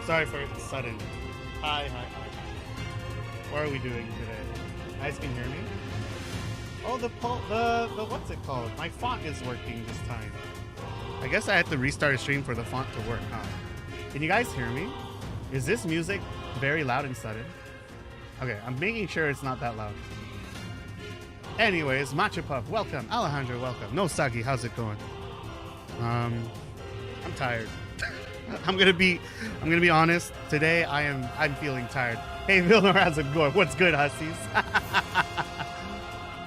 Sorry for sudden. Hi. What are we doing today? You guys can hear me? Oh, the what's it called? My font is working this time. I guess I had to restart a stream for the font to work, huh? Can you guys hear me? Is this music very loud and sudden? Okay, I'm making sure it's not that loud. Anyways, Matcha Puff, welcome. Alejandro, welcome. Nousagi, how's it going? I'm tired. I'm gonna be honest. Today I'm feeling tired. Hey Vilnor, how's it going? What's good, hussies?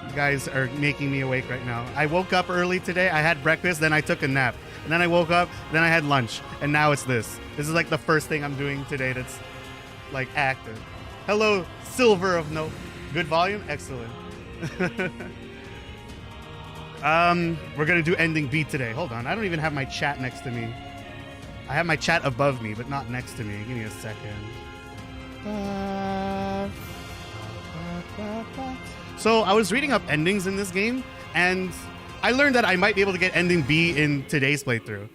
You guys are making me awake right now. I woke up early today. I had breakfast, then I took a nap. And then I woke up, then I had lunch. And now it's this. This is like the first thing I'm doing today that's like active. Hello, Silver of No. Good volume? Excellent. We're gonna do ending B today. Hold on, I don't even have my chat next to me. I have my chat above me, but not next to me. Give me a second. So I was reading up endings in this game, and I learned that I might be able to get ending B in today's playthrough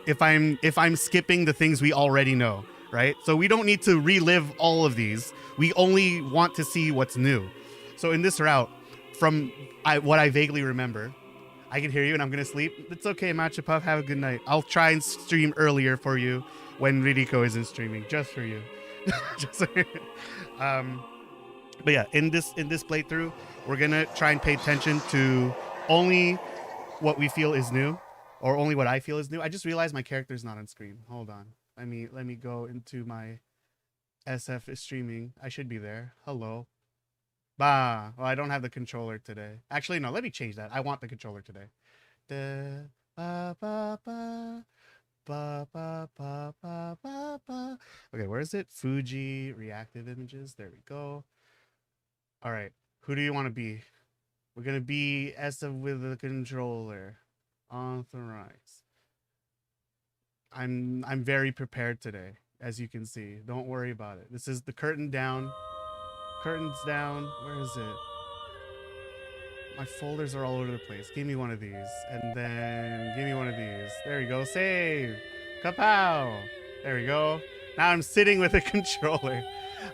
if I'm skipping the things we already know, right? So we don't need to relive all of these. We only want to see what's new. So in this route, from what I vaguely remember, I can hear you and I'm gonna sleep. It's okay, Matcha Puff. Have a good night. I'll try and stream earlier for you when Ririko isn't streaming, just for you. Just for you. But yeah, in this playthrough, we're gonna try and pay attention to only what we feel is new, or only what I feel is new. I just realized my character's not on screen. Hold on. Let me go into my Esseph is streaming. I should be there. Hello. Bah. Well, I don't have the controller today. Actually, no. Let me change that. I want the controller today. Da, ba, ba, ba. Ba, ba, ba, ba, ba, ba. Okay, where is it? Fuji reactive images. There we go. All right. Who do you want to be? We're gonna be Esseph with the controller. Authorize. I'm very prepared today, as you can see. Don't worry about it. This is the curtain down. Curtains down. Where is it? My folders are all over the place. Give me one of these. And then give me one of these. There we go. Save. Kapow. There we go. Now I'm sitting with a controller.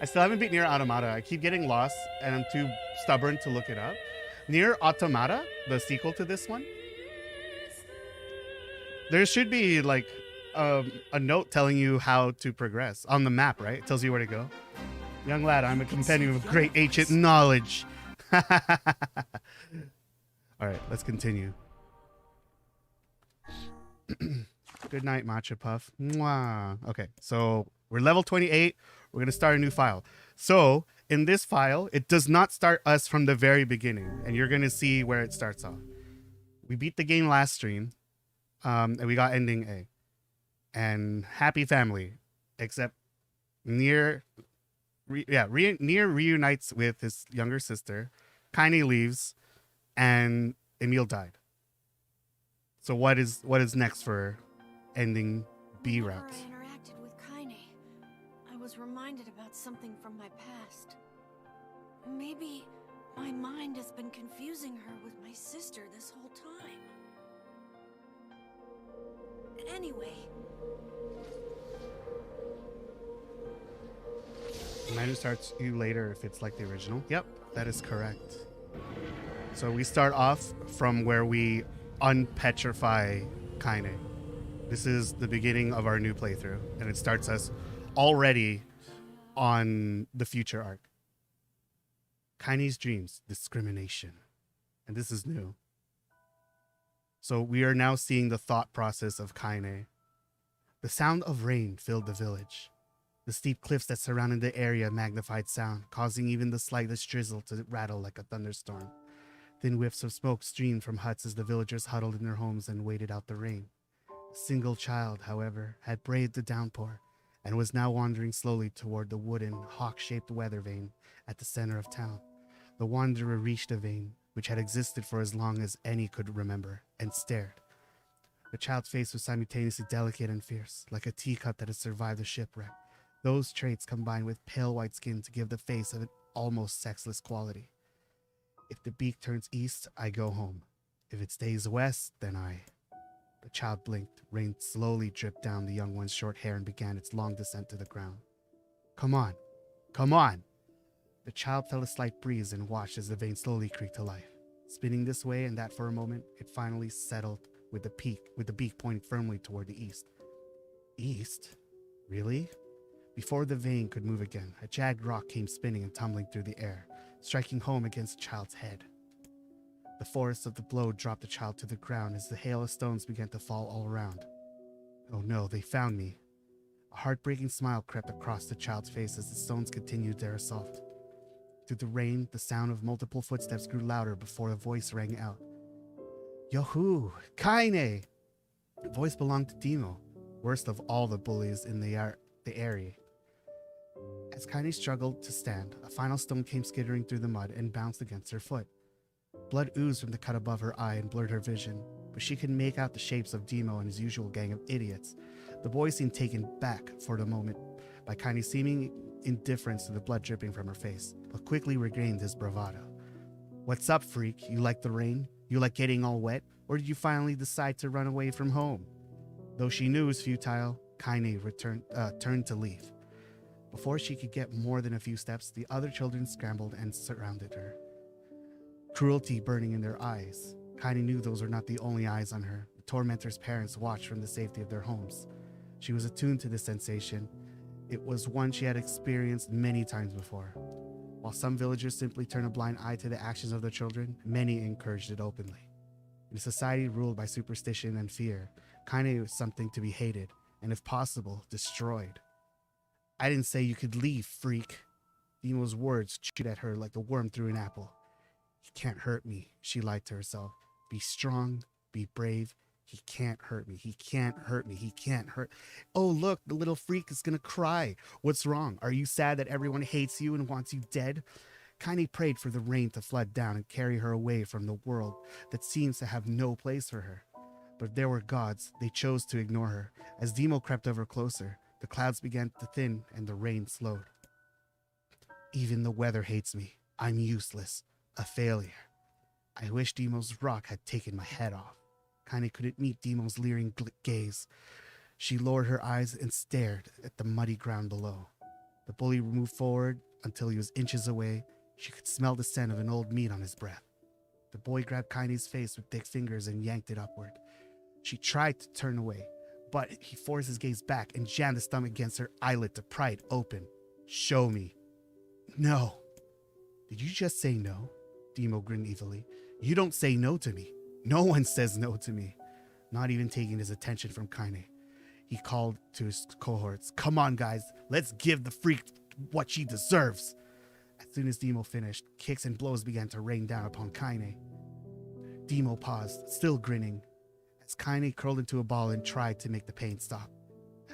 I still haven't beat NieR Automata. I keep getting lost and I'm too stubborn to look it up. NieR Automata, the sequel to this one, there should be like a note telling you how to progress on the map, right? It tells you where to go. Young lad, I'm a compendium of great ancient knowledge. All right, let's continue. Good night, Matcha Puff. Mwah. Okay, so we're level 28. We're going to start a new file. So in this file, it does not start us from the very beginning, and you're going to see where it starts off. We beat the game last stream, and we got ending A. And happy family, except NieR reunites with his younger sister. Kaine leaves, and Emil died. So what is next for ending B route? Before I interacted with Kaine, I was reminded about something from my past. Maybe my mind has been confusing her with my sister this whole time. Anyway. Mine starts you later if it's like the original. Yep, that is correct. So we start off from where we unpetrify Kaine. This is the beginning of our new playthrough, and it starts us already on the future arc. Kaine's dreams, discrimination. And this is new. So we are now seeing the thought process of Kaine. The sound of rain filled the village. The steep cliffs that surrounded the area magnified sound, causing even the slightest drizzle to rattle like a thunderstorm. Thin whiffs of smoke streamed from huts as the villagers huddled in their homes and waited out the rain. A single child, however, had braved the downpour and was now wandering slowly toward the wooden, hawk-shaped weather vane at the center of town. The wanderer reached the vane, which had existed for as long as any could remember, and stared. The child's face was simultaneously delicate and fierce, like a teacup that had survived a shipwreck. Those traits combined with pale white skin to give the face of an almost sexless quality. If the beak turns east, I go home. If it stays west, then I... The child blinked. Rain slowly dripped down the young one's short hair and began its long descent to the ground. Come on. Come on. The child felt a slight breeze and watched as the vein slowly creaked to life. Spinning this way and that for a moment, it finally settled with the beak pointing firmly toward the east. East? Really? Before the vein could move again, a jagged rock came spinning and tumbling through the air, striking home against the child's head. The force of the blow dropped the child to the ground as the hail of stones began to fall all around. Oh no, they found me. A heartbreaking smile crept across the child's face as the stones continued their assault. Through the rain, the sound of multiple footsteps grew louder before a voice rang out. Yohoo! Kaine! The voice belonged to Demo, worst of all the bullies in the area. As Kaine struggled to stand, a final stone came skittering through the mud and bounced against her foot. Blood oozed from the cut above her eye and blurred her vision, but she could make out the shapes of Demo and his usual gang of idiots. The boy seemed taken back for the moment by Kaine's seeming indifference to the blood dripping from her face, but quickly regained his bravado. What's up, freak? You like the rain? You like getting all wet? Or did you finally decide to run away from home? Though she knew it was futile, Kaine turned to leave. Before she could get more than a few steps, the other children scrambled and surrounded her. Cruelty burning in their eyes. Kaine knew those were not the only eyes on her. The tormentor's parents watched from the safety of their homes. She was attuned to this sensation. It was one she had experienced many times before. While some villagers simply turned a blind eye to the actions of their children, many encouraged it openly. In a society ruled by superstition and fear, Kaine was something to be hated, and if possible, destroyed. I didn't say you could leave, freak. Demo's words chewed at her like the worm through an apple. He can't hurt me, she lied to herself. Be strong, be brave. He can't hurt me. He can't hurt me. He can't hurt. Oh, look, the little freak is going to cry. What's wrong? Are you sad that everyone hates you and wants you dead? Kaine prayed for the rain to flood down and carry her away from the world that seems to have no place for her. But if there were gods, they chose to ignore her. As Demo crept over closer, the clouds began to thin and the rain slowed. Even the weather hates me. I'm useless. A failure. I wish Demo's rock had taken my head off. Kaine couldn't meet Demo's leering gaze. She lowered her eyes and stared at the muddy ground below. The bully moved forward until he was inches away. She could smell the scent of an old meat on his breath. The boy grabbed Kaine's face with thick fingers and yanked it upward. She tried to turn away, but he forced his gaze back and jammed his thumb against her eyelid to pry it open. Show me. No. Did you just say no? Demo grinned evilly. You don't say no to me. No one says no to me. Not even taking his attention from Kaine. He called to his cohorts. Come on, guys. Let's give the freak what she deserves. As soon as Demo finished, kicks and blows began to rain down upon Kaine. Demo paused, still grinning, as Kaine curled into a ball and tried to make the pain stop.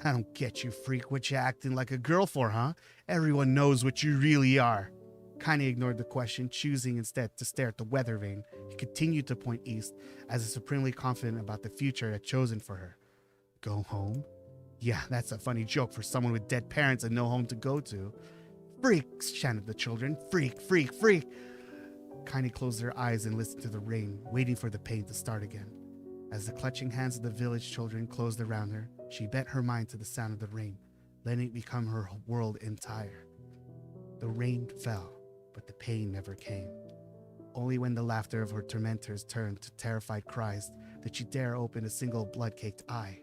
I don't get you, freak. What you acting like a girl for, huh? Everyone knows what you really are. Kaine ignored the question, choosing instead to stare at the weather vane. He continued to point east, as if supremely confident about the future it had chosen for her. Go home? Yeah, that's a funny joke for someone with dead parents and no home to go to. Freak, chanted the children. Freak, freak, freak. Kaine closed her eyes and listened to the rain, waiting for the pain to start again. As the clutching hands of the village children closed around her, she bent her mind to the sound of the rain, letting it become her world entire. The rain fell, but the pain never came. Only when the laughter of her tormentors turned to terrified cries did she dare open a single blood-caked eye.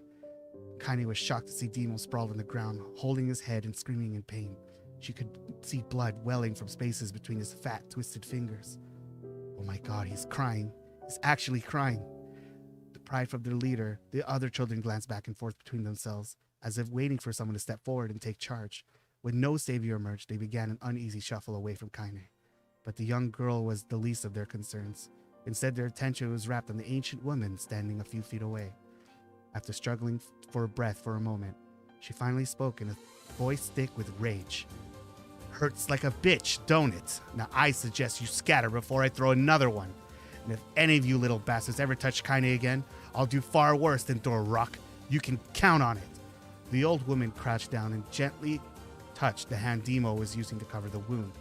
Kaine was shocked to see Demo sprawled on the ground, holding his head and screaming in pain. She could see blood welling from spaces between his fat, twisted fingers. Oh my God, he's crying. He's actually crying. Deprived from their leader, the other children glanced back and forth between themselves, as if waiting for someone to step forward and take charge. When no savior emerged, they began an uneasy shuffle away from Kaine. But the young girl was the least of their concerns. Instead, their attention was wrapped on the ancient woman standing a few feet away. After struggling for breath for a moment, she finally spoke in a voice thick with rage. Hurts like a bitch, don't it? Now I suggest you scatter before I throw another one. And if any of you little bastards ever touch Kaine again, I'll do far worse than throw a rock. You can count on it. The old woman crouched down and gently touched the hand Demo was using to cover the wound.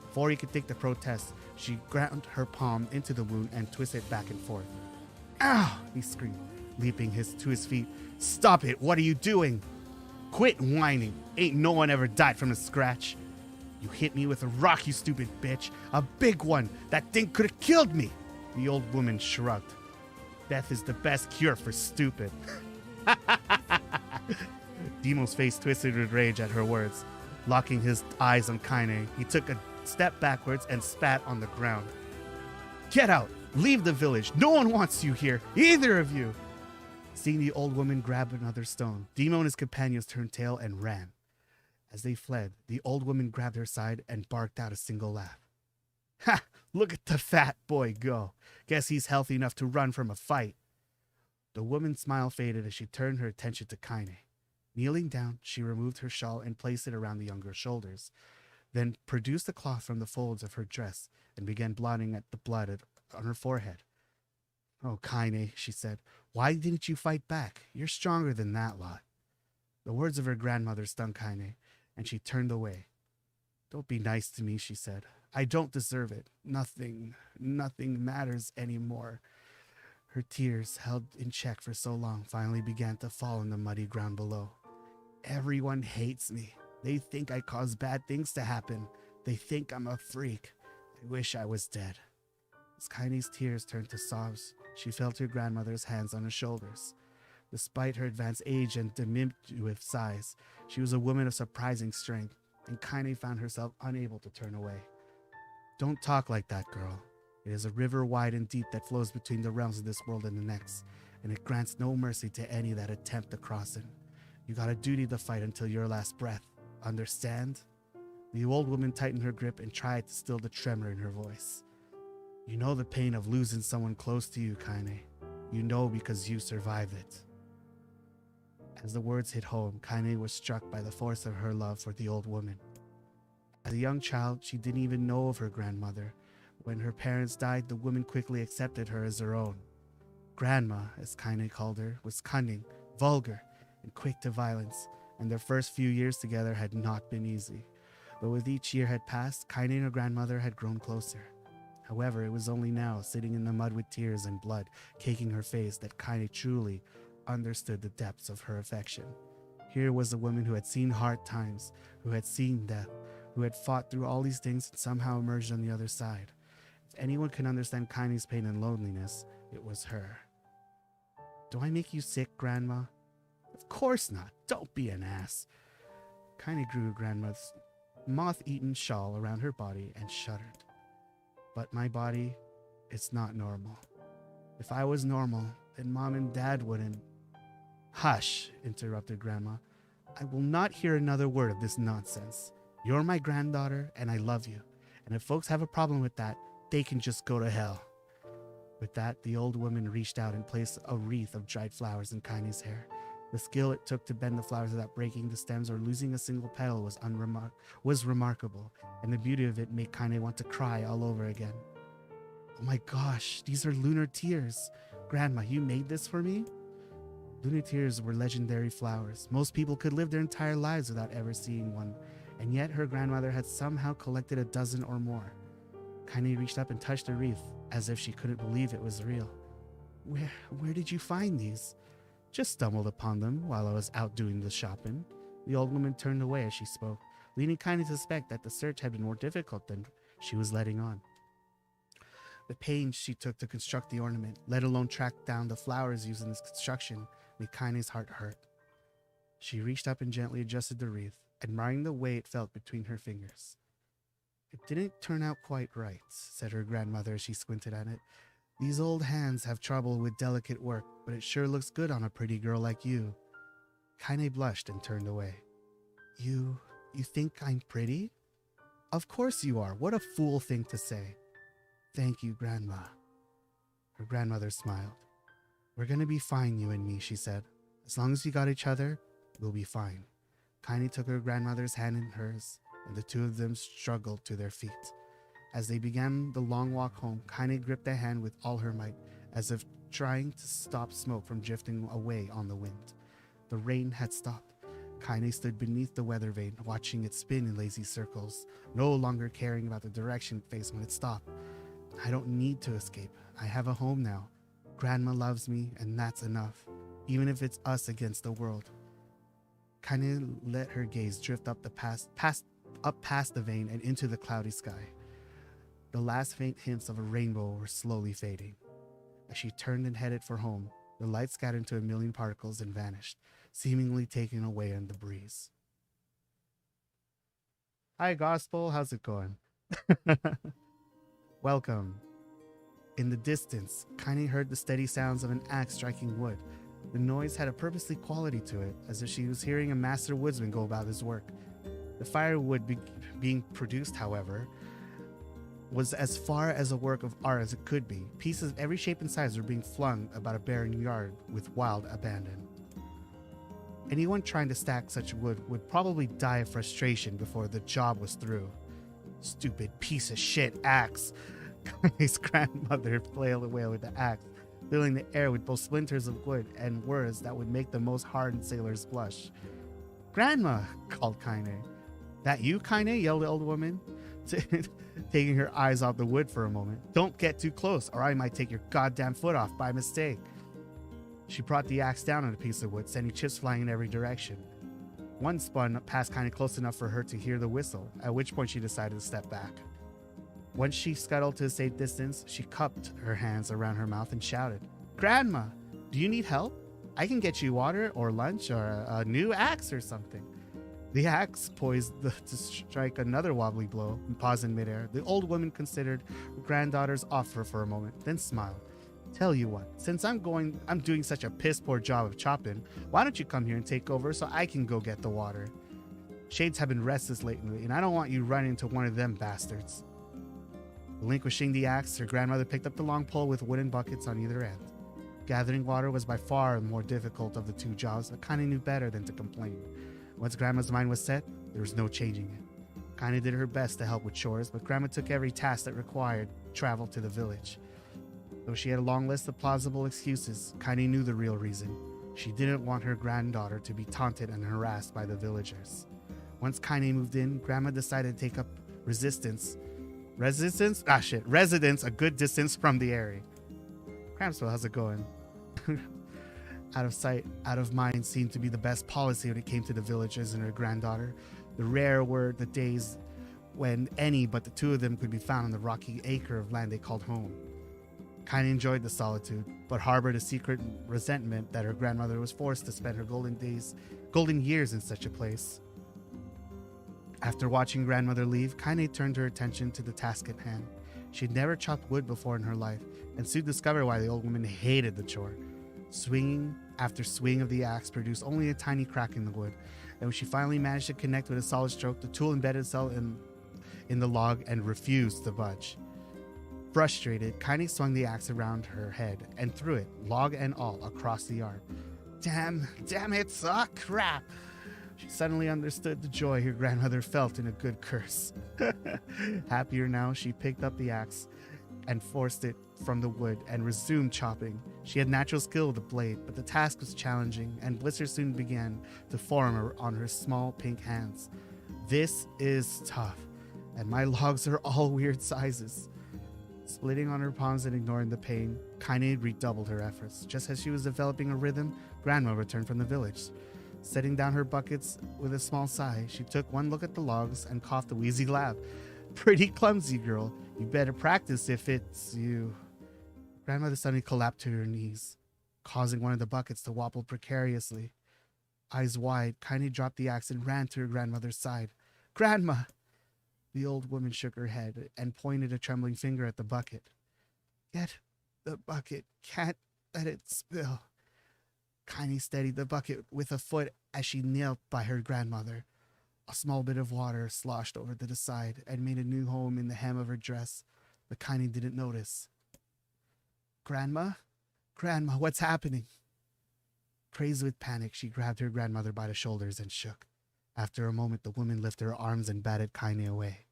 Before he could take the protest, she ground her palm into the wound and twisted it back and forth. Ow! He screamed. leaping to his feet. Stop it, what are you doing? Quit whining, ain't no one ever died from a scratch. You hit me with a rock, you stupid bitch. A big one, that thing could have killed me. The old woman shrugged. Death is the best cure for stupid. Demo's face twisted with rage at her words. Locking his eyes on Kaine, he took a step backwards and spat on the ground. Get out! Leave the village! No one wants you here! Either of you! Seeing the old woman grab another stone, Demo and his companions turned tail and ran. As they fled, the old woman grabbed her side and barked out a single laugh. Ha! Look at the fat boy go! Guess he's healthy enough to run from a fight. The woman's smile faded as she turned her attention to Kaine. Kneeling down, she removed her shawl and placed it around the younger shoulders, then produced a cloth from the folds of her dress and began blotting at the blood on her forehead. Oh, Kaine, she said, why didn't you fight back? You're stronger than that lot. The words of her grandmother stung Kaine, and she turned away. Don't be nice to me, she said. I don't deserve it. Nothing matters anymore. Her tears, held in check for so long, finally began to fall on the muddy ground below. Everyone hates me. They think I cause bad things to happen. They think I'm a freak. I wish I was dead. As Kaine's tears turned to sobs, she felt her grandmother's hands on her shoulders. Despite her advanced age and diminutive size, she was a woman of surprising strength, and Kaine found herself unable to turn away. Don't talk like that, girl. It is a river wide and deep that flows between the realms of this world and the next, and it grants no mercy to any that attempt to cross it. You got a duty to fight until your last breath. Understand? The old woman tightened her grip and tried to still the tremor in her voice. You know the pain of losing someone close to you, Kaine. You know because you survived it. As the words hit home, Kaine was struck by the force of her love for the old woman. As a young child, she didn't even know of her grandmother. When her parents died, the woman quickly accepted her as her own. Grandma, as Kaine called her, was cunning, vulgar, and quick to violence, and their first few years together had not been easy. But with each year had passed, Kaine and her grandmother had grown closer. However, it was only now, sitting in the mud with tears and blood caking her face, that Kaine truly understood the depths of her affection. Here was a woman who had seen hard times, who had seen death, who had fought through all these things and somehow emerged on the other side. If anyone can understand Kaine's pain and loneliness, it was her. Do I make you sick, Grandma? Of course not. Don't be an ass. Kaine drew her grandma's moth-eaten shawl around her body and shuddered. But my body, it's not normal. If I was normal, then Mom and Dad wouldn't. Hush, interrupted Grandma. I will not hear another word of this nonsense. You're my granddaughter, and I love you. And if folks have a problem with that, they can just go to hell. With that, the old woman reached out and placed a wreath of dried flowers in Kaine's hair. The skill it took to bend the flowers without breaking the stems or losing a single petal was remarkable, and the beauty of it made Kaine want to cry all over again. Oh my gosh, these are lunar tears. Grandma, you made this for me? Lunar tears were legendary flowers. Most people could live their entire lives without ever seeing one, and yet her grandmother had somehow collected a dozen or more. Kaine reached up and touched the wreath, as if she couldn't believe it was real. Where did you find these? Just stumbled upon them while I was out doing the shopping. The old woman turned away as she spoke, leading Kaine to suspect that the search had been more difficult than she was letting on. The pains she took to construct the ornament, let alone track down the flowers used in its construction, made Kaine's heart hurt. She reached up and gently adjusted the wreath, admiring the way it felt between her fingers. It didn't turn out quite right, said her grandmother as she squinted at it. These old hands have trouble with delicate work, but it sure looks good on a pretty girl like you. Kaine blushed and turned away. You think I'm pretty? Of course you are. What a fool thing to say. Thank you, Grandma. Her grandmother smiled. We're gonna be fine, you and me, she said. As long as we got each other, we'll be fine. Kaine took her grandmother's hand in hers, and the two of them struggled to their feet. As they began the long walk home, Kaine gripped the hand with all her might, as if trying to stop smoke from drifting away on the wind. The rain had stopped. Kaine stood beneath the weather vane, watching it spin in lazy circles, no longer caring about the direction it faced when it stopped. I don't need to escape. I have a home now. Grandma loves me, and that's enough. even if it's us against the world. Kaine let her gaze drift up past the vein and into the cloudy sky. The last faint hints of a rainbow were slowly fading. As she turned and headed for home, the light scattered into a million particles and vanished, seemingly taken away in the breeze. Hi, Gospel. How's it going? Welcome. In the distance, Kaine heard the steady sounds of an axe striking wood. The noise had a purposely quality to it, as if she was hearing a master woodsman go about his work. The firewood being produced, however, was as far as a work of art as it could be. Pieces of every shape and size were being flung about a barren yard with wild abandon. Anyone trying to stack such wood would probably die of frustration before the job was through. Stupid piece of shit axe. Kaine's grandmother flailed away with the axe, filling the air with both splinters of wood and words that would make the most hardened sailors blush. "Grandma," called Kaine. "That you, Kaine?" yelled the old woman, taking her eyes off the wood for a moment. "Don't get too close, or I might take your goddamn foot off by mistake." She brought the axe down on a piece of wood, sending chips flying in every direction. One spun past Kaine close enough for her to hear the whistle, at which point she decided to step back. Once she scuttled to a safe distance, she cupped her hands around her mouth and shouted, "Grandma, do you need help? I can get you water or lunch or a new axe or something." The axe poised to strike another wobbly blow and paused in midair. The old woman considered her granddaughter's offer for a moment, then smiled. "Tell you what, since I'm doing such a piss poor job of chopping, why don't you come here and take over so I can go get the water? Shades have been restless lately, and I don't want you running into one of them bastards." Relinquishing the axe, her grandmother picked up the long pole with wooden buckets on either end. Gathering water was by far the more difficult of the two jobs, but Kaine knew better than to complain. Once Grandma's mind was set, there was no changing it. Kaine did her best to help with chores, but Grandma took every task that required travel to the village. Though she had a long list of plausible excuses, Kaine knew the real reason. She didn't want her granddaughter to be taunted and harassed by the villagers. Once Kaine moved in, Grandma decided to take up residence a good distance from the area. "Cramswell, how's it going?" Out of sight, out of mind seemed to be the best policy when it came to the villagers and her granddaughter. The rare were the days when any but the two of them could be found on the rocky acre of land they called home. Kaine enjoyed the solitude, but harbored a secret resentment that her grandmother was forced to spend her golden years in such a place. After watching grandmother leave, Kaine turned her attention to the task at hand. She had never chopped wood before in her life, and soon discovered why the old woman hated the chore. Swinging after swing of the axe produced only a tiny crack in the wood, and when she finally managed to connect with a solid stroke, the tool embedded itself in the log and refused to budge. Frustrated, Kaine swung the axe around her head and threw it, log and all, across the yard. Damn it, crap! She suddenly understood the joy her grandmother felt in a good curse. Happier now, she picked up the axe and forced it from the wood and resumed chopping. She had natural skill with the blade, but the task was challenging, and blisters soon began to form on her small pink hands. "This is tough, and my logs are all weird sizes." Splitting on her palms and ignoring the pain, Kaine redoubled her efforts. Just as she was developing a rhythm, Grandma returned from the village. Setting down her buckets with a small sigh, she took one look at the logs and coughed a wheezy laugh. "Pretty clumsy, girl. You better practice if it's you." Grandmother suddenly collapsed to her knees, causing one of the buckets to wobble precariously. Eyes wide, Kaine dropped the axe and ran to her grandmother's side. "Grandma!" The old woman shook her head and pointed a trembling finger at the bucket. "Get the bucket. Can't let it spill." Kaine steadied the bucket with a foot as she knelt by her grandmother. A small bit of water sloshed over to the side and made a new home in the hem of her dress, but Kaine didn't notice. Grandma, what's happening?" Crazed with panic, she grabbed her grandmother by the shoulders and shook. After a moment, the woman lifted her arms and batted Kaine away.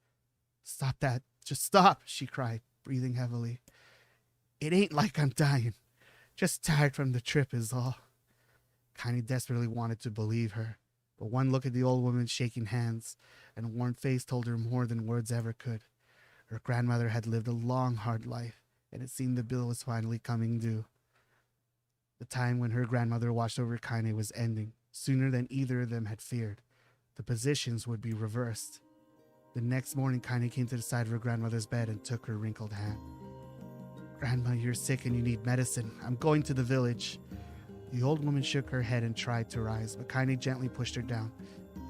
"Stop that. Just stop," she cried, breathing heavily. "It ain't like I'm dying. Just tired from the trip is all." Kaine desperately wanted to believe her, but one look at the old woman's shaking hands and worn face told her more than words ever could. Her grandmother had lived a long, hard life, and it seemed the bill was finally coming due. The time when her grandmother watched over Kaine was ending, sooner than either of them had feared. The positions would be reversed. The next morning, Kaine came to the side of her grandmother's bed and took her wrinkled hand. "Grandma, you're sick and you need medicine. I'm going to the village." The old woman shook her head and tried to rise, but Kaine gently pushed her down.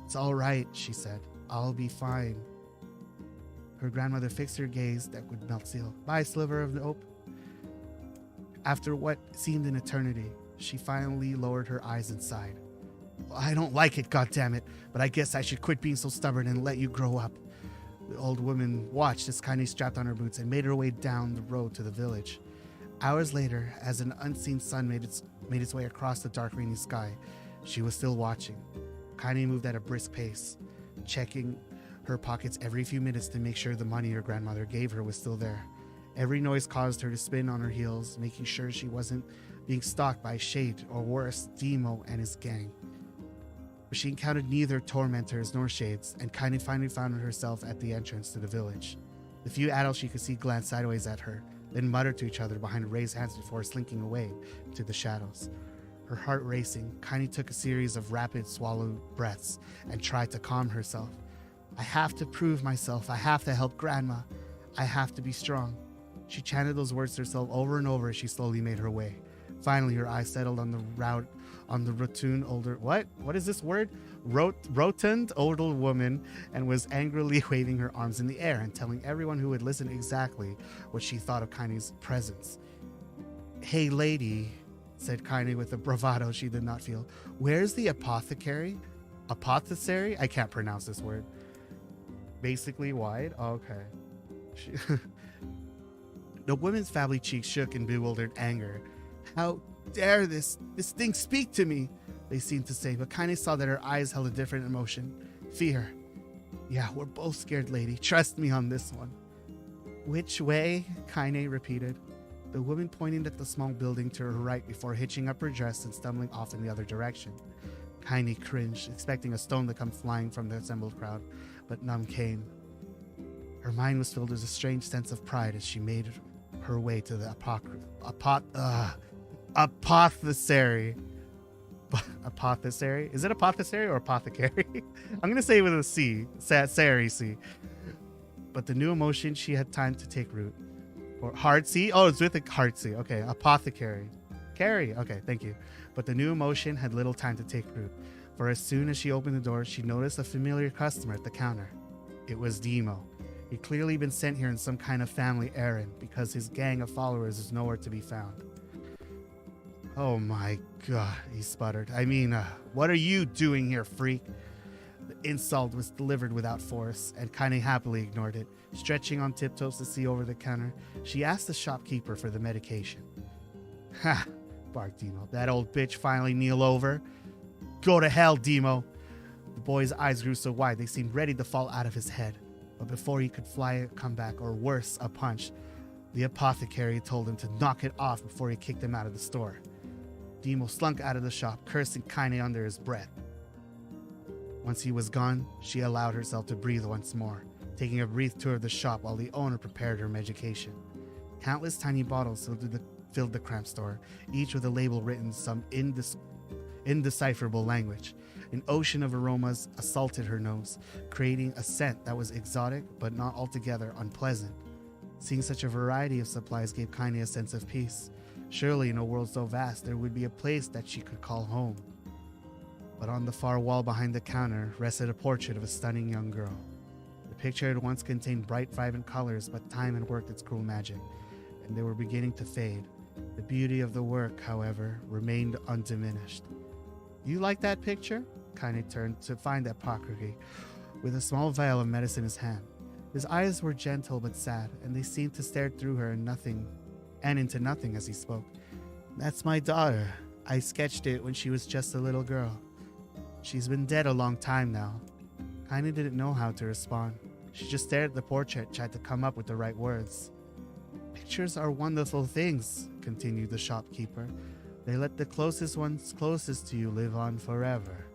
"It's all right," she said. "I'll be fine." Her grandmother fixed her gaze that would melt steel. "Bye, sliver of hope." After what seemed an eternity, she finally lowered her eyes and sighed. "I don't like it, goddammit, but I guess I should quit being so stubborn and let you grow up." The old woman watched as Kaine strapped on her boots and made her way down the road to the village. Hours later, as an unseen sun made its way across the dark rainy sky, she was still watching. Kaine moved at a brisk pace, checking her pockets every few minutes to make sure the money her grandmother gave her was still there. Every noise caused her to spin on her heels, making sure she wasn't being stalked by Shade, or worse, Demo and his gang. But she encountered neither tormentors nor shades, and Kaine finally found herself at the entrance to the village. The few adults she could see glanced sideways at her, then muttered to each other behind raised hands before slinking away to the shadows. Her heart racing, Kaine took a series of rapid swallowed breaths and tried to calm herself. "I have to prove myself. I have to help Grandma. I have to be strong." She chanted those words to herself over and over as she slowly made her way. Finally, her eyes settled on the rotund older... What is this word? Rotund older woman, and was angrily waving her arms in the air and telling everyone who would listen exactly what she thought of Kaine's presence. "Hey, lady," said Kaine with a bravado she did not feel. "Where's the apothecary?" Apothecary? I can't pronounce this word. Basically wide? Oh, okay. The woman's family cheeks shook in bewildered anger. "How dare this thing speak to me?" they seemed to say, but Kaine saw that her eyes held a different emotion. Fear. "Yeah, we're both scared, lady. Trust me on this one." "Which way?" Kaine repeated, the woman pointing at the small building to her right before hitching up her dress and stumbling off in the other direction. Kaine cringed, expecting a stone to come flying from the assembled crowd, but none came. Her mind was filled with a strange sense of pride as she made her way to the apothecary. Apothecary? Is it apothecary or apothecary? I'm going to say it with a C. Sari C. But the new emotion she had time to take root. Or hard C? Oh, it's with a hard C. Okay, apothecary. Carry. Okay, thank you. But the new emotion had little time to take root. For as soon as she opened the door, she noticed a familiar customer at the counter. It was Demo. He'd clearly been sent here in some kind of family errand because his gang of followers is nowhere to be found. "Oh my god," he sputtered. What are you doing here, freak?" The insult was delivered without force, and Kaine happily ignored it. Stretching on tiptoes to see over the counter, she asked the shopkeeper for the medication. "Ha!" barked Demo. "That old bitch finally kneel over? Go to hell, Demo!" The boy's eyes grew so wide they seemed ready to fall out of his head. But before he could fly a comeback, or worse, a punch, the apothecary told him to knock it off before he kicked him out of the store. Demo slunk out of the shop, cursing Kaine under his breath. Once he was gone, she allowed herself to breathe once more, taking a brief tour of the shop while the owner prepared her medication. Countless tiny bottles filled the cramped store, each with a label written in some indecipherable language. An ocean of aromas assaulted her nose, creating a scent that was exotic but not altogether unpleasant. Seeing such a variety of supplies gave Kaine a sense of peace. Surely in a world so vast there would be a place that she could call home. But on the far wall behind the counter rested a portrait of a stunning young girl. The picture had once contained bright, vibrant colors, but time had worked its cruel magic, and they were beginning to fade. The beauty of the work, however, remained undiminished. "You like that picture?" Kaine turned to find the apothecary with a small vial of medicine in his hand. His eyes were gentle but sad, and they seemed to stare through her and into nothing as he spoke. "That's my daughter. I sketched it when she was just a little girl. She's been dead a long time now." Kaine didn't know how to respond. She just stared at the portrait, tried to come up with the right words. "Pictures are wonderful things," continued the shopkeeper. "They let the closest ones closest to you live on forever."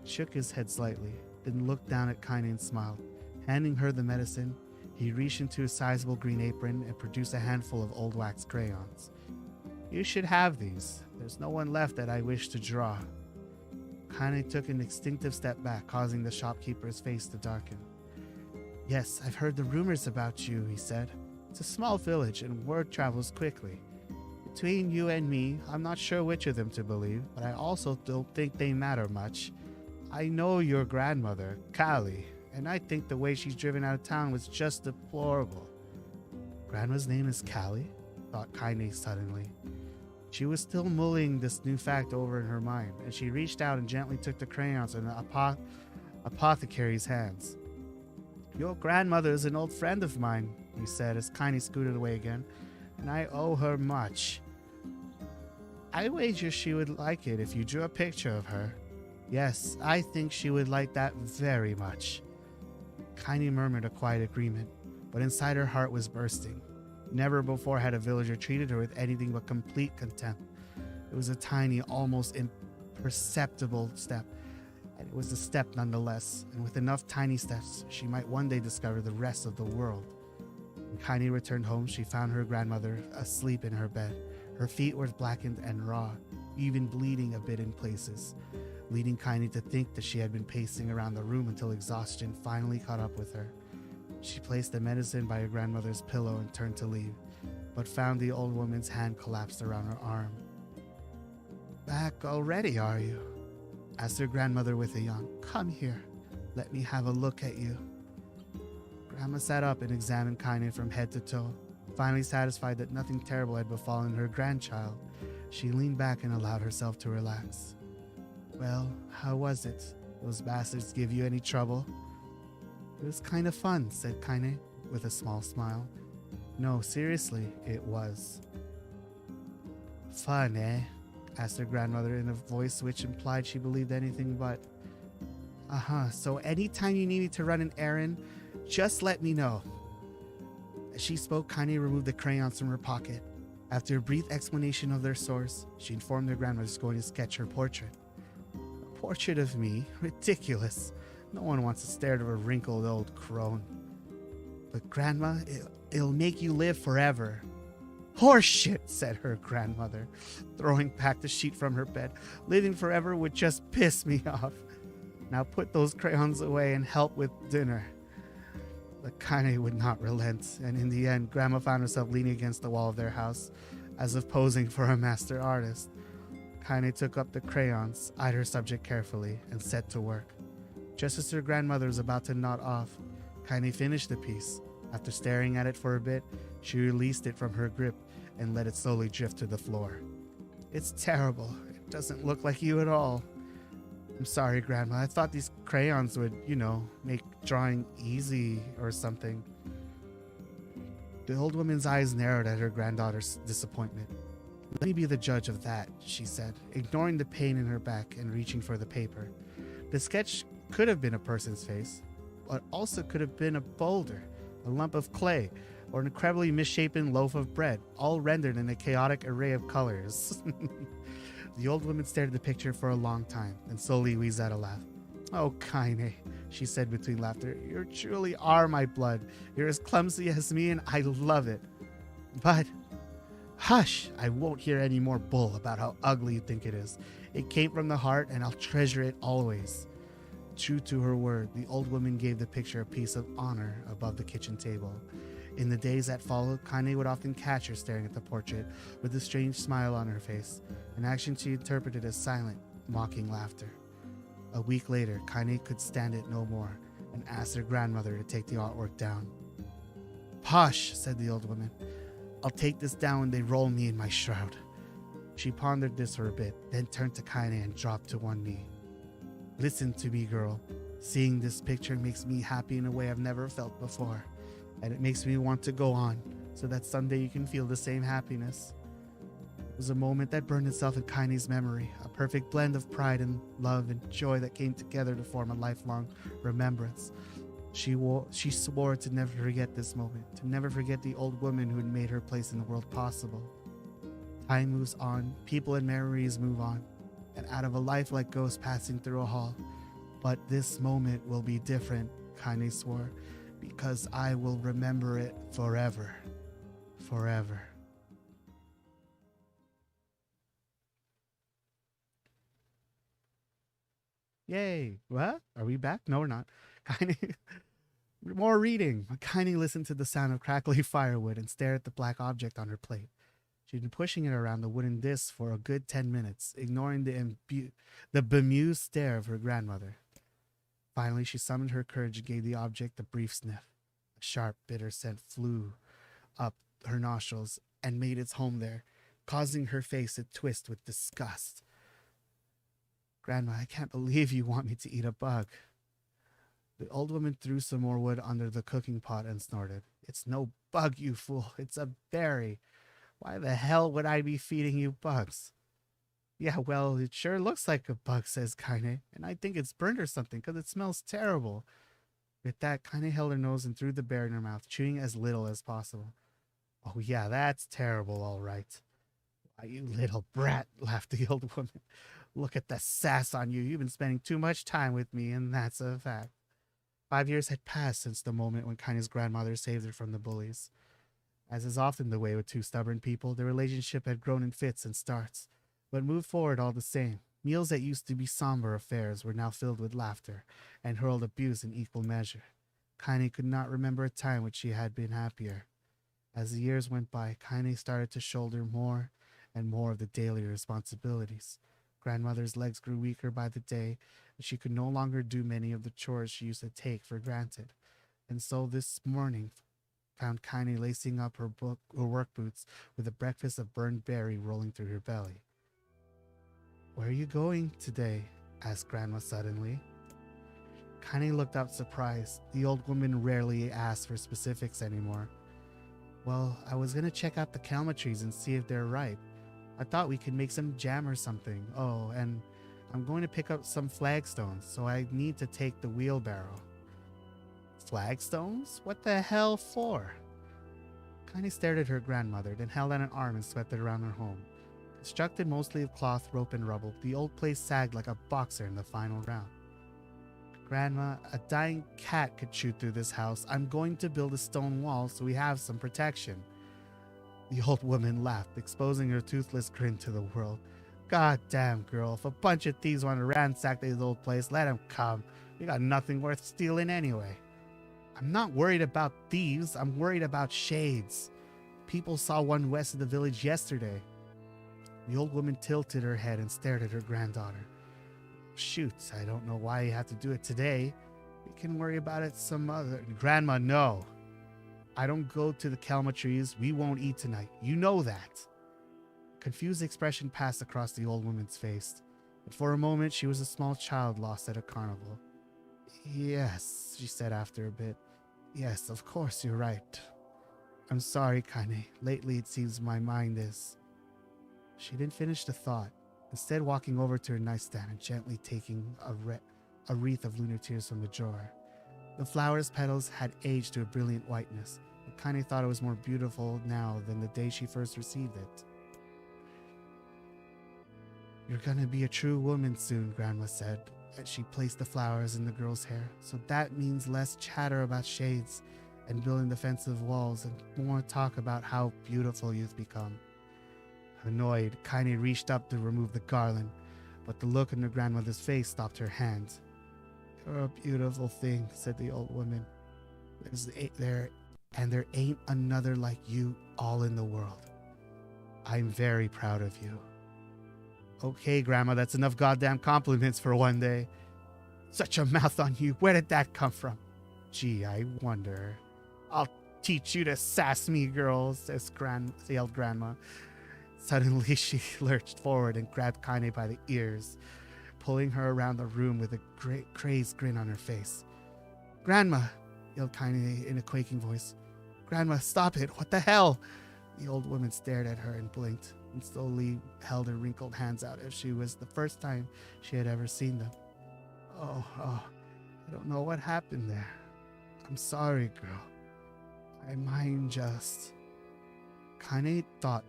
He shook his head slightly, then looked down at Kaine and smiled. Handing her the medicine, he reached into his sizable green apron and produced a handful of old wax crayons. "You should have these. There's no one left that I wish to draw. Kaine took an instinctive step back, causing the shopkeeper's face to darken. Yes, I've heard the rumors about you, he said. It's a small village and word travels quickly. Between you and me, I'm not sure which of them to believe, but I also don't think they matter much. I know your grandmother, Callie, and I think the way she's driven out of town was just deplorable. Grandma's name is Callie? Thought Kaine suddenly. She was still mulling this new fact over in her mind, and she reached out and gently took the crayons in the apothecary's hands. Your grandmother is an old friend of mine, he said as Kaine scooted away again, and I owe her much. I wager she would like it if you drew a picture of her. Yes, I think she would like that very much. Kaine murmured a quiet agreement, but inside her heart was bursting. Never before had a villager treated her with anything but complete contempt. It was a tiny, almost imperceptible step, and it was a step nonetheless, and with enough tiny steps, she might one day discover the rest of the world. When Kaine returned home, she found her grandmother asleep in her bed. Her feet were blackened and raw, even bleeding a bit in places, leading Kaine to think that she had been pacing around the room until exhaustion finally caught up with her. She placed the medicine by her grandmother's pillow and turned to leave, but found the old woman's hand collapsed around her arm. Back already, are you? Asked her grandmother with a yawn. Come here, let me have a look at you. Grandma sat up and examined Kaine from head to toe. Finally satisfied that nothing terrible had befallen her grandchild, she leaned back and allowed herself to relax. Well, how was it? Those bastards give you any trouble? It was kind of fun, said Kaine, with a small smile. No, seriously, it was. Fun, eh? Asked her grandmother in a voice which implied she believed anything but. So anytime you need me to run an errand, just let me know. As she spoke, Kaine removed the crayons from her pocket. After a brief explanation of their source, she informed her grandmother she was going to sketch her portrait. A portrait of me? Ridiculous. No one wants to stare at a wrinkled old crone. But Grandma, it'll make you live forever. Horseshit, said her grandmother, throwing back the sheet from her bed. Living forever would just piss me off. Now put those crayons away and help with dinner. But Kaine would not relent, and in the end, Grandma found herself leaning against the wall of their house, as if posing for a master artist. Kaine took up the crayons, eyed her subject carefully, and set to work. Just as her grandmother was about to nod off, Kaine finished the piece. After staring at it for a bit, she released it from her grip and let it slowly drift to the floor. It's terrible. It doesn't look like you at all. I'm sorry, Grandma. I thought these crayons would, make drawing easy or something. The old woman's eyes narrowed at her granddaughter's disappointment. Let me be the judge of that, she said, ignoring the pain in her back and reaching for the paper. The sketch could have been a person's face, but also could have been a boulder, a lump of clay, or an incredibly misshapen loaf of bread, all rendered in a chaotic array of colors. The old woman stared at the picture for a long time, and slowly wheezed out a laugh. Oh, Kaine, she said between laughter, you truly are my blood. You're as clumsy as me, and I love it. But, hush, I won't hear any more bull about how ugly you think it is. It came from the heart, and I'll treasure it always. True to her word, the old woman gave the picture a piece of honor above the kitchen table. In the days that followed, Kaine would often catch her staring at the portrait with a strange smile on her face, an action she interpreted as silent, mocking laughter. A week later, Kaine could stand it no more and asked her grandmother to take the artwork down. Posh, said the old woman. I'll take this down when they roll me in my shroud. She pondered this for a bit, then turned to Kaine and dropped to one knee. Listen to me, girl. Seeing this picture makes me happy in a way I've never felt before. And it makes me want to go on, so that someday you can feel the same happiness. It was a moment that burned itself in Kaine's memory, a perfect blend of pride and love and joy that came together to form a lifelong remembrance. She swore to never forget this moment, to never forget the old woman who had made her place in the world possible. Time moves on, people and memories move on, and out of a life like ghosts passing through a hall. But this moment will be different, Kaine swore, because I will remember it forever. Forever. Yay. What? Are we back? No, we're not. Kaine. More reading. Kaine listened to the sound of crackly firewood and stared at the black object on her plate. She'd been pushing it around the wooden disc for a good 10 minutes, ignoring the bemused stare of her grandmother. Finally, she summoned her courage and gave the object a brief sniff. A sharp, bitter scent flew up her nostrils and made its home there, causing her face to twist with disgust. Grandma, I can't believe you want me to eat a bug. The old woman threw some more wood under the cooking pot and snorted. It's no bug, you fool. It's a berry. Why the hell would I be feeding you bugs? Yeah, well, it sure looks like a bug, says Kaine, and I think it's burned or something because it smells terrible. With that, Kaine held her nose and threw the berry in her mouth, chewing as little as possible. Oh yeah, that's terrible, all right. Why, you little brat, laughed the old woman. Look at the sass on you. You've been spending too much time with me, and that's a fact. 5 years had passed since the moment when Kaine's grandmother saved her from the bullies. As is often the way with two stubborn people, their relationship had grown in fits and starts, but moved forward all the same. Meals that used to be somber affairs were now filled with laughter and hurled abuse in equal measure. Kaine could not remember a time when she had been happier. As the years went by, Kaine started to shoulder more and more of the daily responsibilities. Grandmother's legs grew weaker by the day, and she could no longer do many of the chores she used to take for granted. And so this morning found Kaine lacing up her work boots with a breakfast of burned berry rolling through her belly. Where are you going today? Asked Grandma suddenly. Kaine looked up surprised. The old woman rarely asked for specifics anymore. Well, I was going to check out the calma trees and see if they're ripe. I thought we could make some jam or something. Oh, and I'm going to pick up some flagstones, so I need to take the wheelbarrow. Flagstones? What the hell for? Kaine stared at her grandmother, then held out an arm and swept it around her home. Constructed mostly of cloth, rope, and rubble, the old place sagged like a boxer in the final round. Grandma, a dying cat could shoot through this house. I'm going to build a stone wall so we have some protection. The old woman laughed, exposing her toothless grin to the world. God damn, girl, if a bunch of thieves want to ransack this old place, let them come. We got nothing worth stealing anyway. I'm not worried about thieves, I'm worried about shades. People saw one west of the village yesterday. The old woman tilted her head and stared at her granddaughter. Shoot, I don't know why you have to do it today. We can worry about it some other... Grandma, no. I don't go to the calma trees. We won't eat tonight. You know that. A confused expression passed across the old woman's face. But for a moment, she was a small child lost at a carnival. Yes, she said after a bit. Yes, of course, you're right. I'm sorry, Kaine. Lately, it seems my mind is... She didn't finish the thought, instead walking over to her nightstand and gently taking a wreath of lunar tears from the drawer. The flower's petals had aged to a brilliant whiteness, but Kaine thought it was more beautiful now than the day she first received it. You're gonna be a true woman soon, Grandma said, as she placed the flowers in the girl's hair. So that means less chatter about shades and building defensive walls and more talk about how beautiful you've become. Annoyed, Kaine reached up to remove the garland, but the look in her grandmother's face stopped her hand. You're a beautiful thing, said the old woman. There ain't another like you all in the world. I'm very proud of you. Okay, Grandma, that's enough goddamn compliments for one day. Such a mouth on you. Where did that come from? Gee, I wonder. I'll teach you to sass me, girls, yelled Grandma. Suddenly, she lurched forward and grabbed Kaine by the ears, pulling her around the room with a crazed grin on her face. Grandma, yelled Kaine in a quaking voice. Grandma, stop it. What the hell? The old woman stared at her and blinked, and slowly held her wrinkled hands out as she was the first time she had ever seen them. Oh, I don't know what happened there. I'm sorry, girl. My mind just... Kaine thought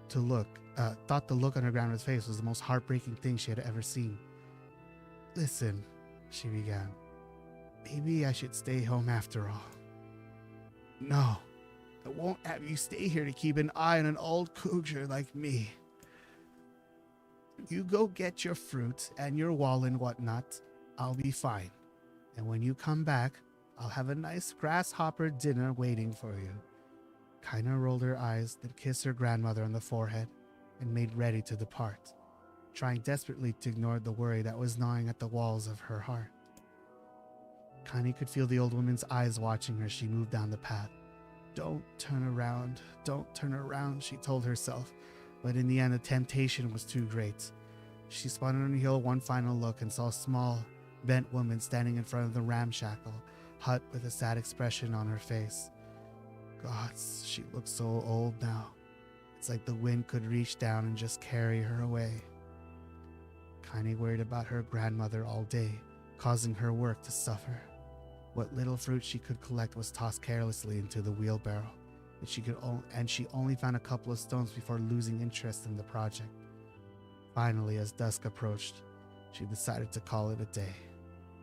the look on her grandma's face was the most heartbreaking thing she had ever seen. Listen, she began. Maybe I should stay home after all. No, I won't have you stay here to keep an eye on an old cougar like me. You go get your fruit and your wall and whatnot. I'll be fine. And when you come back, I'll have a nice grasshopper dinner waiting for you. Kaine rolled her eyes, then kissed her grandmother on the forehead and made ready to depart, trying desperately to ignore the worry that was gnawing at the walls of her heart. Kaine could feel the old woman's eyes watching her as she moved down the path. Don't turn around, she told herself, but in the end the temptation was too great. She spun on the hill one final look and saw a small, bent woman standing in front of the ramshackle hut with a sad expression on her face. Gods, she looked so old now. It's like the wind could reach down and just carry her away. Kaine worried about her grandmother all day, causing her work to suffer. What little fruit she could collect was tossed carelessly into the wheelbarrow, and she only found a couple of stones before losing interest in the project. Finally, as dusk approached, she decided to call it a day.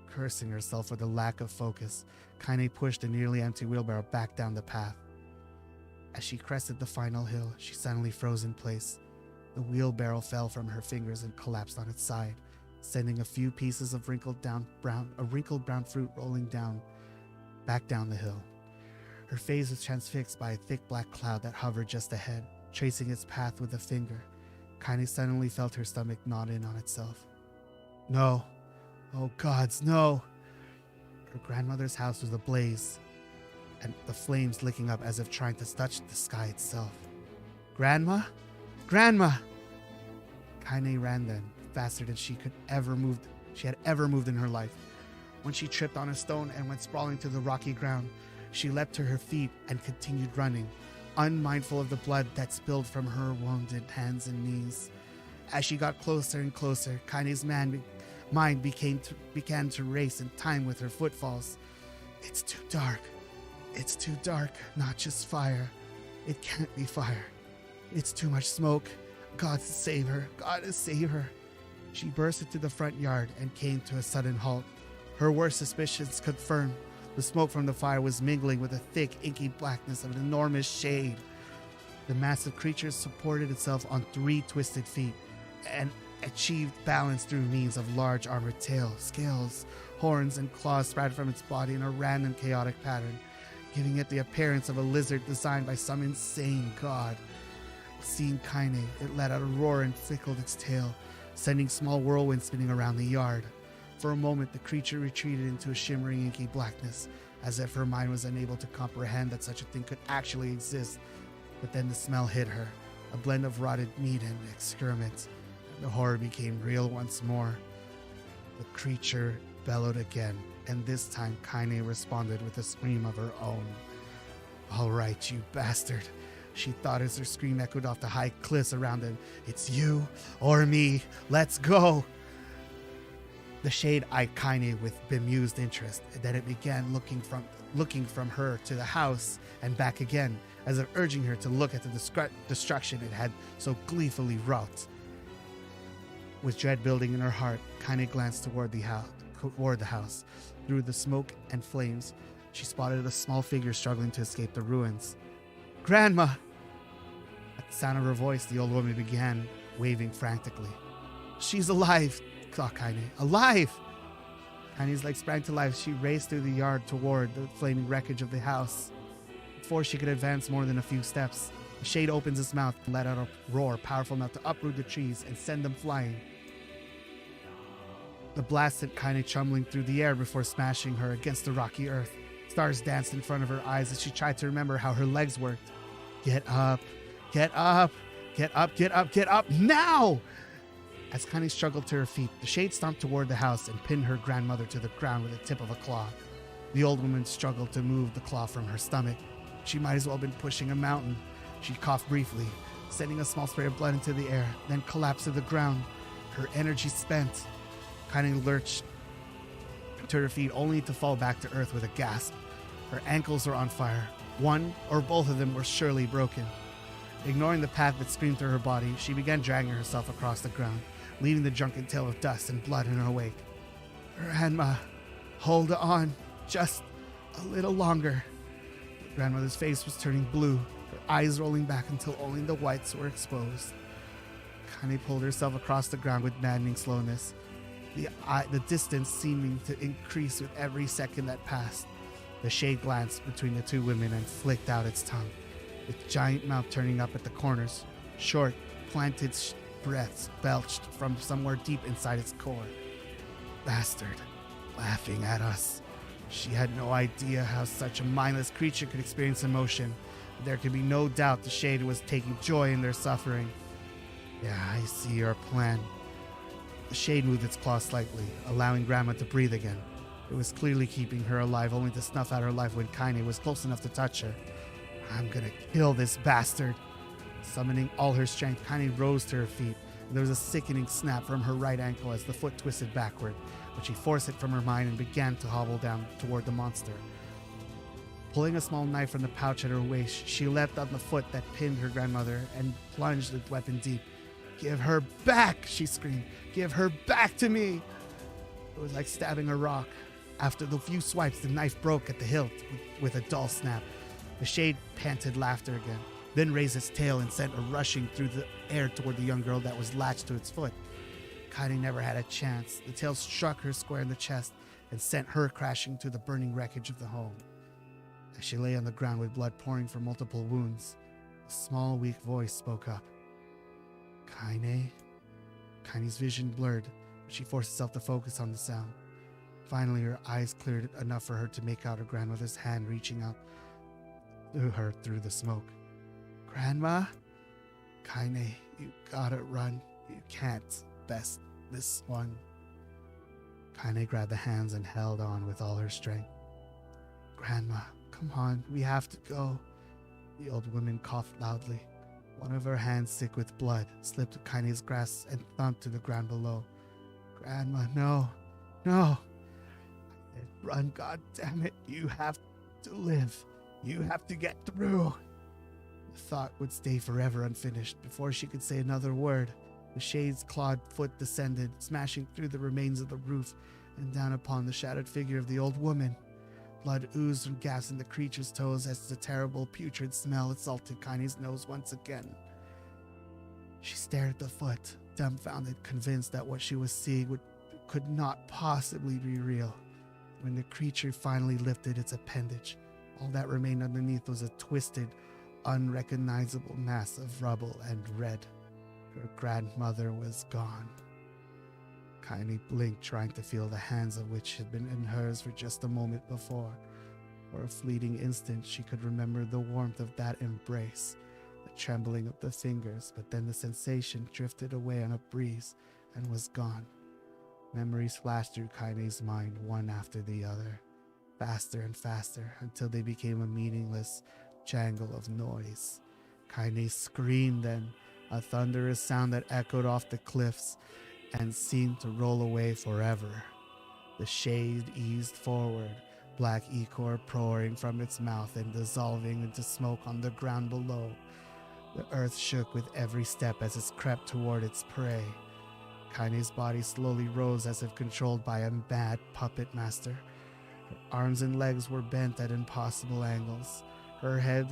Cursing herself for the lack of focus, Kaine pushed the nearly empty wheelbarrow back down the path. As she crested the final hill, she suddenly froze in place. The wheelbarrow fell from her fingers and collapsed on its side, sending a few pieces of wrinkled brown fruit rolling back down the hill. Her face was transfixed by a thick black cloud that hovered just ahead, tracing its path with a finger. Kaine suddenly felt her stomach knot in on itself. No. Oh gods, no! Her grandmother's house was ablaze, and the flames licking up as if trying to touch the sky itself. Grandma? Grandma! Kaine ran then, faster than she had ever moved in her life. When she tripped on a stone and went sprawling to the rocky ground, she leapt to her feet and continued running, unmindful of the blood that spilled from her wounded hands and knees. As she got closer and closer, Kaine's mind began to race in time with her footfalls. It's too dark. It's too dark. Not just fire. It can't be fire. It's too much smoke. God save her. God save her. She burst into the front yard and came to a sudden halt. Her worst suspicions confirmed. The smoke from the fire was mingling with the thick, inky blackness of an enormous shade. The massive creature supported itself on 3 twisted feet and achieved balance through means of large armored tail, scales, horns, and claws sprouted from its body in a random chaotic pattern, giving it the appearance of a lizard designed by some insane god. Seeing Kaine, it let out a roar and flickled its tail, sending small whirlwinds spinning around the yard. For a moment, the creature retreated into a shimmering inky blackness, as if her mind was unable to comprehend that such a thing could actually exist. But then the smell hit her, a blend of rotted meat and excrement. The horror became real once more. The creature bellowed again, and this time Kaine responded with a scream of her own. All right, you bastard, she thought as her scream echoed off the high cliffs around them. It's you or me. Let's go. The shade eyed Kaine with bemused interest, and then it began looking from her to the house and back again, as if urging her to look at the destruction it had so gleefully wrought. With dread building in her heart, Kaine glanced toward the house. Through the smoke and flames, she spotted a small figure struggling to escape the ruins. Grandma! At the sound of her voice, the old woman began waving frantically. She's alive! Thought Kaine. Alive! Kaine's legs sprang to life. She raced through the yard toward the flaming wreckage of the house. Before she could advance more than a few steps, the shade opens its mouth and let out a roar powerful enough to uproot the trees and send them flying. The blast sent Kaine tumbling through the air before smashing her against the rocky earth. Stars danced in front of her eyes as she tried to remember how her legs worked. Get up! Get up! Get up! Get up! Get up! Now! As Kaine struggled to her feet, the shade stomped toward the house and pinned her grandmother to the ground with the tip of a claw. The old woman struggled to move the claw from her stomach. She might as well have been pushing a mountain. She coughed briefly, sending a small spray of blood into the air, then collapsed to the ground, her energy spent. Kaine lurched to her feet only to fall back to earth with a gasp. Her ankles were on fire. One or both of them were surely broken. Ignoring the path that screamed through her body, she began dragging herself across the ground, leaving the drunken tail of dust and blood in her wake. Grandma, hold on, just a little longer. Grandmother's face was turning blue, her eyes rolling back until only the whites were exposed. Kaine pulled herself across the ground with maddening slowness, the distance seeming to increase with every second that passed. The shade glanced between the two women and flicked out its tongue, its giant mouth turning up at the corners. Short, planted breaths belched from somewhere deep inside its core. Bastard, laughing at us. She had no idea how such a mindless creature could experience emotion. There could be no doubt the shade was taking joy in their suffering. Yeah, I see your plan. The shade moved its claw slightly, allowing Grandma to breathe again. It was clearly keeping her alive, only to snuff out her life when Kaine was close enough to touch her. I'm gonna kill this bastard. Summoning all her strength, Kaine rose to her feet, and there was a sickening snap from her right ankle as the foot twisted backward, but she forced it from her mind and began to hobble down toward the monster. Pulling a small knife from the pouch at her waist, she leapt on the foot that pinned her grandmother and plunged the weapon deep. "Give her back!" she screamed. "Give her back to me!" It was like stabbing a rock. After the few swipes, the knife broke at the hilt with a dull snap. The shade panted laughter again, then raised its tail and sent her rushing through the air toward the young girl that was latched to its foot. Kaine never had a chance. The tail struck her square in the chest and sent her crashing to the burning wreckage of the home. As she lay on the ground with blood pouring from multiple wounds, a small, weak voice spoke up. "Kaine?" Kaine's vision blurred, but she forced herself to focus on the sound. Finally, her eyes cleared enough for her to make out her grandmother's hand reaching out to her through the smoke. "Grandma?" "Kaine, you gotta run. You can't best this one." Kaine grabbed the hands and held on with all her strength. "Grandma, come on, we have to go." The old woman coughed loudly. One of her hands, thick with blood, slipped to Kaine's grasp and thumped to the ground below. "Grandma, no, no." I said, "Run, goddammit. You have to live. You have to get through." The thought would stay forever unfinished. Before she could say another word, the shade's clawed foot descended, smashing through the remains of the roof and down upon the shattered figure of the old woman. Blood oozed from gaps in the creature's toes as the terrible putrid smell assaulted Kaine's nose once again. She stared at the foot, dumbfounded, convinced that what she was seeing could not possibly be real. When the creature finally lifted its appendage, all that remained underneath was a twisted, unrecognizable mass of rubble and red. Her grandmother was gone. Kaine blinked, trying to feel the hands of which had been in hers for just a moment before. For a fleeting instant, she could remember the warmth of that embrace, the trembling of the fingers, but then the sensation drifted away on a breeze and was gone. Memories flashed through Kaine's mind, one after the other, faster and faster, until they became a meaningless jangle of noise. Kaine screamed then, a thunderous sound that echoed off the cliffs and seemed to roll away forever. The shade eased forward, black ichor pouring from its mouth and dissolving into smoke on the ground below. The earth shook with every step as it crept toward its prey. Kaine's body slowly rose as if controlled by a mad puppet master. Her arms and legs were bent at impossible angles. Her head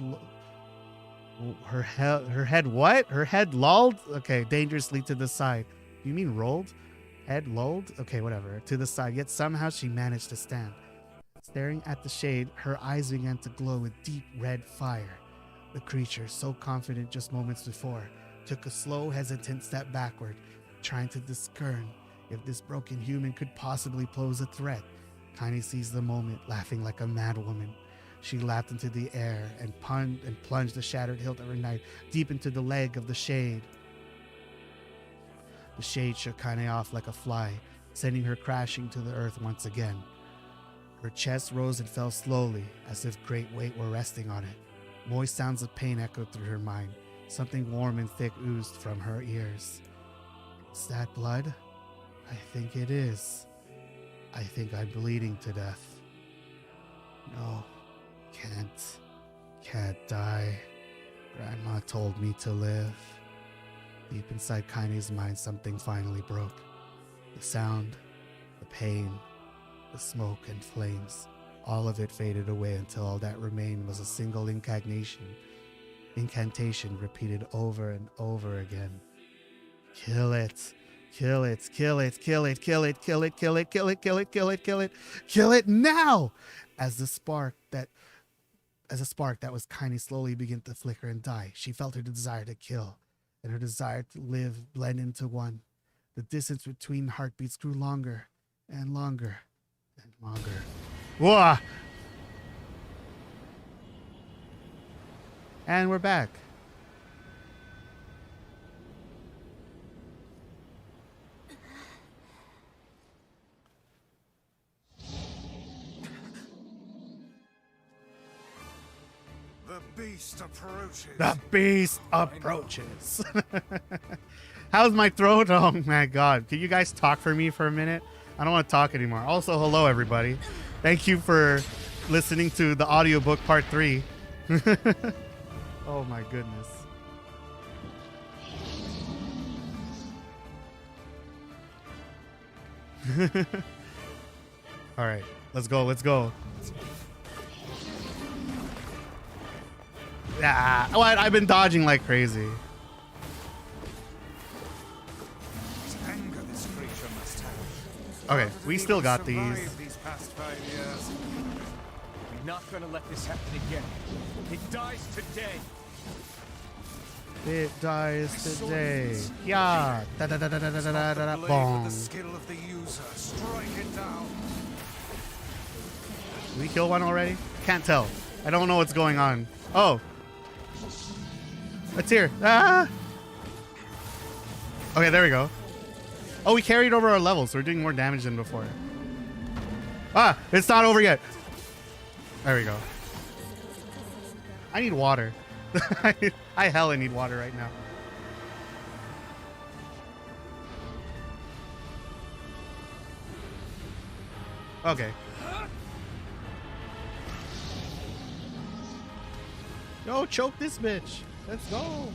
what? Her head lolled? Okay, dangerously to the side. You mean rolled? Head lolled? Okay, whatever. To the side, yet somehow she managed to stand. Staring at the shade, her eyes began to glow with deep red fire. The creature, so confident just moments before, took a slow, hesitant step backward, trying to discern if this broken human could possibly pose a threat. Kaine seized the moment, laughing like a madwoman. She lapped into the air and plunged the shattered hilt of her knife deep into the leg of the shade. The shade shook Kaine off like a fly, sending her crashing to the earth once again. Her chest rose and fell slowly, as if great weight were resting on it. Moist sounds of pain echoed through her mind. Something warm and thick oozed from her ears. Is that blood? I think it is. I think I'm bleeding to death. No, can't die. Grandma told me to live. Deep inside Kaine's mind, something finally broke. The sound, the pain, the smoke and flames, all of it faded away until all that remained was a single incantation repeated over and over again. Kill it. Kill it. Kill it. Kill it. Kill it. Kill it. Kill it. Kill it. Kill it. Kill it. Kill it. Kill it now! As a spark that was Kaine slowly began to flicker and die, she felt her desire to kill and her desire to live blend into one. The distance between heartbeats grew longer and longer and longer. Whoa! And we're back. The beast approaches. The beast approaches. How's my throat? Oh my god. Can you guys talk for me for a minute? I don't want to talk anymore. Also, hello everybody. Thank you for listening to the audiobook part 3. Oh my goodness. All right, let's go. Let's go. Ah, what? I've been dodging like crazy. Anger this creature must have. Okay, we still got these. These past 5 years. We're not gonna let this happen again. It dies today. It dies today. Yeah. Da da da da da da da da da. Boom. The skill of the user. Strike it down. Did we kill one already? Can't tell. I don't know what's going on. Oh. It's here. Ah. Okay, there we go. Oh, we carried over our levels, so we're doing more damage than before. Ah, it's not over yet. There we go. I need water. I hella need water right now. Okay. Yo, choke this bitch. Let's go.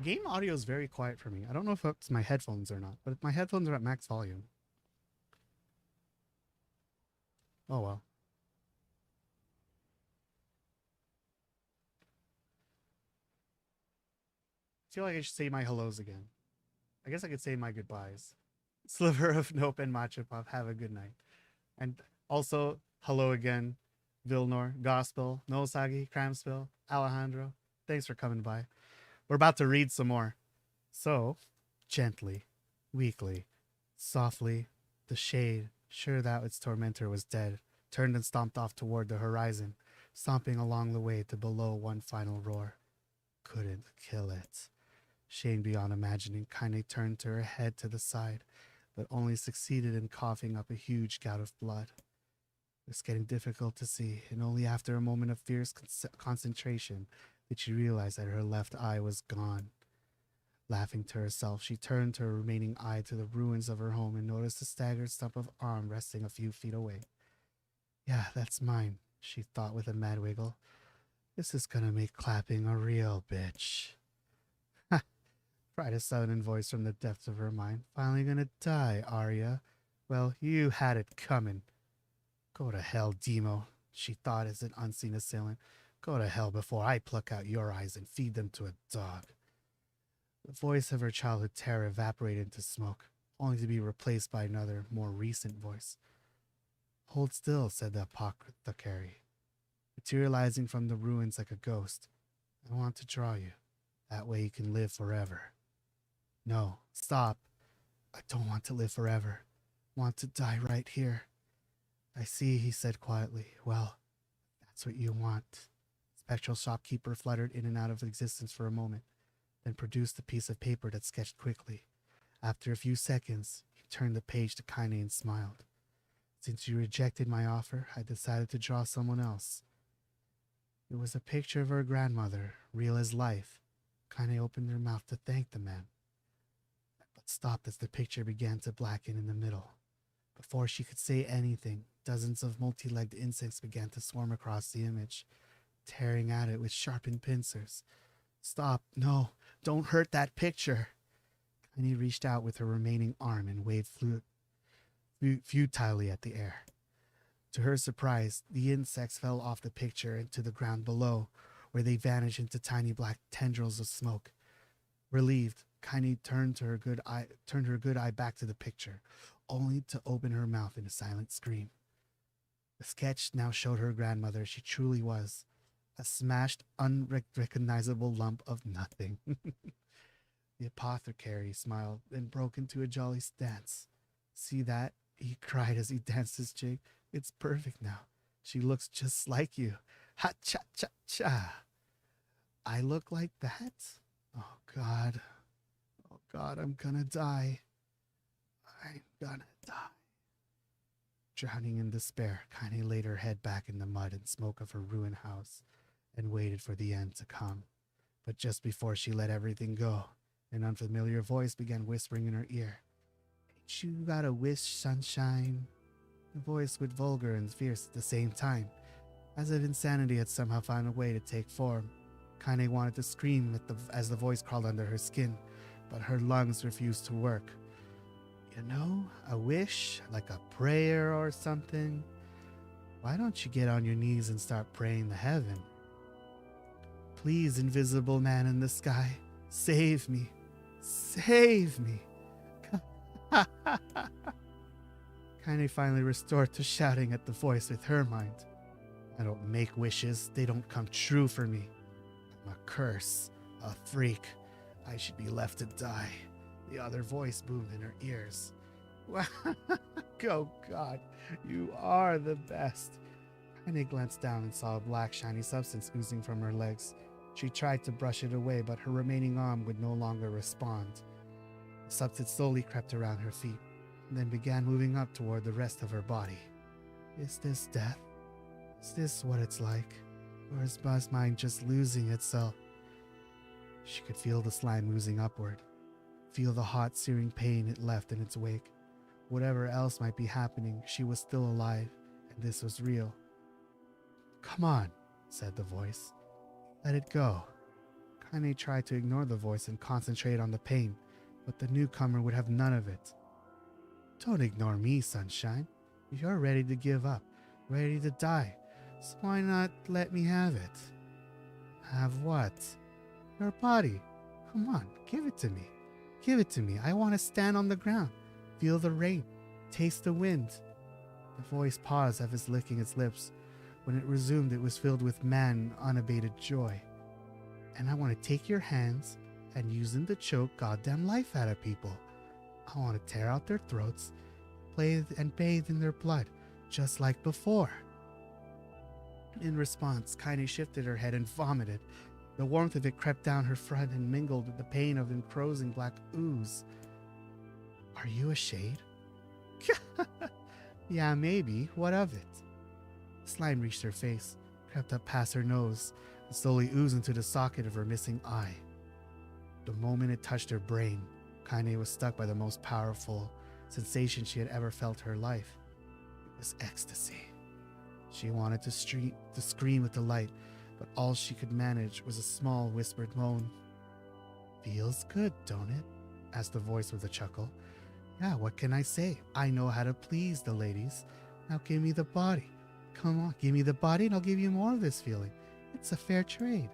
Game audio is very quiet for me. I don't know if it's my headphones or not, but my headphones are at max volume. Oh well. I feel like I should say my hellos again. I guess I could say my goodbyes. Sliver of Nope and Matcha Pop, have a good night. And also, hello again, Vilnor, Gospel, Nousagi, Cramspill, Alejandro. Thanks for coming by. We're about to read some more. So, gently, weakly, softly, the shade, sure that its tormentor was dead, turned and stomped off toward the horizon, stomping along the way to below one final roar. Couldn't kill it. Shame beyond imagining, Kaine turned her head to the side, but only succeeded in coughing up a huge gout of blood. It was getting difficult to see, and only after a moment of fierce concentration did she realize that her left eye was gone. Laughing to herself, she turned her remaining eye to the ruins of her home and noticed a staggered stump of arm resting a few feet away. Yeah, that's mine, she thought with a mad wiggle. This is gonna make clapping a real bitch. Ha! Cried a sudden voice from the depths of her mind. Finally gonna die, are ya? Well, you had it coming. Go to hell, Demo, she thought as an unseen assailant. Go to hell before I pluck out your eyes and feed them to a dog. The voice of her childhood terror evaporated into smoke, only to be replaced by another, more recent voice. Hold still, said the apothecary, materializing from the ruins like a ghost. I want to draw you. That way you can live forever. No, stop. I don't want to live forever. I want to die right here. I see, he said quietly. Well, that's what you want. Spectral shopkeeper fluttered in and out of existence for a moment, then produced a piece of paper that sketched quickly. After a few seconds, he turned the page to Kaine and smiled. Since you rejected my offer, I decided to draw someone else. It was a picture of her grandmother, real as life. Kaine opened her mouth to thank the man, but stopped as the picture began to blacken in the middle. Before she could say anything, dozens of multi-legged insects began to swarm across the image, tearing at it with sharpened pincers. Stop, no, don't hurt that picture. Kaine reached out with her remaining arm and waved futilely at the air. To her surprise, the insects fell off the picture and to the ground below, where they vanished into tiny black tendrils of smoke. Relieved, Kaine turned her good eye back to the picture, only to open her mouth in a silent scream. The sketch now showed her grandmother she truly was, a smashed, unrecognizable lump of nothing. The apothecary smiled, then broke into a jolly dance. See that? He cried as he danced his jig. It's perfect now. She looks just like you. Ha-cha-cha-cha. I look like that? Oh, God. Oh, God, I'm gonna die. I'm gonna die. Drowning in despair, Kaine laid her head back in the mud and smoke of her ruined house and waited for the end to come. But just before she let everything go, an unfamiliar voice began whispering in her ear. Ain't you got a wish, sunshine? The voice was vulgar and fierce at the same time. As if insanity had somehow found a way to take form. Kaine wanted to scream as the voice crawled under her skin, but her lungs refused to work. You know, a wish, like a prayer or something? Why don't you get on your knees and start praying to heaven? Please, invisible man in the sky, save me. Save me. Kaine finally restored to shouting at the voice with her mind. I don't make wishes, they don't come true for me. I'm a curse, a freak. I should be left to die. The other voice boomed in her ears. Oh God, you are the best. Kaine glanced down and saw a black shiny substance oozing from her legs. She tried to brush it away, but her remaining arm would no longer respond. The substance slowly crept around her feet, and then began moving up toward the rest of her body. Is this death? Is this what it's like? Or is my mind just losing itself? She could feel the slime oozing upward, feel the hot, searing pain it left in its wake. Whatever else might be happening, she was still alive, and this was real. Come on, said the voice. Let it go. Kaine tried to ignore the voice and concentrate on the pain, but the newcomer would have none of it. Don't ignore me, sunshine. You're ready to give up, ready to die, so why not let me have it? Have what? Your body. Come on, give it to me. Give it to me. I want to stand on the ground, feel the rain, taste the wind. The voice paused as if licking its lips. When it resumed, it was filled with unabated joy. And I want to take your hands and use them to choke goddamn life out of people. I want to tear out their throats, play and bathe in their blood, just like before. In response, Kaine shifted her head and vomited. The warmth of it crept down her front and mingled with the pain of encroaching black ooze. Are you a shade? Yeah, maybe. What of it? Slime reached her face, crept up past her nose, and slowly oozed into the socket of her missing eye. The moment it touched her brain, Kaine was struck by the most powerful sensation she had ever felt in her life. It was ecstasy. She wanted to scream with delight, but all she could manage was a small whispered moan. Feels good, don't it? Asked the voice with a chuckle. Yeah, what can I say? I know how to please the ladies. Now give me the body. Come on, give me the body and I'll give you more of this feeling. It's a fair trade.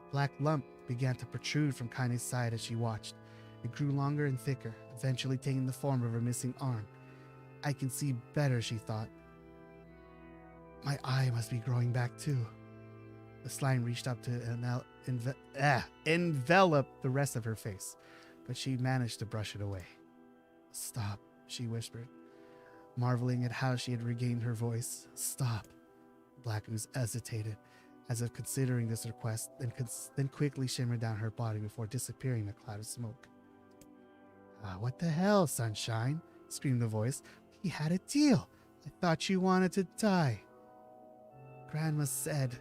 A black lump began to protrude from Kaine's side as she watched. It grew longer and thicker, eventually taking the form of her missing arm. I can see better, she thought. My eye must be growing back too. The slime reached up to envelop the rest of her face, but she managed to brush it away. Stop, she whispered, marveling at how she had regained her voice. Stop. Black ooze hesitated, as if considering this request, then quickly shimmered down her body before disappearing in a cloud of smoke. What the hell, sunshine? Screamed the voice. We had a deal. I thought you wanted to die. Grandma said,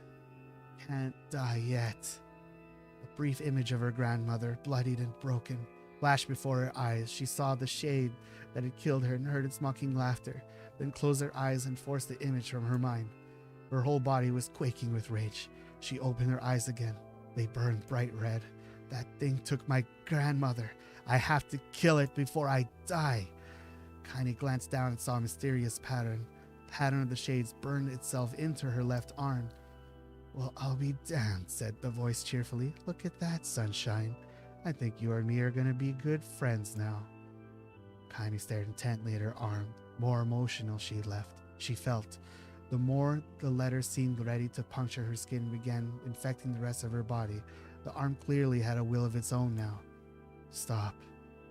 can't die yet. A brief image of her grandmother, bloodied and broken, flashed before her eyes. She saw the shade that had killed her and heard its mocking laughter, then closed her eyes and forced the image from her mind. Her whole body was quaking with rage. She opened her eyes again. They burned bright red. That thing took my grandmother. I have to kill it before I die. Kaine glanced down and saw a mysterious pattern. The pattern of the shades burned itself into her left arm. Well, I'll be damned, said the voice cheerfully. Look at that, sunshine. I think you and me are going to be good friends now. Kaine stared intently at her arm. More emotional she felt. The more the letters seemed ready to puncture her skin began infecting the rest of her body. The arm clearly had a will of its own now. Stop.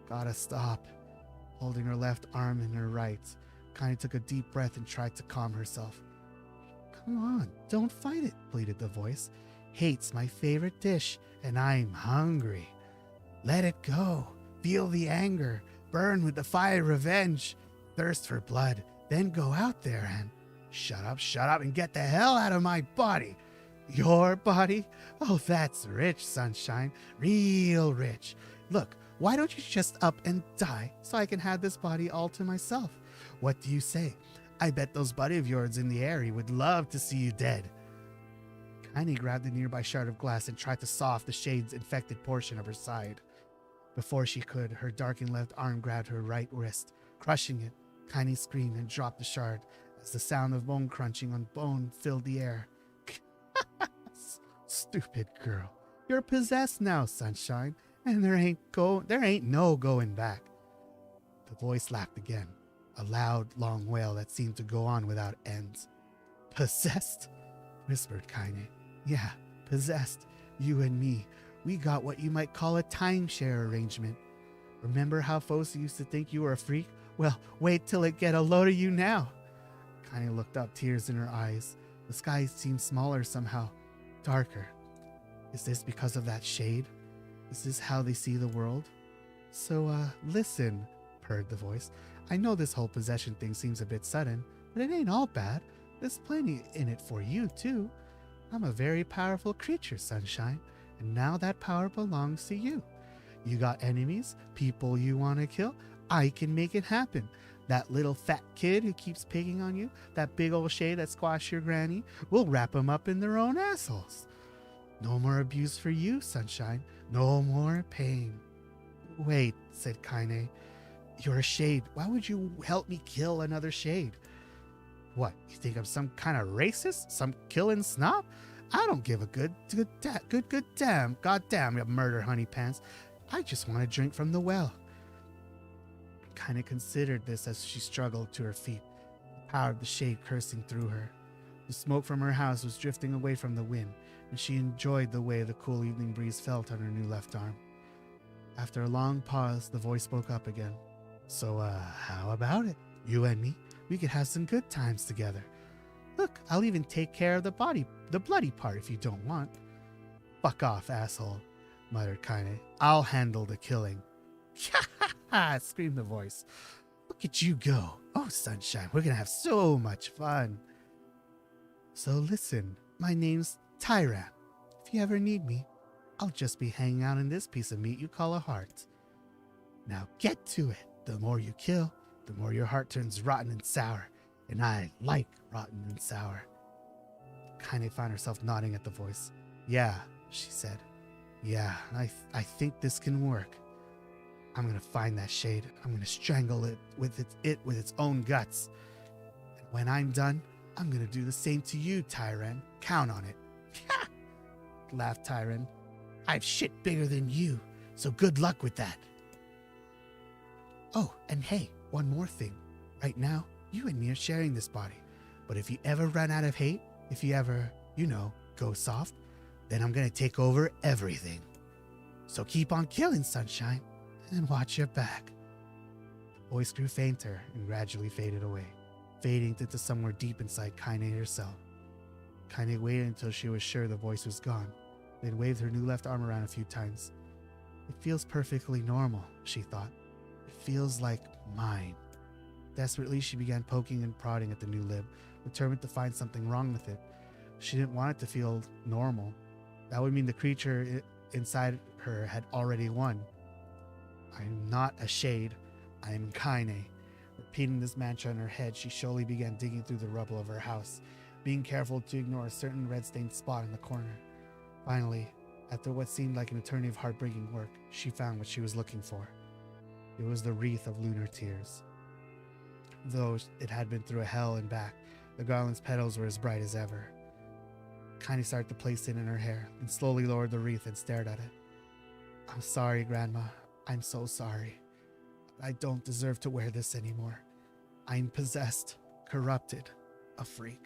Gotta stop. Holding her left arm in her right, Kaine took a deep breath and tried to calm herself. Come on, don't fight it, pleaded the voice. Hate's my favorite dish, and I'm hungry. Let it go. Feel the anger. Burn with the fire of revenge. Thirst for blood. Then go out there and... Shut up, and get the hell out of my body. Your body? Oh, that's rich, sunshine. Real rich. Look, why don't you just up and die so I can have this body all to myself? What do you say? I bet those buddy of yours in the area would love to see you dead. Kaine grabbed a nearby shard of glass and tried to saw off the shade's infected portion of her side. Before she could, her darkened left arm grabbed her right wrist, crushing it. Kaine screamed and dropped the shard as the sound of bone crunching on bone filled the air. Stupid girl. You're possessed now, sunshine, and there ain't no going back. The voice laughed again, a loud, long wail that seemed to go on without end. Possessed? Whispered Kaine. Yeah, possessed. You and me. We got what you might call a timeshare arrangement. Remember how folks used to think you were a freak? Well, wait till it get a load of you now. Kaine looked up, tears in her eyes. The sky seemed smaller somehow, darker. Is this because of that shade? Is this how they see the world? So, listen, purred the voice. I know this whole possession thing seems a bit sudden, but it ain't all bad. There's plenty in it for you, too. I'm a very powerful creature, sunshine, and now that power belongs to you. You got enemies, people you want to kill? I can make it happen. That little fat kid who keeps picking on you, that big old shade that squashed your granny, we'll wrap them up in their own assholes. No more abuse for you, sunshine. No more pain. Wait, said Kaine. You're a shade. Why would you help me kill another shade? What, you think I'm some kind of racist? Some killing snob? I don't give a good damn, goddamn, you murder honey pants. I just want to drink from the well. Kaine considered this as she struggled to her feet, the power of the shade coursing through her. The smoke from her house was drifting away from the wind, and she enjoyed the way the cool evening breeze felt on her new left arm. After a long pause, the voice spoke up again. So, how about it? You and me? We could have some good times together. Look, I'll even take care of the bloody part if you don't want. Fuck off, asshole, muttered Kaine. I'll handle the killing. Ha! Screamed the voice. Look at you go. Oh, sunshine, we're gonna have so much fun. So listen, my name's Tyran. If you ever need me, I'll just be hanging out in this piece of meat you call a heart. Now get to it. The more you kill, the more your heart turns rotten and sour. And I like rotten and sour. Kaine found herself nodding at the voice. Yeah, she said. Yeah, I think this can work. I'm gonna find that shade. I'm gonna strangle it with its own guts. And when I'm done, I'm gonna do the same to you, Tyran. Count on it. Ha! Laughed Tyran. I've shit bigger than you, so good luck with that. Oh, and hey, one more thing. Right now, you and me are sharing this body. But if you ever run out of hate, if you ever, go soft, then I'm gonna take over everything. So keep on killing, sunshine, and watch your back. The voice grew fainter and gradually faded away, fading into somewhere deep inside Kaine herself. Kaine waited until she was sure the voice was gone, then waved her new left arm around a few times. It feels perfectly normal, she thought. It feels like mine. Desperately, she began poking and prodding at the new lib, determined to find something wrong with it. She didn't want it to feel normal. That would mean the creature inside her had already won. I'm not a shade. I am Kaine. Repeating this mantra in her head, she slowly began digging through the rubble of her house, being careful to ignore a certain red-stained spot in the corner. Finally, after what seemed like an eternity of heartbreaking work, she found what she was looking for. It was the wreath of lunar tears. Though it had been through a hell and back, the garland's petals were as bright as ever. Kaine started to place it in her hair and slowly lowered the wreath and stared at it. I'm sorry, Grandma. I'm so sorry. I don't deserve to wear this anymore. I'm possessed, corrupted, a freak.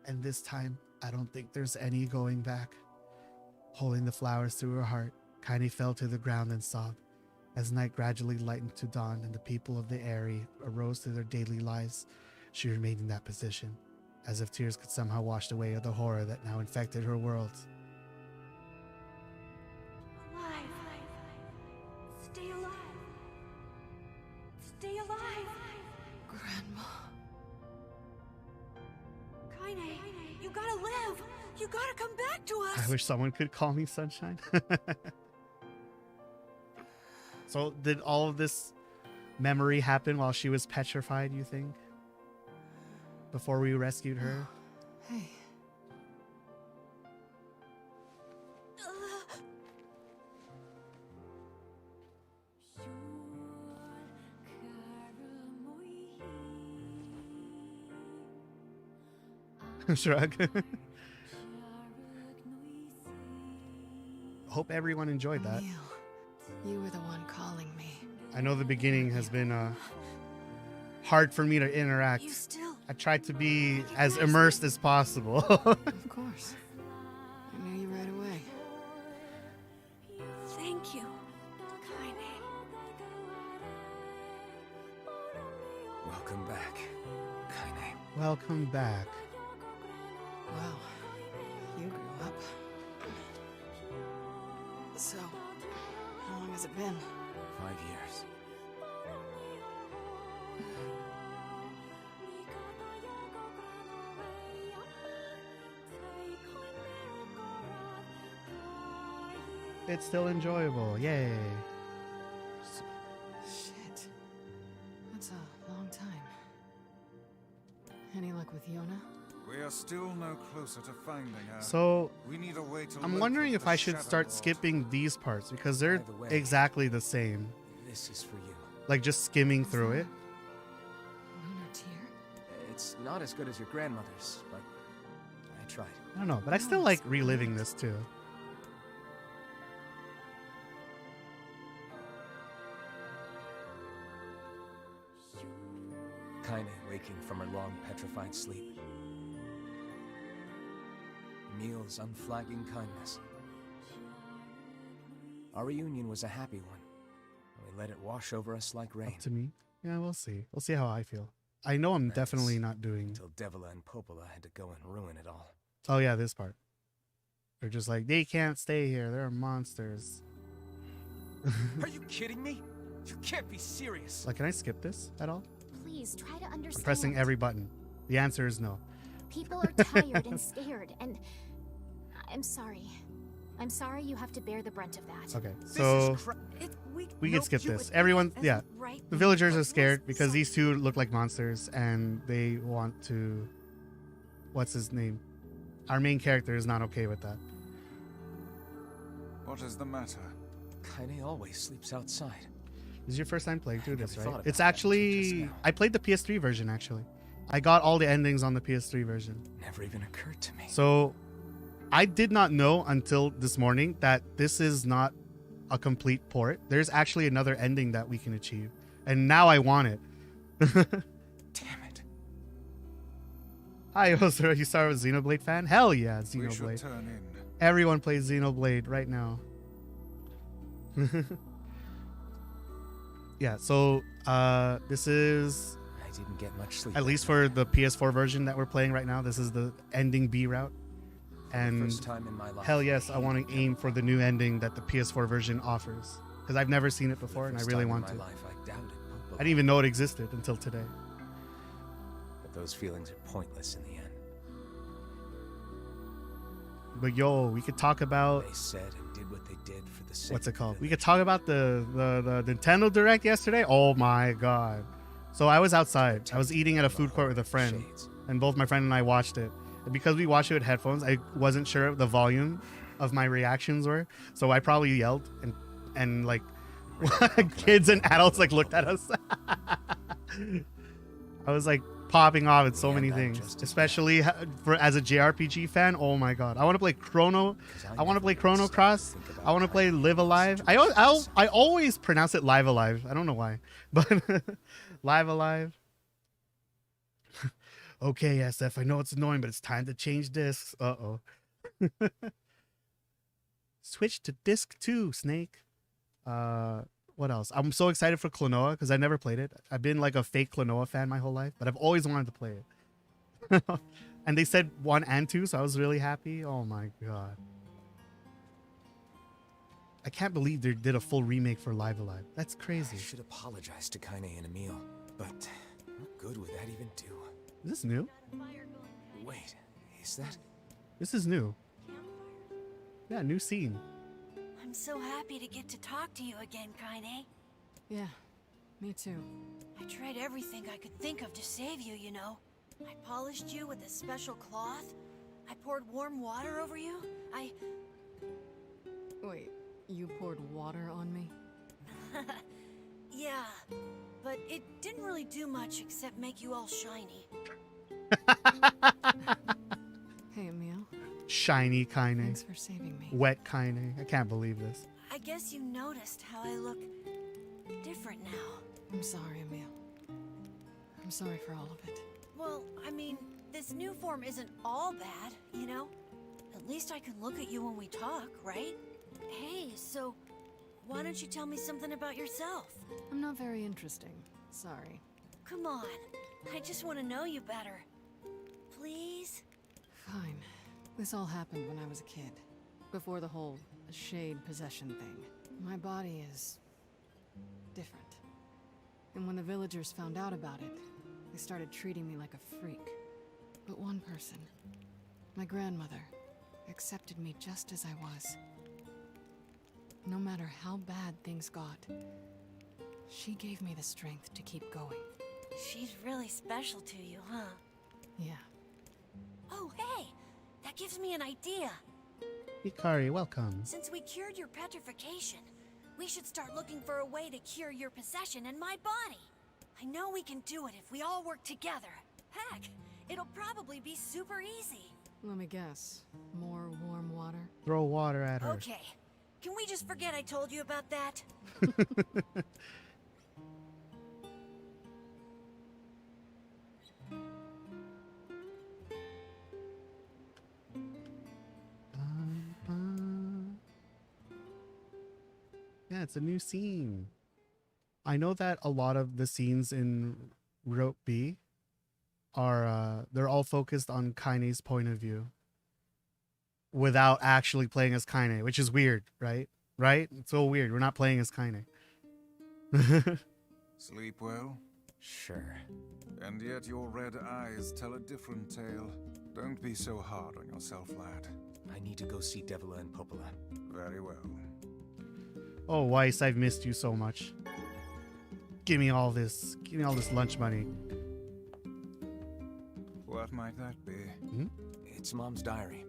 And this time, I don't think there's any going back. Holding the flowers to her heart, Kaine fell to the ground and sobbed. As night gradually lightened to dawn and the people of the area arose to their daily lives, she remained in that position, as if tears could somehow wash away the horror that now infected her world. Alive. Stay alive. Stay alive. Grandma. Kaine, you gotta live. You gotta come back to us. I wish someone could call me Sunshine. So did all of this memory happen while she was petrified, you think? Before we rescued her? Hey. Shrug. Hope everyone enjoyed that. Neil, you were the one calling me. I know the beginning has been hard for me to interact. You still. I tried to be as immersed as possible. Of course. I knew you right away. Thank you, Kaine. Welcome back, Kaine. Welcome back. Wow. You grew up. So, how long has it been? 5 years. It's still enjoyable. Yay. Shit. That's a long time. Any luck with Yona? We are still no closer to finding her. So We need a way to I'm locate wondering if the I should Shadow start Lord. skipping these parts because they're By the way- exactly the same. This is for you. Like just skimming through it. Lunar tear? It's not as good as your grandmother's, but I tried. I don't know, but I still like reliving this too. Kaine waking from her long petrified sleep. Emil's unflagging kindness. Our reunion was a happy one. We let it wash over us like rain. Up to me. Yeah, we'll see. We'll see how I feel. I know I'm That's definitely not doing. Until Devila and Popola had to go and ruin it all. Oh yeah, this part. They're just like, they can't stay here. They're monsters. Are you kidding me? You can't be serious. Like, can I skip this at all? Please try to understand. I'm pressing every button. The answer is no. People are tired and scared, and I'm sorry. I'm sorry you have to bear the brunt of that. Okay, This so is we no, can skip you this. would- Everyone, as yeah. of right The now, villagers are but scared most because some- these two look like monsters and they want to... What's his name? Our main character is not okay with that. What is the matter? Kaine always sleeps outside. This is your first time playing through this, never thought right? about It's that until just actually... now. I played the PS3 version, actually. I got all the endings on the PS3 version. Never even occurred to me. So I did not know until this morning that this is not a complete port. There's actually another ending that we can achieve. And now I want it. Damn it. Hi, Osura. You started with Xenoblade fan? Hell yeah, We should Xenoblade. turn in. Everyone plays Xenoblade right now. Yeah, so this is, I didn't get much sleep. at least for the PS4 version that we're playing right now, this is the ending B route. And First time in my life. hell yes, I want to aim for the new ending that the PS4 version offers. Because I've never seen it before and I First really time want to. in my life, I doubted Popola. I didn't even know it existed until today. But those feelings are pointless in the end. But yo, we could talk about, They said and did what they did for the sake what's it of called? the We village. could talk about the Nintendo Direct yesterday. Oh my god. So I was outside. I was eating at a food court with a friend. Shades. And both my friend and I watched it. And because we watched it with headphones, I wasn't sure the volume of my reactions were. So I probably yelled and like Kids and adults like looked at us. I was like popping off at so many things, especially for as a JRPG fan. Oh my god, I want to play Chrono. I want to play Chrono Cross. I want to play Live Alive. I always pronounce it Live Alive. I don't know why, but Live Alive. Okay, Esseph, I know it's annoying, but it's time to change discs. Uh-oh. Switch to disc 2, Snake. What else? I'm so excited for Klonoa because I never played it. I've been like a fake Klonoa fan my whole life, but I've always wanted to play it. And they said 1 and 2, so I was really happy. Oh my god. I can't believe they did a full remake for Live Alive. That's crazy. I should apologize to Kaine and Emil, but what good would that even do? Is this new? Wait, is that? This is new. Yeah, new scene. I'm so happy to get to talk to you again, Kaine. Yeah, me too. I tried everything I could think of to save you, you know. I polished you with a special cloth. I poured warm water over you. Wait, you poured water on me? Yeah, but it didn't really do much except make you all shiny. Hey, Emil. Shiny Kaine. Thanks for saving me. Wet Kaine. I can't believe this. I guess you noticed how I look different now. I'm sorry, Emil. I'm sorry for all of it. Well, I mean, this new form isn't all bad, you know? At least I can look at you when we talk, right? Hey, so why don't you tell me something about yourself? I'm not very interesting. Sorry. Come on, I just want to know you better. Please? Fine. This all happened when I was a kid. Before the whole shade possession thing. My body is different. And when the villagers found out about it, they started treating me like a freak. But one person, my grandmother, accepted me just as I was. No matter how bad things got, she gave me the strength to keep going. She's really special to you, huh? Yeah. Oh, hey! That gives me an idea. Hikari, welcome. Since we cured your petrification, we should start looking for a way to cure your possession in my body. I know we can do it if we all work together. Heck, it'll probably be super easy. Let me guess. More warm water? Throw water at her. Okay. Can we just forget I told you about that? Yeah, it's a new scene. I know that a lot of the scenes in Route B are they're all focused on Kaine's point of view without actually playing as Kaine, which is weird, right? Right? It's so weird. We're not playing as Kaine. Sleep well? Sure. And yet your red eyes tell a different tale. Don't be so hard on yourself, lad. I need to go see Devila and Popola. Very well. Oh, Weiss, I've missed you so much. Give me all this. Give me all this lunch money. What might that be? Hmm? It's Mom's diary.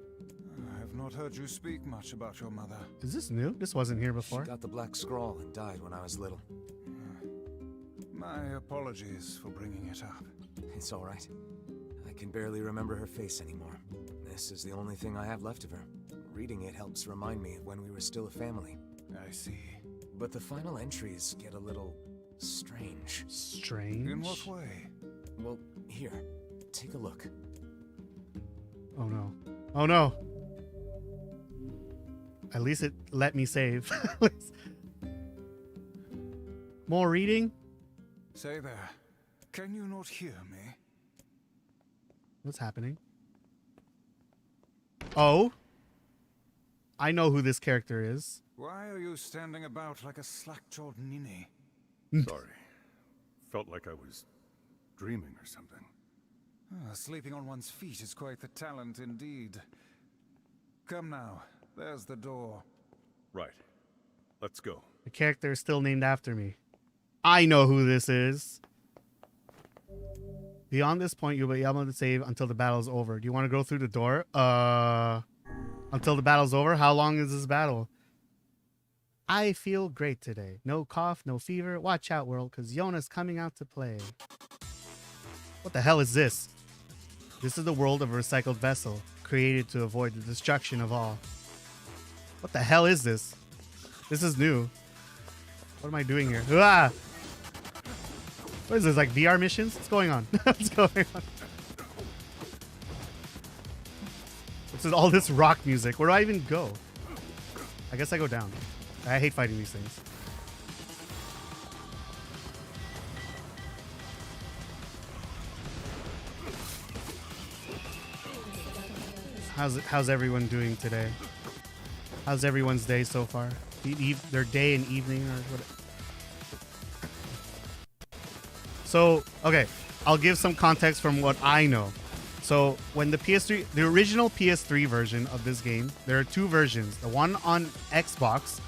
I have not heard you speak much about your mother. Is this new? This wasn't here before. She got the black scrawl and died when I was little. My apologies for bringing it up. It's all right. I can barely remember her face anymore. This is the only thing I have left of her. Reading it helps remind me of when we were still a family. I see. But the final entries get a little strange. Strange? In what way? Well, here, take a look. Oh no. Oh no. At least it let me save. More reading? Say there. Can you not hear me? What's happening? Oh. I know who this character is. Why are you standing about like a slack-jawed ninny? Sorry. Felt like I was dreaming or something. Sleeping on one's feet is quite the talent indeed. Come now. There's the door. Right. Let's go. The character is still named after me. I know who this is. Beyond this point, you'll be able to save until the battle is over. Do you want to go through the door? Until the battle's over? How long is this battle? I feel great today. No cough, no fever. Watch out, world, because Yona's coming out to play. What the hell is this? This is the world of a recycled vessel, created to avoid the destruction of all. What the hell is this? This is new. What am I doing here? Ah! What is this, like VR missions? What's going on? What's going on? What's with all this rock music? Where do I even go? I guess I go down. I hate fighting these things. How's everyone doing today? How's everyone's day so far? Their day and evening or what? So, okay, I'll give some context from what I know. So, when the original PS3 version of this game, there are two versions. The one on Xbox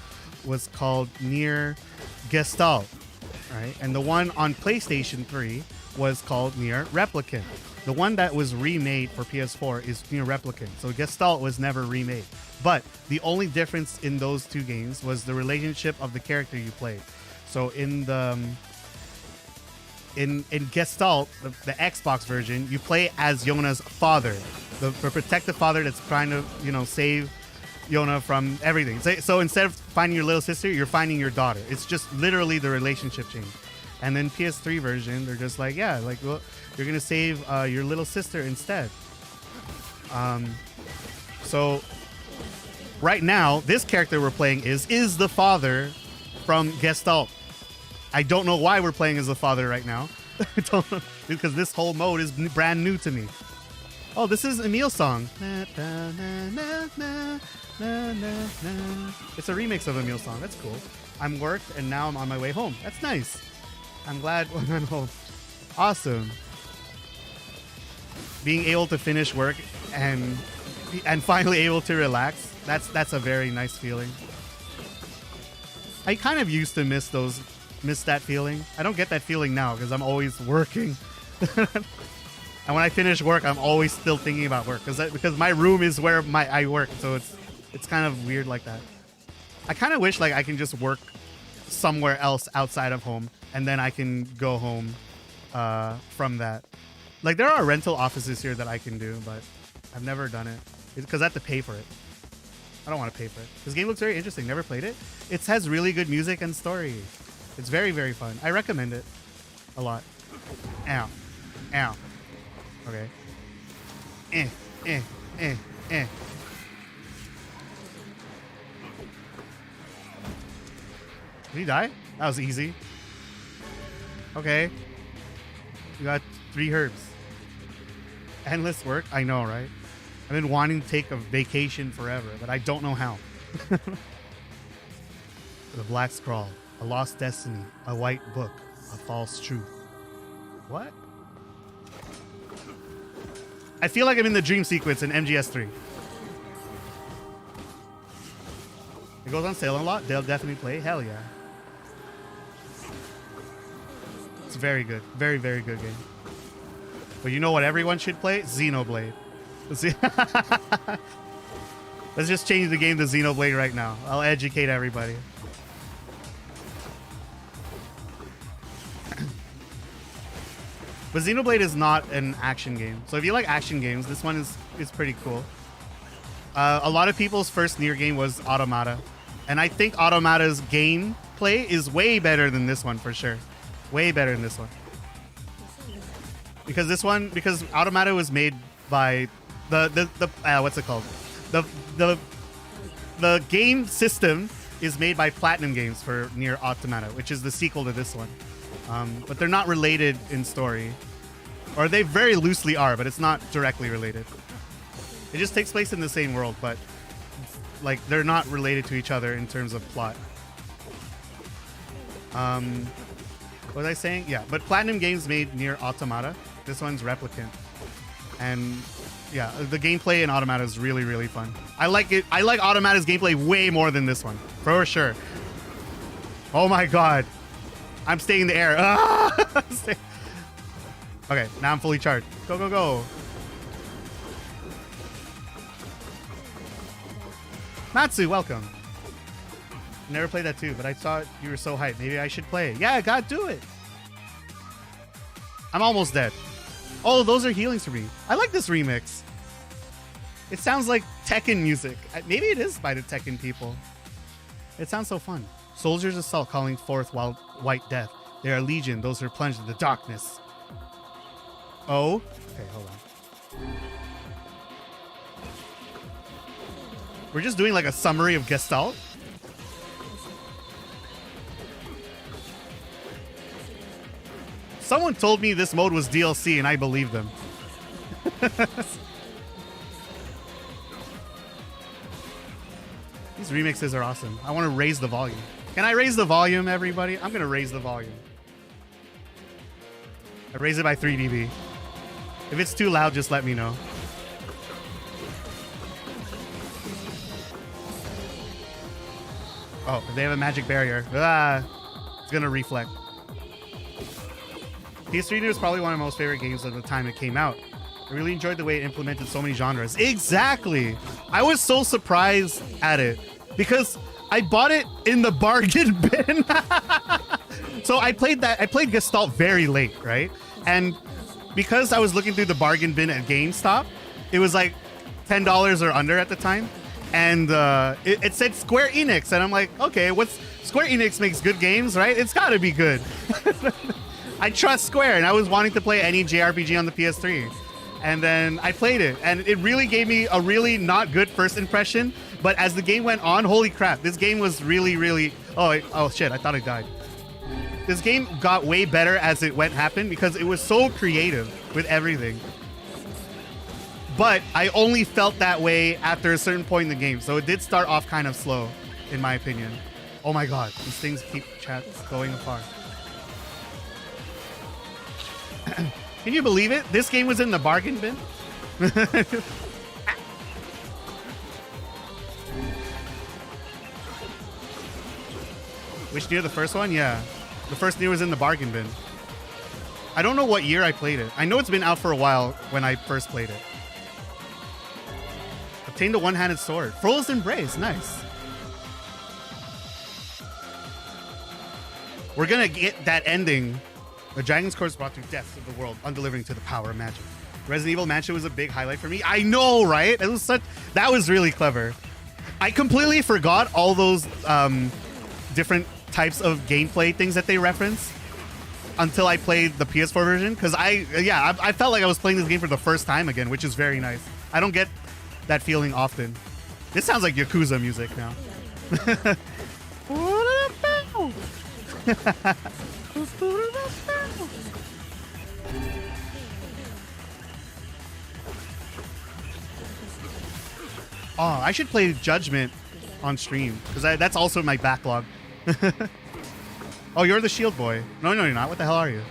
was called NieR Gestalt, right? And the one on PlayStation 3 was called NieR Replicant. The one that was remade for PS4 is NieR Replicant. So Gestalt was never remade. But the only difference in those two games was the relationship of the character you played. So in the in Gestalt, the Xbox version, you play as Yona's father, the protective father that's trying to, you know, save Yona from everything. So instead of finding your little sister, you're finding your daughter. It's just literally the relationship change. And then PS3 version, they're just like, yeah, like, well, you're gonna save your little sister instead. So right now, this character we're playing is the father from Gestalt. I don't know why we're playing as the father right now. I don't know, because this whole mode is brand new to me. Oh, this is Emil's song. It's a remix of Emil's song. That's cool. I'm worked and now I'm on my way home. That's nice. I'm glad when I'm home. Awesome. Being able to finish work and finally able to relax. That's a very nice feeling. I kind of used to miss that feeling. I don't get that feeling now because I'm always working. And when I finish work, I'm always still thinking about work because my room is where I work. So it's kind of weird like that. I kind of wish like I can just work somewhere else outside of home and then I can go home from that. Like there are rental offices here that I can do, but I've never done it because I have to pay for it. I don't want to pay for it. This game looks very interesting. Never played it. It has really good music and story. It's very, very fun. I recommend it a lot. Ow. Ow. Okay. Did he die? That was easy. Okay. You got 3 herbs. Endless work? I know, right? I've been wanting to take a vacation forever, but I don't know how. The Black Scrawl. A lost destiny. A white book. A false truth. What? I feel like I'm in the dream sequence in MGS3. It goes on sale a lot. They'll definitely play. Hell yeah. It's very good. Very, very good game. But you know what everyone should play? Xenoblade. Let's just change the game to Xenoblade right now. I'll educate everybody. But Xenoblade is not an action game. So if you like action games, this one is pretty cool. A lot of people's first NieR game was Automata. And I think Automata's gameplay is way better than this one for sure. Way better than this one. Because Automata was made by what's it called? The game system is made by Platinum Games for NieR Automata, which is the sequel to this one. But they're not related in story. Or they very loosely are, but it's not directly related. It just takes place in the same world, but like they're not related to each other in terms of plot. What was I saying? Yeah, but Platinum Games made NieR Automata. This one's Replicant. And yeah, the gameplay in Automata is really, really fun. I like it. I like Automata's gameplay way more than this one, for sure. Oh my god. I'm staying in the air. Ah! Okay, now I'm fully charged. Go, go, go. Matsu, welcome. Never played that too, but I thought you were so hyped. Maybe I should play it. Yeah, I gotta do it. I'm almost dead. Oh, those are healings for me. I like this remix. It sounds like Tekken music. Maybe it is by the Tekken people. It sounds so fun. Soldiers assault, calling forth white death. They are legion, those who are plunged into darkness. Oh. Okay, hold on. We're just doing like a summary of Gestalt. Someone told me this mode was DLC and I believed them. These remixes are awesome. I want to raise the volume. Can I raise the volume, everybody? I'm going to raise the volume. I raise it by 3 dB. If it's too loud, just let me know. Oh, they have a magic barrier. It's going to reflect. PS3 was probably one of my most favorite games at the time it came out. I really enjoyed the way it implemented so many genres. Exactly. I was so surprised at it because I bought it in the bargain bin. So I played Gestalt very late, right? And because I was looking through the bargain bin at GameStop, it was like $10 or under at the time. And it said Square Enix. And I'm like, okay, Square Enix makes good games, right? It's gotta be good. I trust Square, and I was wanting to play any JRPG on the PS3. And then I played it, and it really gave me a really not good first impression. But as the game went on, holy crap, this game was really, really... Oh shit, I thought I died. This game got way better as it happened because it was so creative with everything. But I only felt that way after a certain point in the game, so it did start off kind of slow, in my opinion. Oh my god, these things keep going apart. Can you believe it? This game was in the bargain bin? Which NieR, the first one? Yeah. The first NieR was in the bargain bin. I don't know what year I played it. I know it's been out for a while when I first played it. Obtained a one-handed sword. Frol's Embrace. Nice. We're gonna get that ending. The dragon's corpse brought to death of the world, undelivering to the power of magic. Resident Evil Mansion was a big highlight for me. I know, right? That was really clever. I completely forgot all those different types of gameplay things that they reference until I played the PS4 version. Because I felt like I was playing this game for the first time again, which is very nice. I don't get that feeling often. This sounds like Yakuza music now. Oh, I should play Judgment on stream because that's also my backlog. Oh, you're the shield boy. No, you're not. What the hell are you?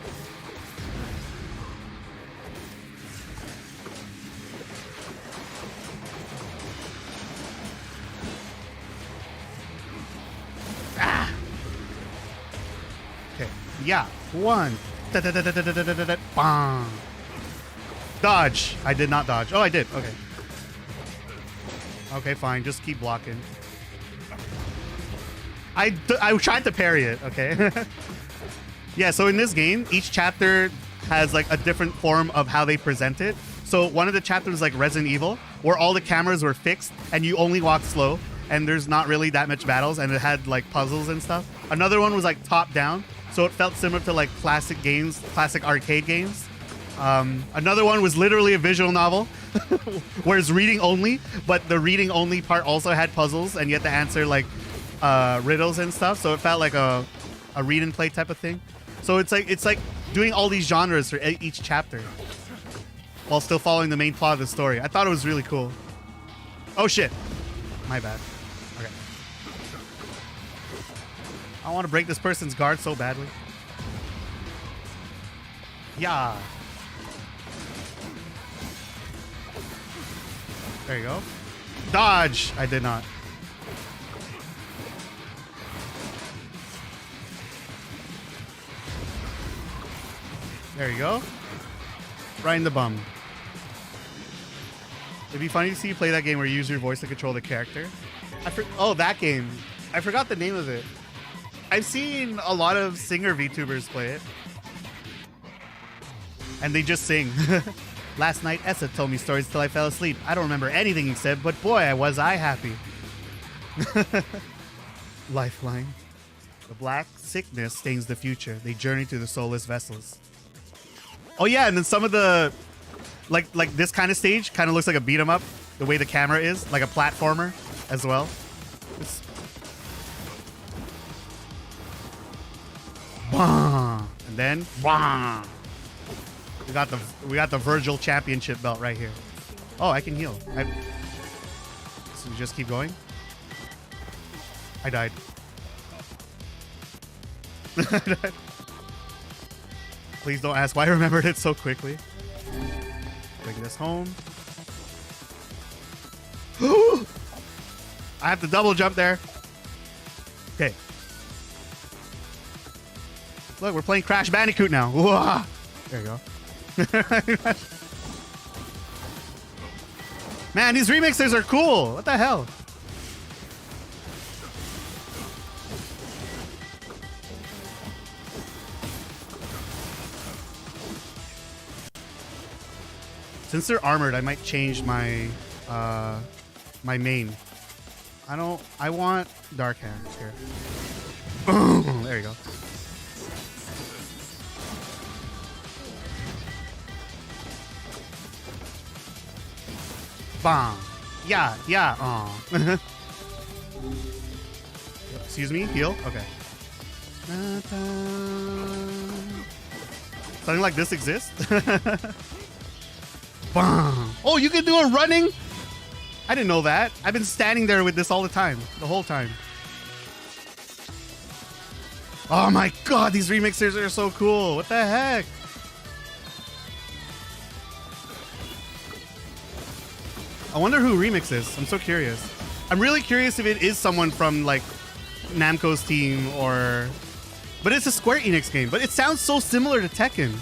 Ah! Okay. Yeah. One. Bang. Dodge. I did not dodge. Oh, I did. Okay. Okay, fine. Just keep blocking. I tried to parry it, okay? Yeah, so in this game, each chapter has like a different form of how they present it. So one of the chapters is like Resident Evil, where all the cameras were fixed and you only walk slow and there's not really that much battles and it had like puzzles and stuff. Another one was like top down, so it felt similar to like classic games, classic arcade games. Another one was literally a visual novel where it's reading only, but the reading only part also had puzzles and you had to answer like riddles and stuff, so it felt like a read and play type of thing. So it's like doing all these genres for each chapter while still following the main plot of the story. I thought it was really cool. Oh shit, my bad. Okay, I want to break this person's guard so badly. Yeah. There you go. Dodge! I did not. There you go. Right in the bum. It'd be funny to see you play that game where you use your voice to control the character. Oh, that game. I forgot the name of it. I've seen a lot of singer VTubers play it. And they just sing. Last night, Esseph told me stories till I fell asleep. I don't remember anything he said, but boy, was I happy. Lifeline. The black sickness stains the future. They journey through the soulless vessels. Oh yeah, and then some of the... Like this kind of stage kind of looks like a beat 'em up. The way the camera is. Like a platformer as well. It's... And then... We got the Virgil Championship belt right here. Oh, I can heal. So we just keep going. I died. Please don't ask why I remembered it so quickly. Bring this home. I have to double jump there. Okay. Look, we're playing Crash Bandicoot now. Whoa. There you go. Man, these remixers are cool. What the hell? Since they're armored, I might change my my main. I want dark hands here. Boom! There you go. Bomb. Yeah. Aw. Excuse me? Heal? Okay. Something like this exists? Bomb. Oh, you can do it running? I didn't know that. I've been standing there with this all the time. The whole time. Oh my god, these remixers are so cool. What the heck? I wonder who remixes. I'm so curious. I'm really curious if it is someone from like Namco's team or... But it's a Square Enix game. But it sounds so similar to Tekken.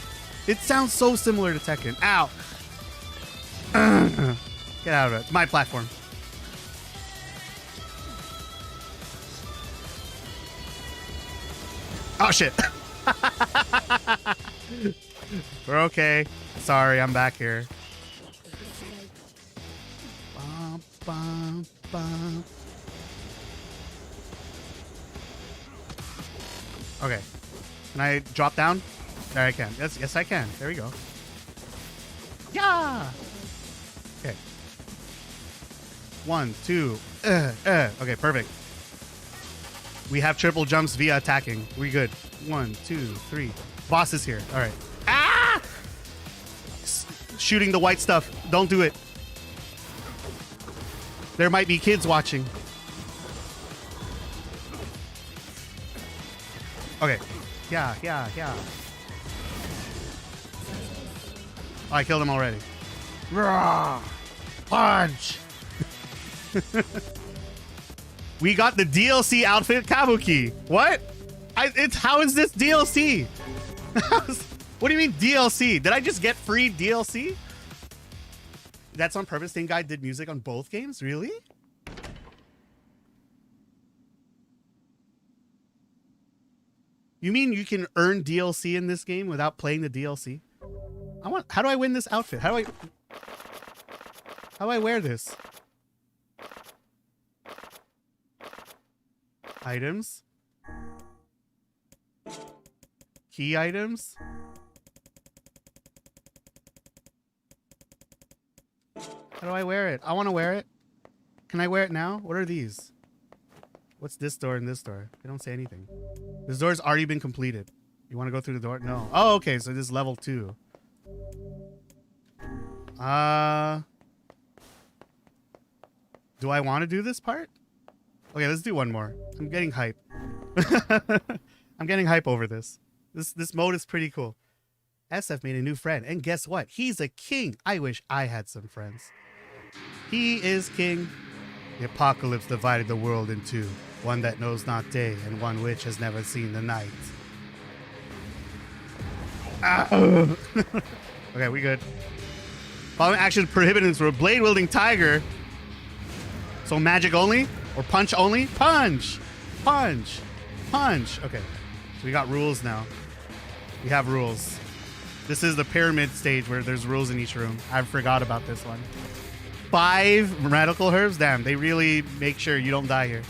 It sounds so similar to Tekken. Ow. Get out of it. It's my platform. Oh shit. We're okay. Sorry, I'm back here. Bum, bum. Okay. Can I drop down? There I can. Yes, I can. There we go. Yeah. Okay. 1, 2. Okay, perfect. We have triple jumps via attacking. We good. 1, 2, 3. Boss is here. All right. Ah! Shooting the white stuff. Don't do it. There might be kids watching. Okay. Yeah. Oh, I killed him already. Rawr! Punch! We got the DLC outfit Kabuki. What? How is this DLC? What do you mean DLC? Did I just get free DLC? That's on purpose. Same guy did music on both games? Really? You mean you can earn DLC in this game without playing the DLC? How do I win this outfit? How do I wear this? Items? Key items? How do I wear it? I want to wear it. Can I wear it now? What are these? What's this door and this door? They don't say anything. This door's already been completed. You want to go through the door? No. Oh, okay. So this is level 2. Do I want to do this part? Okay, let's do one more. I'm getting hype. I'm getting hype over this. This mode is pretty cool. Esseph made a new friend, and guess what? He's a king. I wish I had some friends. He is king. The apocalypse divided the world in two. One that knows not day, and one which has never seen the night. Okay, we good. Following action prohibited for a blade-wielding tiger. So magic only? Or punch only? Punch! Punch. Punch. Okay. So we got rules now. We have rules. This is the pyramid stage where there's rules in each room. I forgot about this one. 5 radical herbs? Damn, they really make sure you don't die here.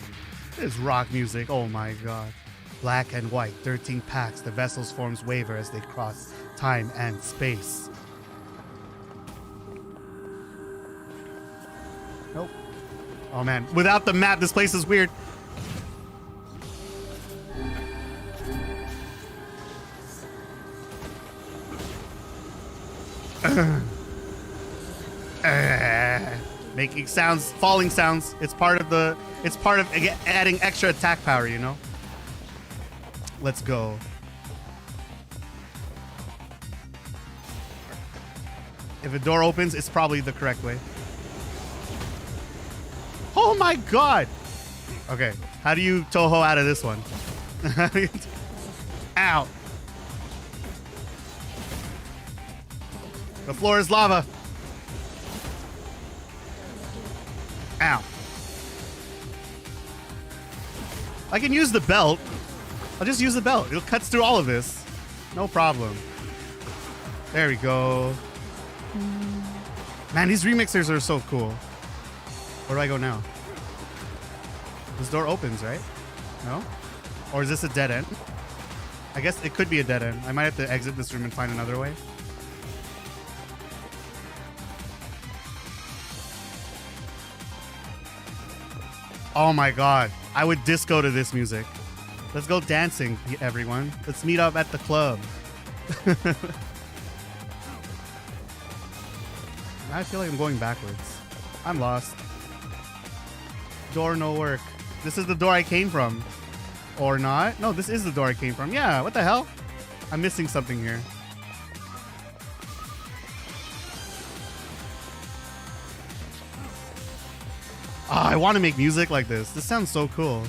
This is rock music. Oh my god. Black and white, 13 packs. The vessel's forms waver as they cross time and space. Nope. Oh man, without the map, this place is weird. Making sounds, falling sounds. It's part of adding extra attack power, you know? Let's go. If a door opens, it's probably the correct way. Oh my god! Okay, how do you Toho out of this one? Ow. The floor is lava. Ow. I can use the belt. I'll just use the belt. It cuts through all of this. No problem. There we go. Man, these remixers are so cool. Where do I go now? This door opens, right? No? Or is this a dead end? I guess it could be a dead end. I might have to exit this room and find another way. Oh my god. I would disco to this music. Let's go dancing, everyone. Let's meet up at the club. I feel like I'm going backwards. I'm lost. Door no work. This is the door I came from. Or not? No, this is the door I came from. Yeah, what the hell? I'm missing something here. Oh, I want to make music like this. This sounds so cool.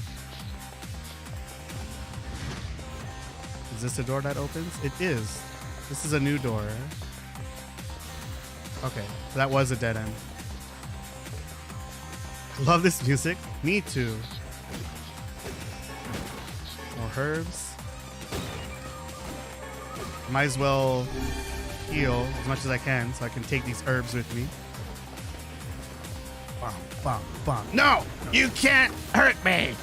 Is this a door that opens? It is. This is a new door. Okay, so that was a dead end. Love this music. Me too. More herbs. Might as well heal as much as I can so I can take these herbs with me. Bum, bum, bum. No! You can't hurt me!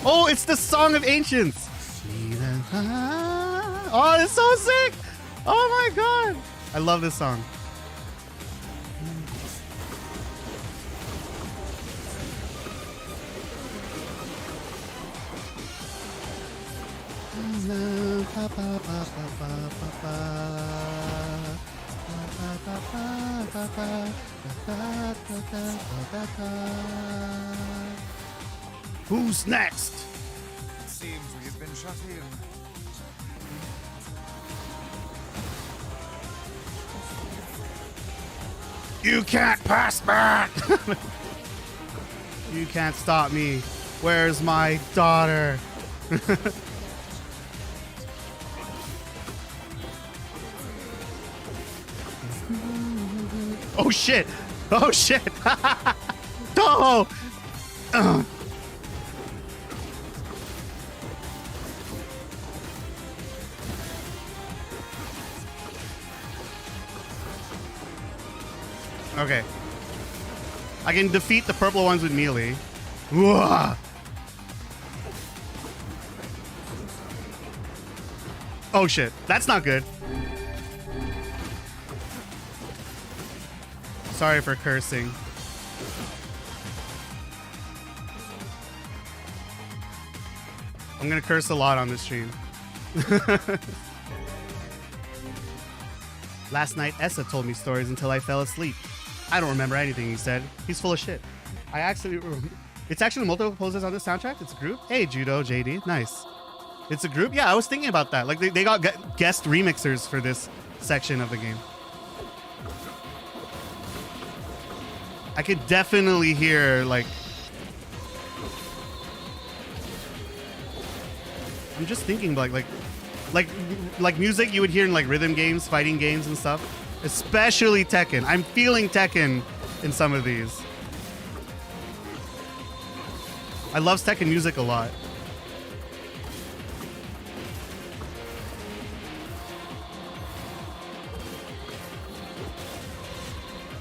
Oh, it's the Song of Ancients! Oh, it's so sick! Oh my god! I love this song. Who's next? It seems we have been shut in. You can't pass back! You can't stop me. Where's my daughter? Oh shit! Oh shit! No! Okay. I can defeat the purple ones with melee. Whoa. Oh shit, that's not good. Sorry for cursing. I'm gonna curse a lot on this stream. Last night, Esseph told me stories until I fell asleep. I don't remember anything he said. He's full of shit. It's actually multiple composers on this soundtrack. It's a group. Hey, Judo, JD. Nice. It's a group? Yeah, I was thinking about that. Like, they got guest remixers for this section of the game. I could definitely hear, like... I'm just thinking, like music you would hear in, like, rhythm games, fighting games and stuff. Especially Tekken. I'm feeling Tekken in some of these. I love Tekken music a lot.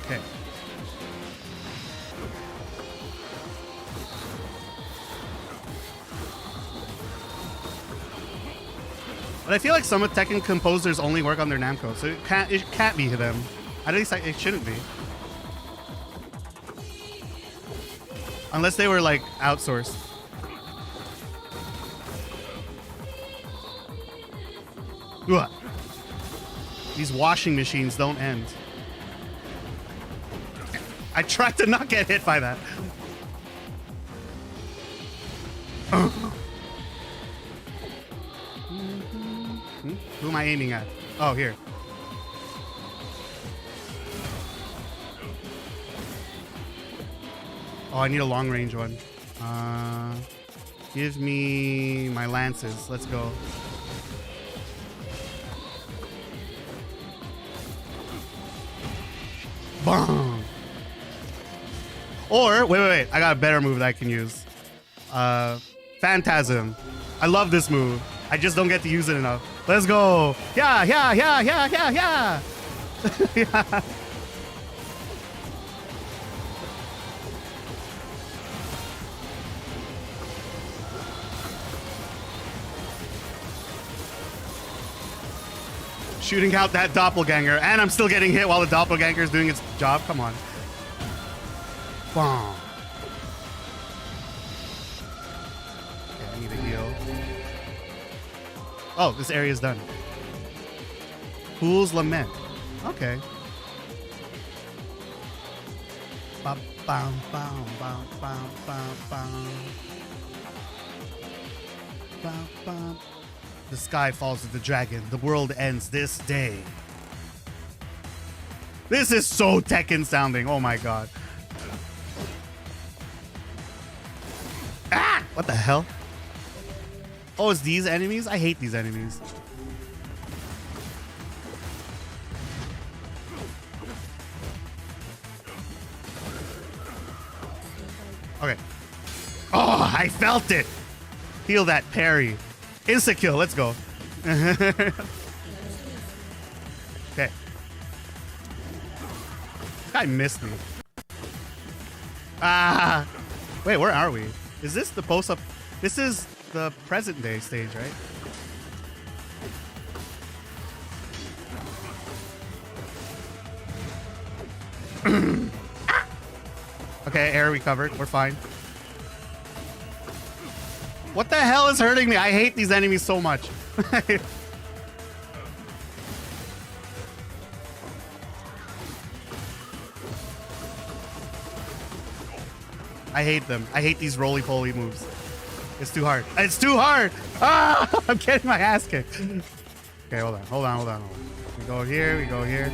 Okay. But I feel like some of Tekken composers only work on their Namco, so it can't be them. At least it shouldn't be. Unless they were like outsourced. Ugh. These washing machines don't end. I tried to not get hit by that. Who am I aiming at? Oh, here. Oh, I need a long range one. Give me my lances. Let's go. Boom. Or, wait. I got a better move that I can use. Phantasm. I love this move. I just don't get to use it enough. Let's go. Yeah. Yeah. Shooting out that doppelganger, and I'm still getting hit while the doppelganger is doing its job. Come on. Boom. Okay, I need a heal. Oh, this area is done. Fool's Lament. Okay. Bum, bum, bum, bum, bum, bum, bum. Bum, bum. The sky falls to the dragon. The world ends this day. This is so Tekken sounding. Oh my god. Ah! What the hell? Oh, it's these enemies? I hate these enemies. Okay. Oh, I felt it. Feel that parry. Insta kill, let's go. Okay. This guy missed me. Ah. Wait, where are we? Is this the post-up? This is the present day stage, right? Okay, air recovered. We're fine. What the hell is hurting me? I hate these enemies so much. I hate them. I hate these roly-poly moves. It's too hard. It's too hard! Ah! I'm getting my ass kicked. Okay, hold on. We go here.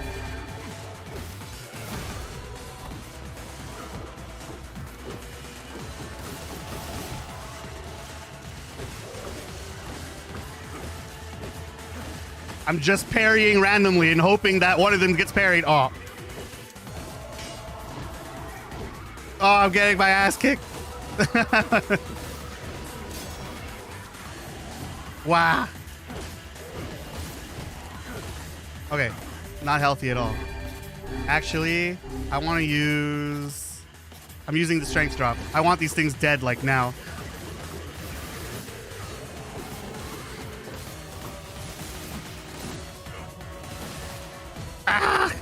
I'm just parrying randomly and hoping that one of them gets parried. Oh. Oh, I'm getting my ass kicked. Wow. Okay. Not healthy at all. Actually, I want to use... I'm using the strength drop. I want these things dead, like, now. Ah!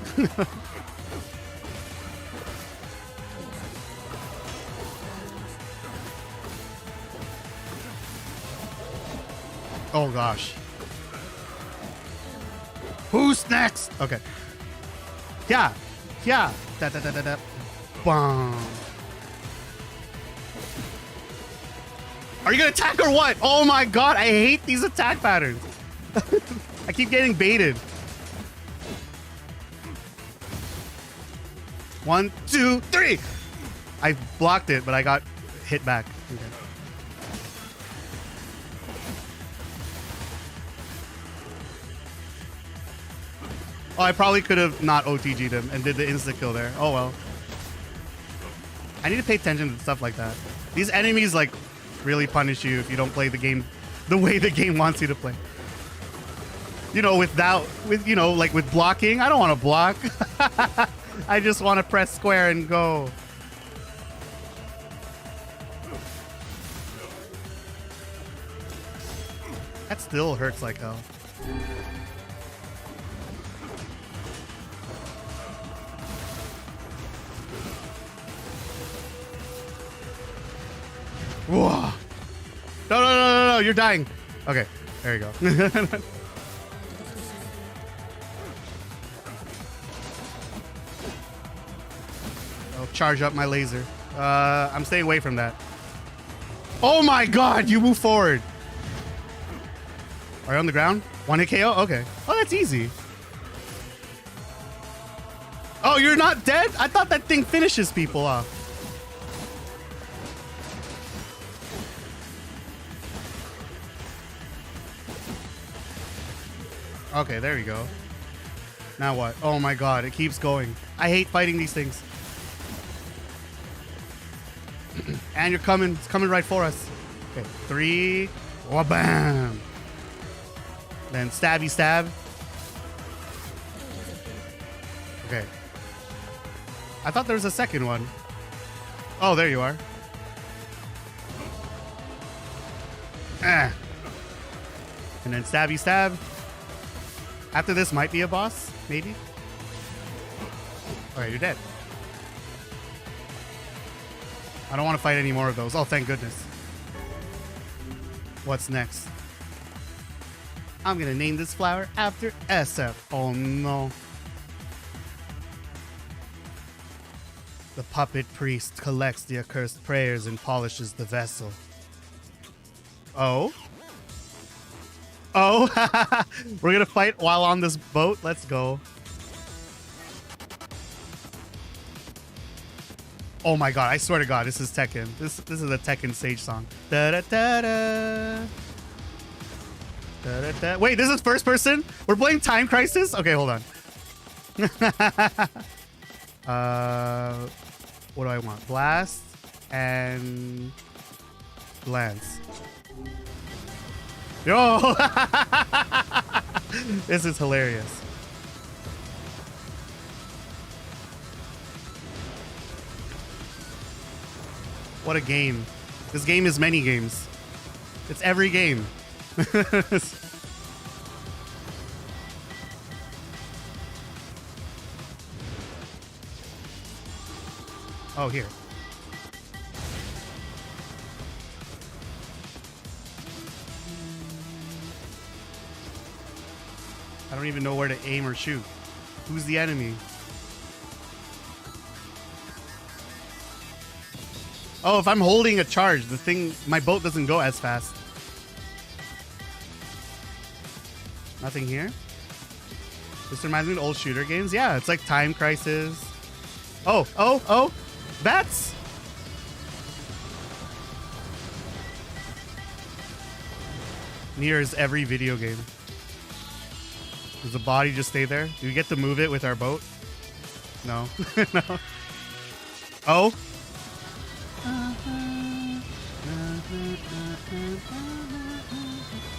Oh gosh. Who's next? Okay. Yeah. Da da da da da. Bum. Are you gonna attack or what? Oh my god, I hate these attack patterns. I keep getting baited. 1, 2, 3. I blocked it, but I got hit back. Okay. Oh, I probably could have not OTG'd him and did the insta kill there. Oh well. I need to pay attention to stuff like that. These enemies like really punish you if you don't play the game the way the game wants you to play. You know, with blocking, I don't want to block. I just want to press square and go. That still hurts like hell. Whoa. No, you're dying. Okay, there you go. I'll charge up my laser. I'm staying away from that. Oh my god, you move forward. Are you on the ground? One hit KO? Okay. Oh, that's easy. Oh, you're not dead? I thought that thing finishes people off. Okay, there we go. Now what? Oh my god, it keeps going. I hate fighting these things. And you're coming. It's coming right for us. Okay, 3. Wha-bam! Then stabby stab. Okay. I thought there was a second one. Oh, there you are. Ah. And then stabby stab. After this might be a boss, maybe. Alright, you're dead. I don't want to fight any more of those. Oh, thank goodness. What's next? I'm gonna name this flower after Esseph. Oh no. The puppet priest collects the accursed prayers and polishes the vessel. Oh? Oh, we're gonna fight while on this boat. Let's go. Oh my god, I swear to god, this is Tekken. This is a Tekken stage song. Da da da da. Da, da, da. Wait, this is first person? We're playing Time Crisis? Okay, hold on. What do I want? Blast and Lance. Yo! This is hilarious. What a game. This game is many games. It's every game. Oh, here. I don't even know where to aim or shoot. Who's the enemy? Oh, if I'm holding a charge, the thing, my boat doesn't go as fast. Nothing here? This reminds me of old shooter games. Yeah, it's like Time Crisis. Oh, bats! NieR is every video game. Does the body just stay there? Do we get to move it with our boat? No. No. Oh.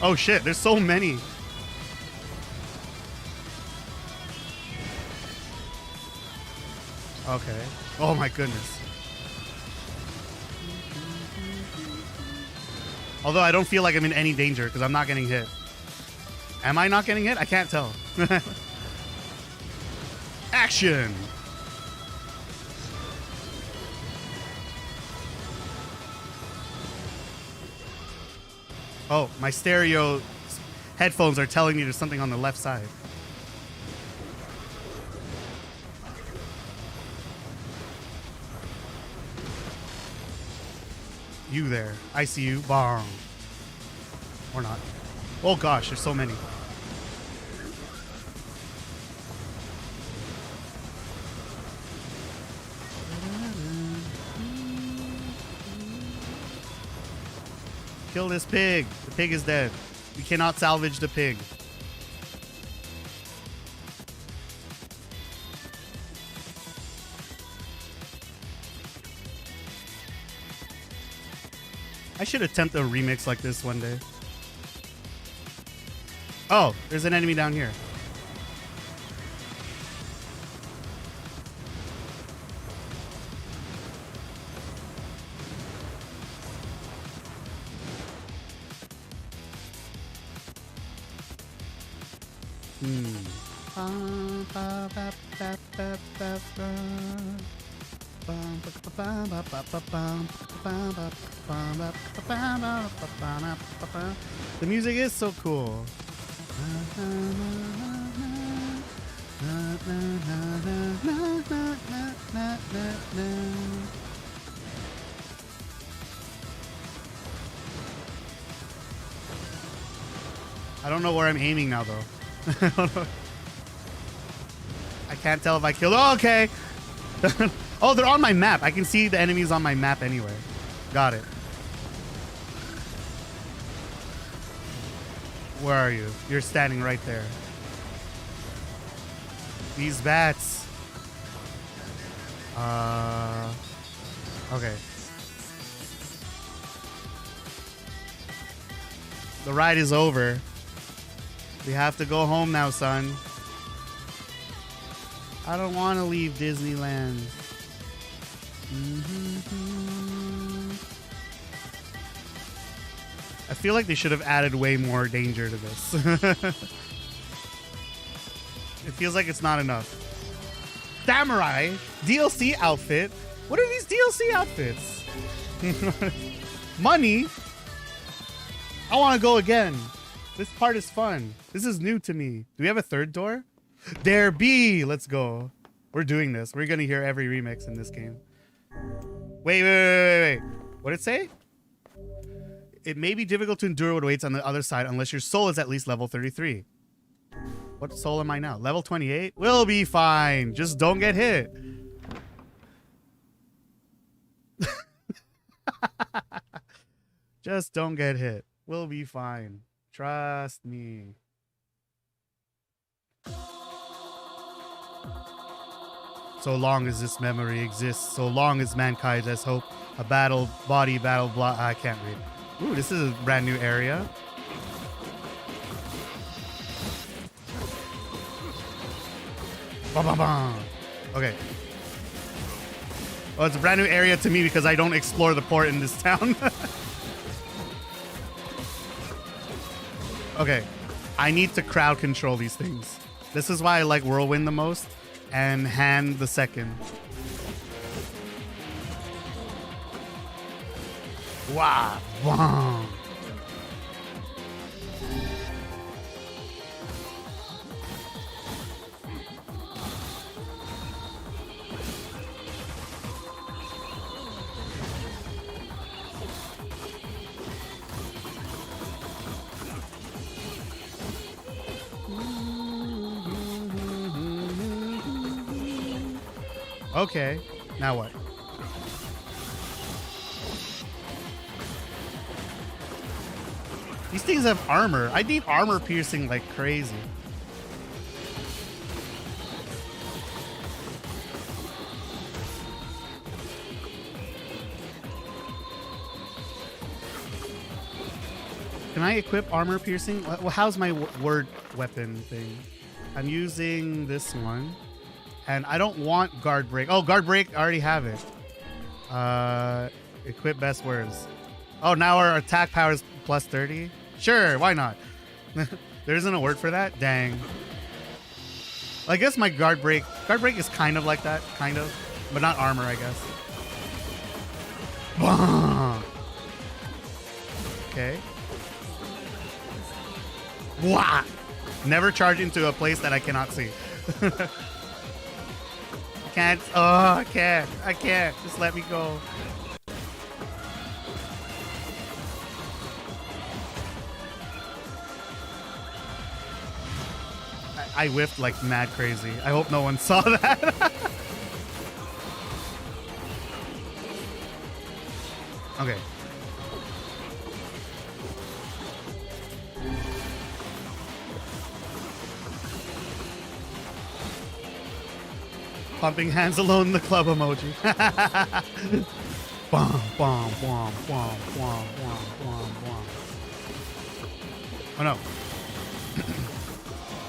Oh shit, there's so many. Okay. Oh my goodness. Although I don't feel like I'm in any danger because I'm not getting hit. Am I not getting hit? I can't tell. Action! Oh, my stereo headphones are telling me there's something on the left side. You there. I see you. Bong. Or not. Oh gosh, there's so many. Kill this pig. The pig is dead. We cannot salvage the pig. I should attempt a remix like this one day. Oh, there's an enemy down here. The music is so cool. I don't know where I'm aiming now, though. I can't tell if I killed. Oh, okay. Oh, they're on my map. I can see the enemies on my map anyway. Got it. Where are you? You're standing right there. These bats. Okay. The ride is over. We have to go home now, son. I don't want to leave Disneyland. I feel like they should have added way more danger to this. It feels like it's not enough. Samurai DLC outfit. What are these DLC outfits? Money. I want to go again. This part is fun. This is new to me. Do we have a third door? There be. Let's go. We're doing this. We're going to hear every remix in this game. Wait. What did it say? It may be difficult to endure what awaits on the other side unless your soul is at least level 33. What soul am I now? Level 28? We'll be fine. Just don't get hit. Just don't get hit. We'll be fine. Trust me. So long as this memory exists, so long as mankind has hope, a battle, body, battle, blah. I can't read. Ooh, this is a brand new area. Bah, bah, bah. Okay. Well, it's a brand new area to me because I don't explore the port in this town. Okay. I need to crowd control these things. This is why I like Whirlwind the most and Hand the second. Wow. Wow. Okay, now what? These things have armor. I need armor piercing like crazy. Can I equip armor piercing? Well, how's my word weapon thing? I'm using this one. And I don't want guard break. Oh, guard break, I already have it. Equip best words. Oh, now our attack power is plus 30? Sure, why not? There isn't a word for that? Dang. I guess my guard break is kind of like that, kind of. But not armor, I guess. Okay. Wah! Never charge into a place that I cannot see. Can't. Oh, I can't. Just let me go. I whiffed like mad crazy. I hope no one saw that. Okay. Pumping hands alone, the club emoji. Bomb. Bom, bom, bom, bom, bom, bom, bom. Oh no.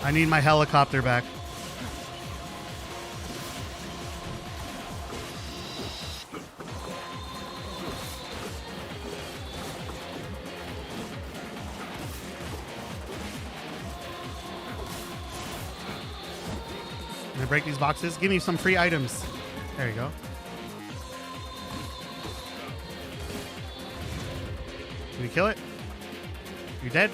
I need my helicopter back. Can I break these boxes? Give me some free items. There you go. Can you kill it? You dead?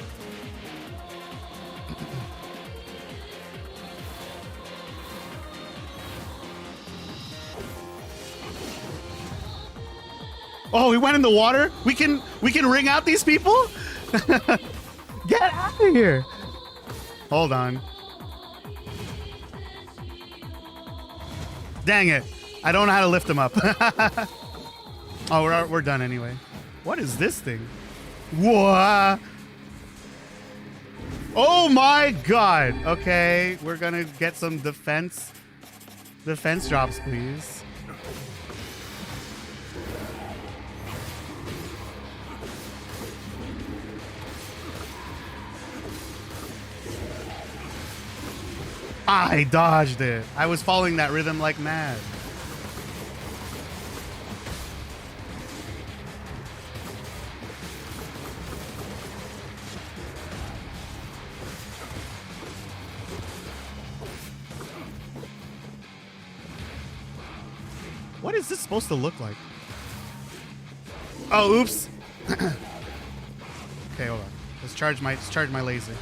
Oh, he went in the water? We can ring out these people? Get out of here. Hold on. Dang it. I don't know how to lift him up. Oh, we're done anyway. What is this thing? Whoa. Oh my god. Okay, we're gonna get some defense drops, please. I dodged it. I was following that rhythm like mad. What is this supposed to look like? Oh, oops. Okay, hold on. Let's charge my laser.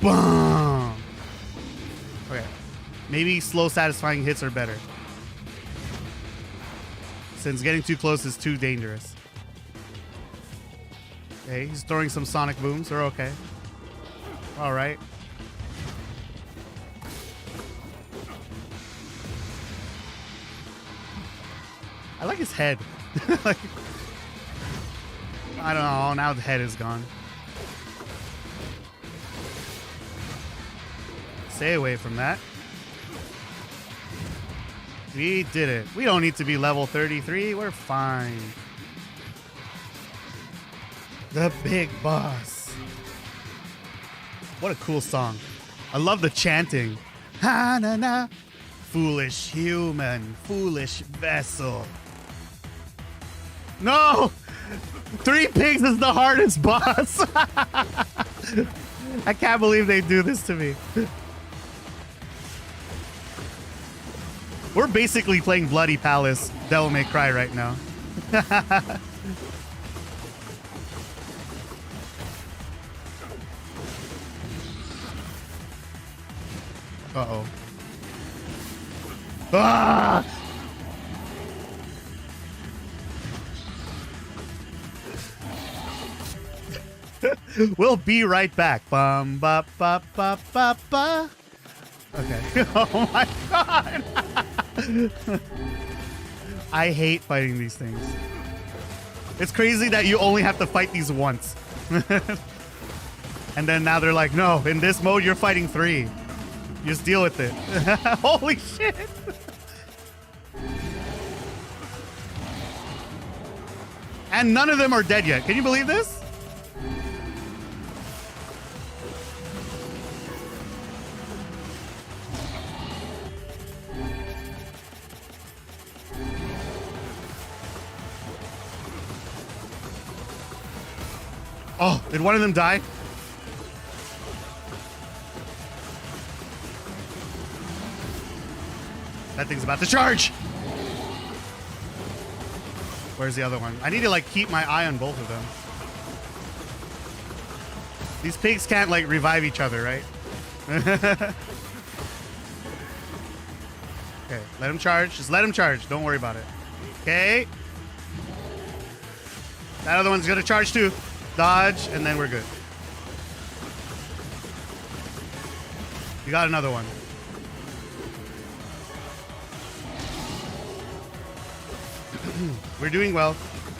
Boom. Okay. Maybe slow satisfying hits are better, since getting too close is too dangerous. Okay, he's throwing some sonic booms. We're okay. All right. I like his head. Like, I don't know. Now the head is gone. Stay away from that. We did it. We don't need to be level 33. We're fine. The big boss. What a cool song. I love the chanting. Ha na na. Foolish human. Foolish vessel. No! 3 pigs is the hardest boss. I can't believe they do this to me. We're basically playing Bloody Palace Devil May Cry right now. Uh-oh. Ah! We'll be right back. Bum ba ba ba ba ba. Okay. Oh my god. I hate fighting these things. It's crazy that you only have to fight these once. And then now they're like, no, in this mode you're fighting 3. Just deal with it. Holy shit. And none of them are dead yet. Can you believe this? Oh, did one of them die? That thing's about to charge. Where's the other one? I need to like keep my eye on both of them. These pigs can't like revive each other, right? Okay, let him charge. Just let him charge. Don't worry about it. Okay. That other one's gonna charge too. Dodge, and then we're good. You got another one. We're doing well.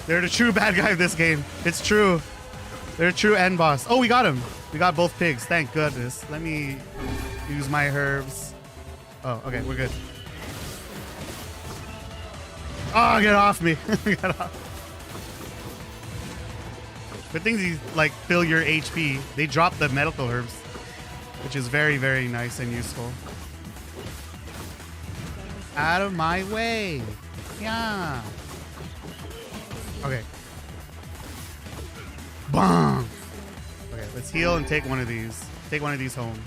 They're the true bad guy of this game. It's true. They're a true end boss. Oh, we got him. We got both pigs. Thank goodness. Let me use my herbs. Oh, okay. We're good. Oh, get off me. Get off. Good things you like fill your HP. They drop the medical herbs, which is very, very nice and useful. Out of my way. Yeah. Okay. Bong. Okay, let's heal and take one of these. Take one of these home.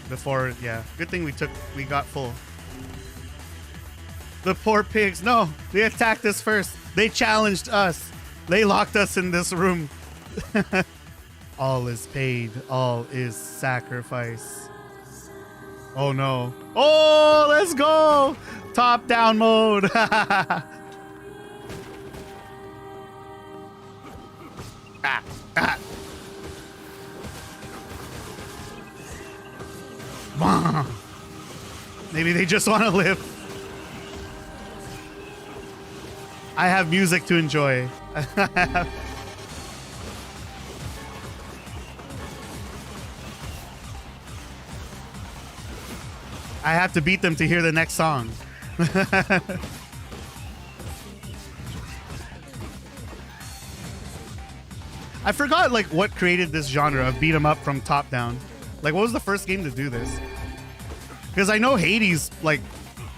Before, yeah. Good thing we got full. The poor pigs. No, they attacked us first. They challenged us. They locked us in this room. All is paid. All is sacrifice. Oh no. Oh, let's go. Top down mode. Ah, ah. Maybe they just want to live. I have music to enjoy. I have to beat them to hear the next song. I forgot like what created this genre of beat 'em up from top down. Like what was the first game to do this? Because I know Hades, like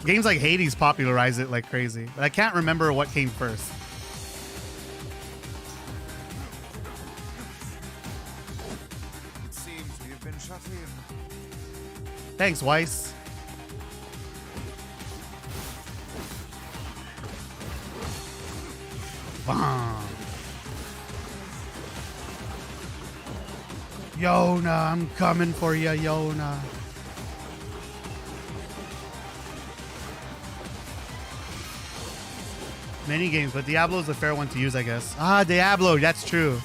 games like Hades popularized it like crazy, but I can't remember what came first. It seems we've been shut in. Thanks, Weiss. Bomb. Yona, I'm coming for you, Yona. Many games, but Diablo's a fair one to use, I guess. Ah, Diablo, that's true.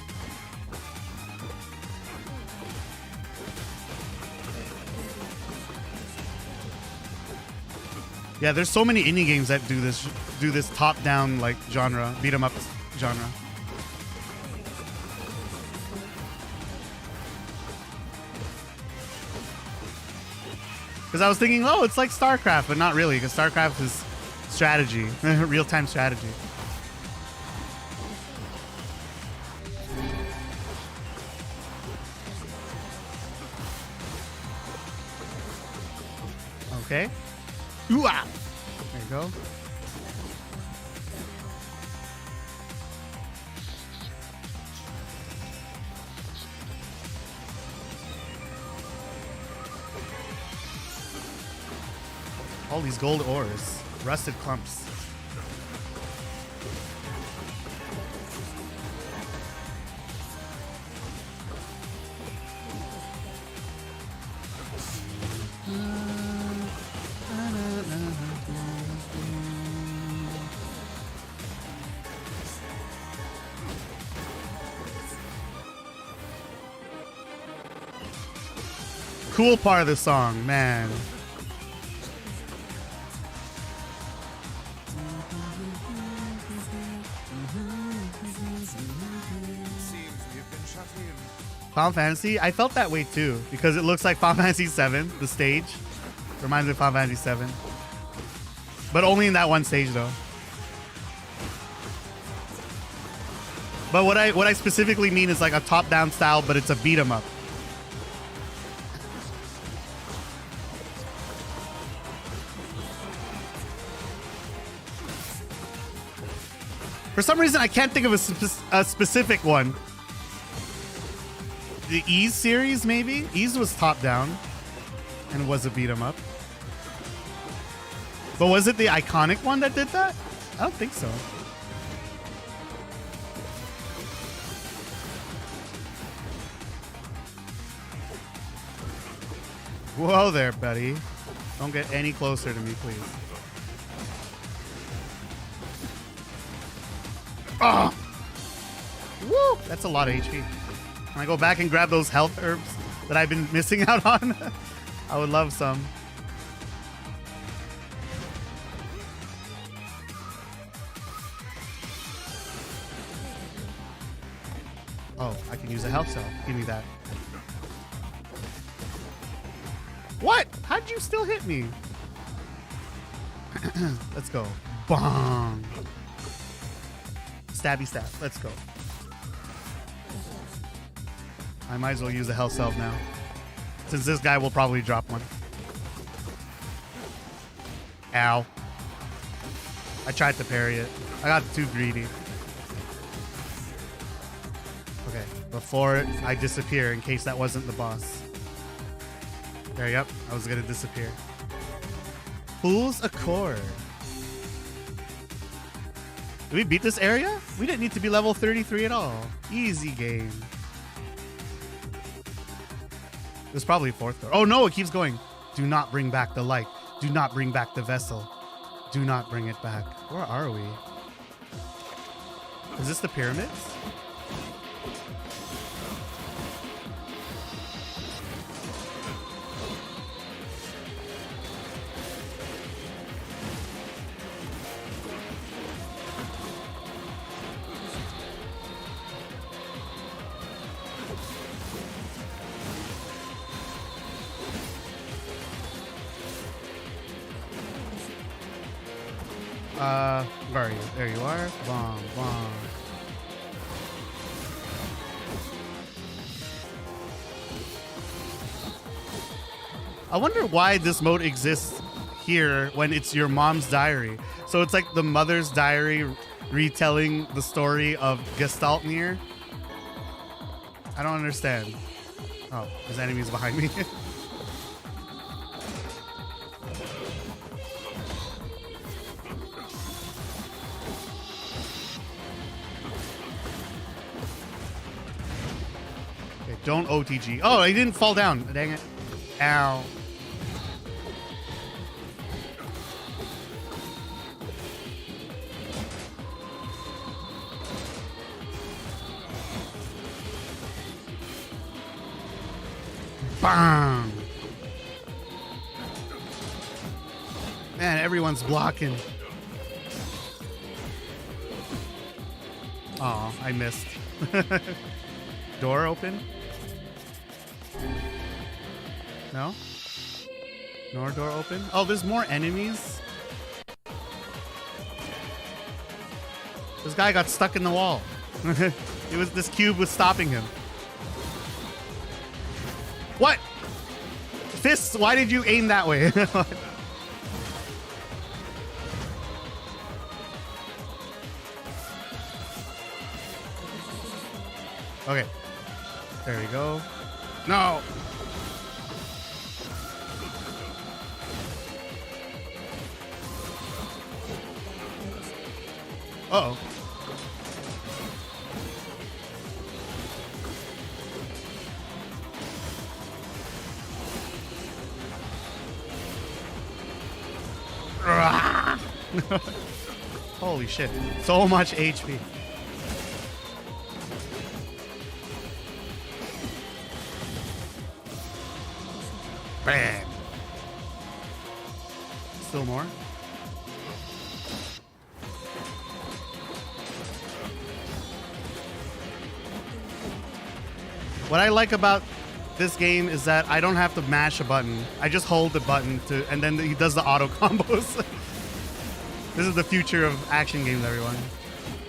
Yeah, there's so many indie games that do this top-down like genre, beat 'em up genre. Because I was thinking, oh, it's like StarCraft, but not really, because StarCraft is strategy, real-time strategy. Okay. Ooh-ah. There you go. All these gold ores, rusted clumps. Cool part of the song, man. Final Fantasy, I felt that way too because it looks like Final Fantasy 7, the stage. Reminds me of Final Fantasy 7. But only in that one stage though. But what I specifically mean is like a top-down style, but it's a beat 'em up. For some reason, I can't think of a specific one. The Ys series, maybe? Ys was top-down and was a beat 'em up. But was it the iconic one that did that? I don't think so. Whoa there, buddy. Don't get any closer to me, please. Oh! Woo! That's a lot of HP. Can I go back and grab those health herbs that I've been missing out on? I would love some. Oh, I can use a health cell. Give me that. What? How'd you still hit me? Let's go. Bong. Stabby stab. Let's go. I might as well use the Hell Salve now, since this guy will probably drop one. Ow. I tried to parry it. I got too greedy. Okay, before I disappear, in case that wasn't the boss. There, yep, I was gonna disappear. Fool's Accord. Did we beat this area? We didn't need to be level 33 at all. Easy game. It was probably fourth door. Oh no, it keeps going. Do not bring back the light. Do not bring back the vessel. Do not bring it back. Where are we? Is this the pyramids? Where are you? There you are. Bomb, bomb. I wonder why this mode exists here when it's your mom's diary. So it's like the mother's diary retelling the story of Gestalt NieR. I don't understand. Oh, there's enemies behind me. Don't OTG. Oh, I didn't fall down. Dang it. Ow. Bang. Man, everyone's blocking. Oh, I missed. Door open? No? No door open? Oh, there's more enemies? This guy got stuck in the wall. This cube was stopping him. What? Fists, why did you aim that way? Okay. There we go. No! Uh-oh. Holy shit. So much HP. Bam. Still more? What I like about this game is that I don't have to mash a button. I just hold the button to, and then he does the auto combos. This is the future of action games, everyone.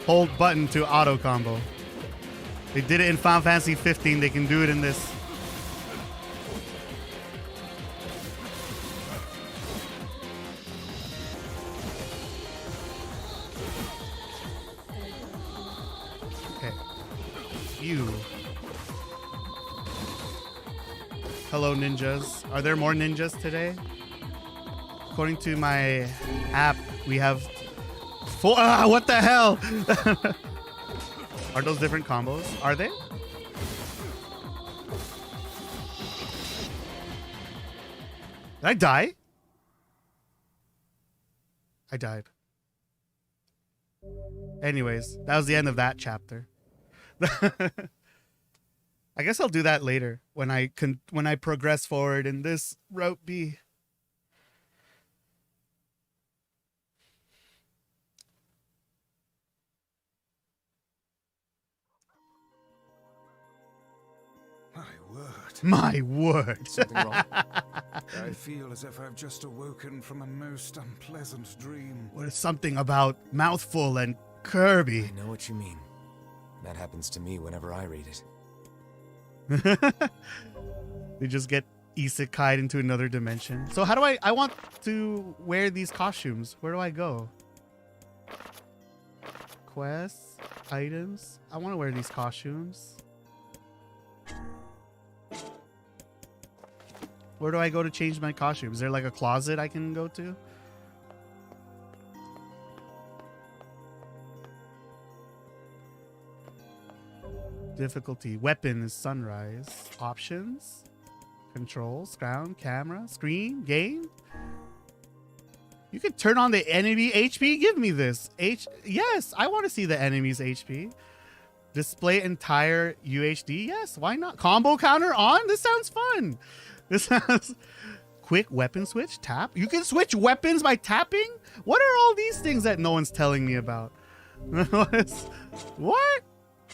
Hold button to auto combo. They did it in Final Fantasy 15. They can do it in this. Okay. You. Hello, ninjas. Are there more ninjas today? According to my app, we have 4. Ah, what the hell? Are those different combos? Are they? Did I die? I died. Anyways, that was the end of that chapter. I guess I'll do that later when I progress forward in this Route B. My word. My word. Something wrong? I feel as if I've just awoken from a most unpleasant dream. What something about mouthful and Kirby. I know what you mean. That happens to me whenever I read it. They just get isekai'd into another dimension. So how do I want to wear these costumes. Where do I go? Quests, items. I want to wear these costumes. Where do I go to change my costume? Is there like a closet I can go to? Difficulty. Weapon is sunrise. Options. Controls. Ground. Camera. Screen. Game. You can turn on the enemy HP. Give me this. Yes, I want to see the enemy's HP. Display entire UHD. Yes, why not? Combo counter on? This sounds fun. This sounds... Quick weapon switch. Tap. You can switch weapons by tapping? What are all these things that no one's telling me about? What?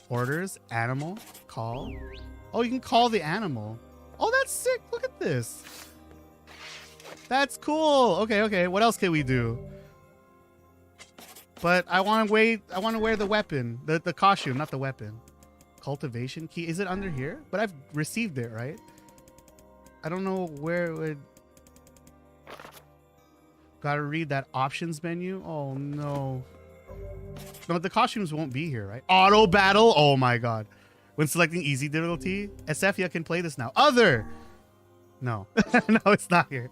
Orders. Animal. Call. Oh, you can call the animal. Oh, that's sick. Look at this. That's cool. Okay, okay. What else can we do? But I want to wait. I want to wear the weapon, the costume, not the weapon. Cultivation key. Is it under here? But I've received it, right? I don't know where it would. Gotta read that options menu. Oh no. No, the costumes won't be here, right? Auto battle. Oh my god. When selecting easy difficulty, Esseph can play this now. Other. No, no, it's not here.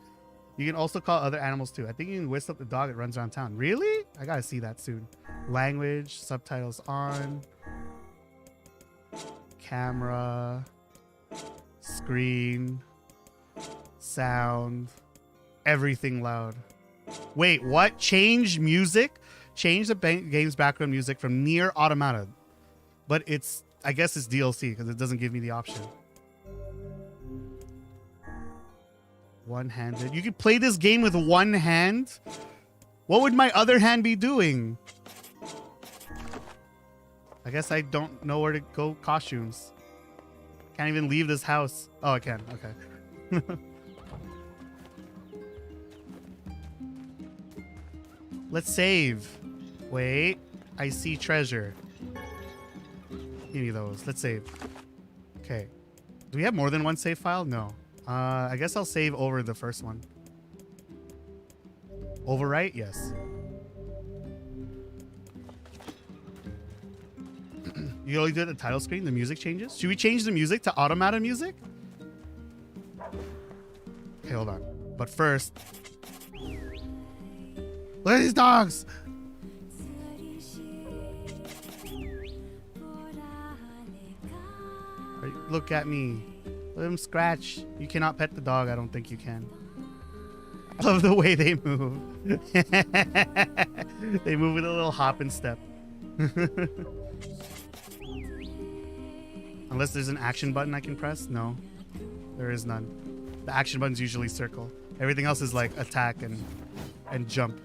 You can also call other animals too. I think you can whistle up the dog that runs around town. Really? I gotta see that soon. Language, subtitles on. Camera. Screen. Sound. Everything loud. Wait, what? Change music? Change the game's background music from NieR Automata. But it's, I guess it's DLC because it doesn't give me the option. One-handed. You can play this game with one hand? What would my other hand be doing? I guess I don't know where to go costumes. Can't even leave this house. Oh, I can. Okay. Let's save. Wait. I see treasure. Give me those. Let's save. Okay. Do we have more than one save file? No. I guess I'll save over the first one. Overwrite? Yes. You only do it at the title screen? The music changes? Should we change the music to Automata music? Okay, hold on. But first... Look at these dogs! Look at me. Let him scratch. You cannot pet the dog. I don't think you can. I love the way they move. They move with a little hop and step. Unless there's an action button I can press? No. There is none. The action button's usually circle. Everything else is like attack and jump.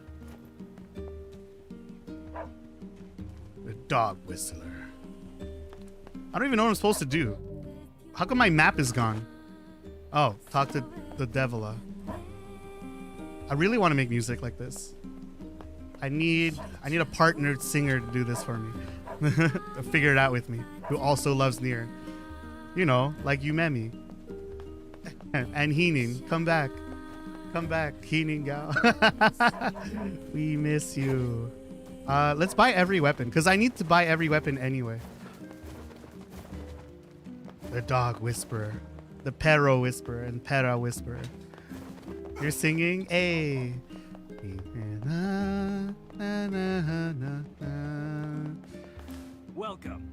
The dog whistler. I don't even know what I'm supposed to do. How come my map is gone? Oh, talk to the devil. I really want to make music like this. I need a partnered singer to do this for me. Figure it out with me. Who also loves NieR. You know, like Yumemi. And Heenin. Come back. Come back, Heenin gal. We miss you. Let's buy every weapon, because I need to buy every weapon anyway. The dog whisperer, the perro whisperer, and Pera whisperer. You're singing, hey. Welcome.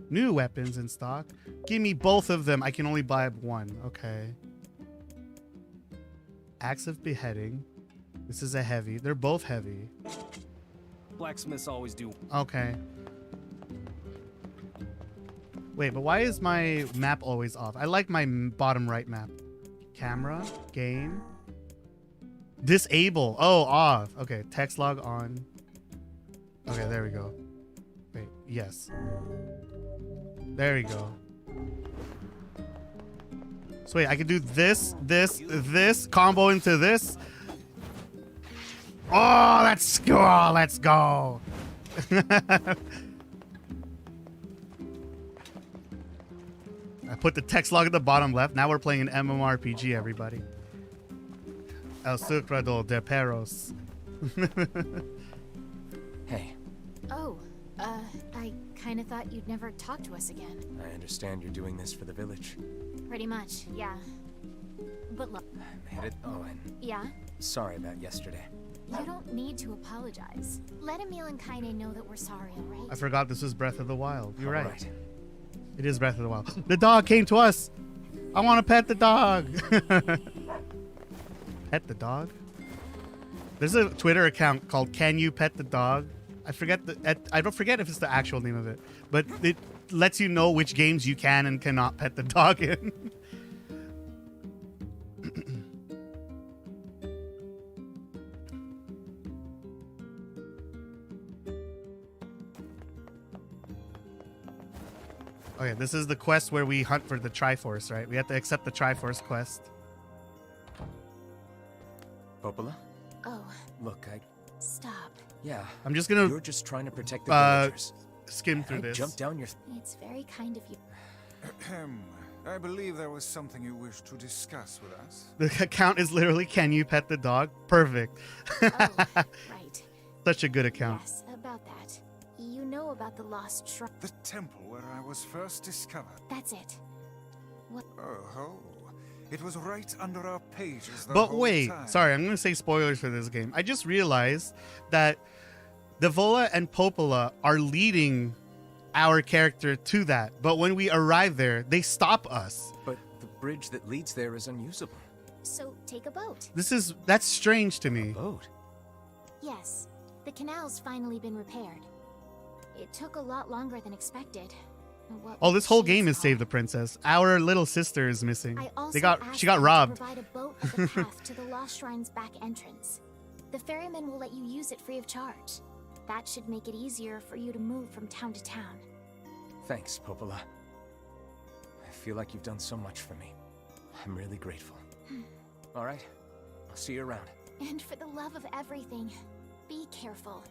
New weapons in stock. Give me both of them. I can only buy one. Okay. Axe of beheading. This is a heavy. They're both heavy. Blacksmiths always do. Okay. Wait, but why is my map always off? I like my bottom right map. Camera, game, disable. Oh, off. Okay, text log on. Okay, there we go. Wait, yes. There we go. So wait, I can do this, combo into this. Oh, let's go. Let's go. I put the text log at the bottom left. Now we're playing an MMORPG, everybody. El Sucrado de Perros. Hey, Oh, I kinda thought you'd never talk to us again. I understand you're doing this for the village. Pretty much, yeah. But look, I'm headed. Oh, and yeah? sorry about yesterday. You don't need to apologize. Let Emil and Kaine know that we're sorry, alright? I forgot this was Breath of the Wild. You're All right. It is Breath of the Wild. The dog came to us. I want to pet the dog. Pet the dog? There's a Twitter account called Can You Pet the Dog? I don't forget if it's the actual name of it, but it lets you know which games you can and cannot pet the dog in. Okay, this is the quest where we hunt for the Triforce, right? We have to accept the Triforce quest. Popola? Oh, Look, stop. yeah. I'm just gonna You're just trying to protect the villagers. skim through I this. jumped down your. It's very kind of you. I believe there was something you wished to discuss with us. The account is literally Can You Pet the Dog? Perfect. Oh, right. Such a good account. Yes, about that. You know about the lost shrine. The temple where I was first discovered. That's it. Oh, it was right under our pages the But whole wait, time. sorry, I'm going to say spoilers for this game. I just realized that Devola and Popola are leading our character to that. But when we arrive there, they stop us. But the bridge that leads there is unusable. So take a boat. That's strange to me. Boat? Yes, the canal's finally been repaired. It took a lot longer than expected. What Oh, this whole game she's is Save the on. Princess. Our little sister is missing. I also She got asked them robbed. To provide a boat at the path to the Lost Shrine's back entrance. The ferryman will let you use it free of charge. That should make it easier for you to move from town to town. Thanks, Popola. I feel like you've done so much for me. I'm really grateful. All right, I'll see you around. And for the love of everything, be careful.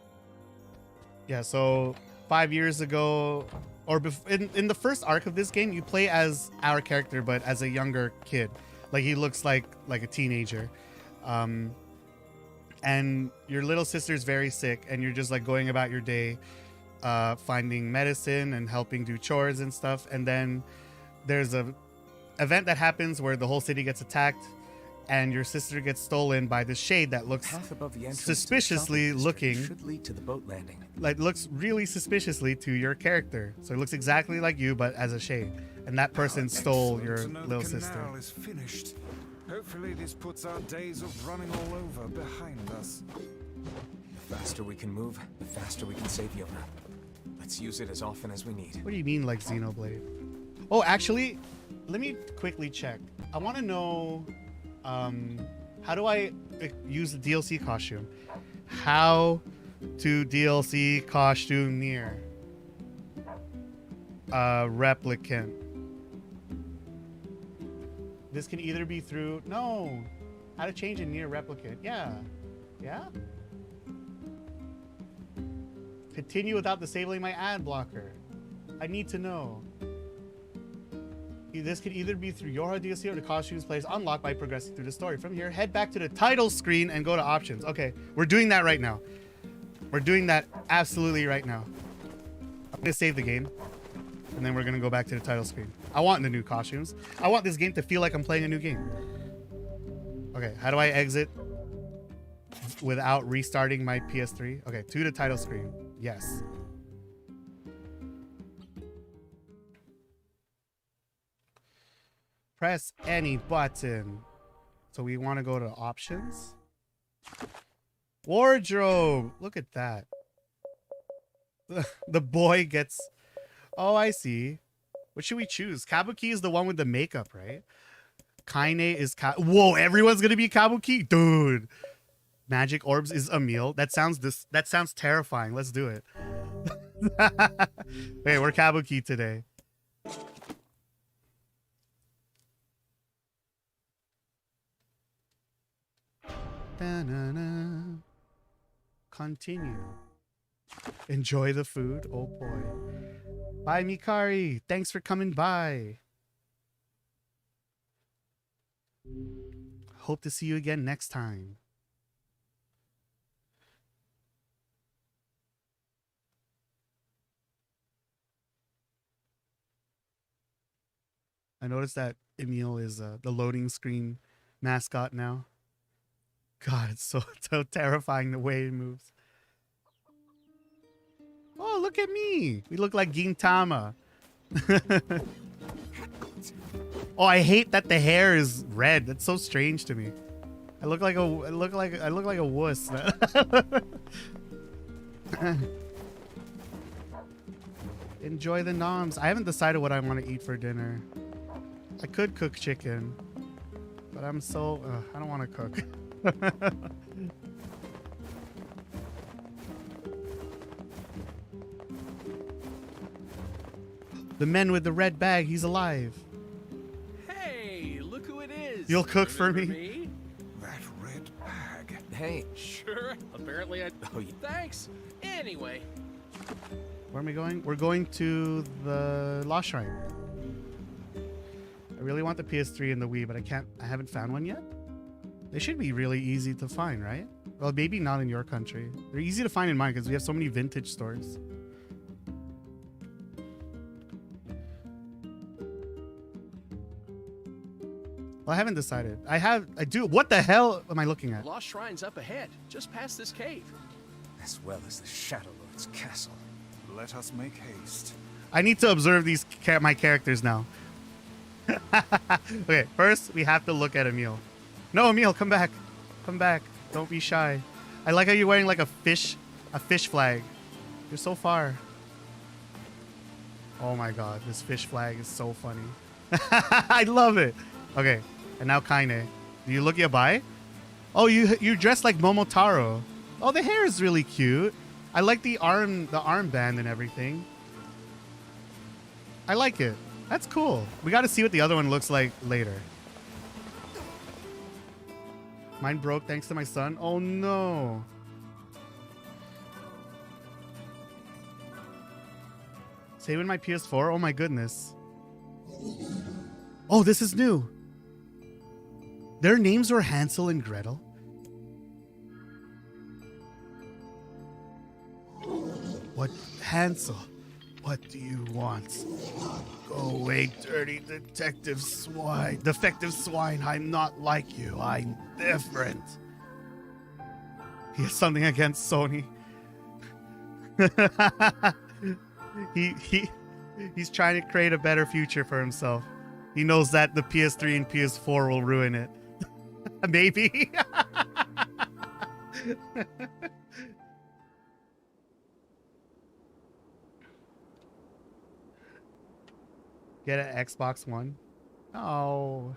Yeah, so 5 years ago, or in the first arc of this game, you play as our character, but as a younger kid. Like, he looks like a teenager. And your little sister's very sick, and you're just like going about your day, finding medicine and helping do chores and stuff. And then there's a event that happens where the whole city gets attacked, and your sister gets stolen by this shade that looks Path above the entrance suspiciously to the shopping district looking. should lead to the boat landing. Like, looks really suspiciously to your character. So it looks exactly like you, but as a shade. And that person stole your Excellent to know little the sister. canal is finished. Hopefully this puts our days of running all over behind us. The faster we can move, the faster we can save Yona. Let's use it as often as we need. What do you mean, like Xenoblade? Oh, actually, let me quickly check. I want to know, how do I use the DLC costume? How to DLC costume NieR Replicant. This can either be through... No! How to change a NieR Replicant. Yeah. Yeah? Continue without disabling my ad blocker. I need to know. This could either be through your DLC or the costumes plays unlocked by progressing through the story. From here, head back to the title screen and go to options. Okay, we're doing that right now. We're doing that absolutely right now. I'm gonna save the game, and then we're gonna go back to the title screen. I want the new costumes. I want this game to feel like I'm playing a new game. Okay, how do I exit without restarting my PS3? Okay, to the title screen. Yes. Press any button. So we want to go to options. Wardrobe. Look at that. The boy gets... Oh, I see. What should we choose? Kabuki is the one with the makeup, right? Kaine is... Whoa, everyone's going to be Kabuki? Dude. Magic orbs is Emil. That sounds terrifying. Let's do it. Hey, we're Kabuki today. Banana. Continue. Enjoy the food. Oh boy. Bye, Mikari. Thanks for coming by. Hope to see you again next time. I noticed that Emil is the loading screen mascot now. God, it's so terrifying the way it moves. Oh, look at me. We look like Gintama. Oh, I hate that the hair is red. That's so strange to me. I look like a wuss. Enjoy the noms. I haven't decided what I want to eat for dinner. I could cook chicken, but I'm so I don't want to cook. The man with the red bag, he's alive. Hey, look who it is. You'll cook for Remember me? That red bag. Hey. Sure. Apparently I... Oh, yeah. Thanks. Anyway. Where am I going? We're going to the Lost Shrine. I really want the PS3 and the Wii, but I haven't found one yet. They should be really easy to find, right? Well, maybe not in your country. They're easy to find in mine because we have so many vintage stores. Well, I haven't decided. I do. What the hell am I looking at? Lost Shrine's up ahead, just past this cave. As well as the Shadow Lord's castle. Let us make haste. I need to observe these my characters now. Okay, first we have to look at Emil. No, Emil, come back. Come back. Don't be shy. I like how you're wearing like a fish flag. You're so far. Oh my god, this fish flag is so funny. I love it. Okay, and now Kaine. Do you look yabai? Oh, you dressed like Momotaro. Oh, the hair is really cute. I like the armband and everything. I like it. That's cool. We got to see what the other one looks like later. Mine broke thanks to my son. Oh no. Save in my PS4. Oh my goodness. Oh, this is new. Their names were Hansel and Gretel. What, Hansel? What do you want? Go away, dirty defective swine. I'm not like you. I'm different. He has something against Sony. He's trying to create a better future for himself. He knows that the PS3 and PS4 will ruin it. Maybe. Get an Xbox One. Oh.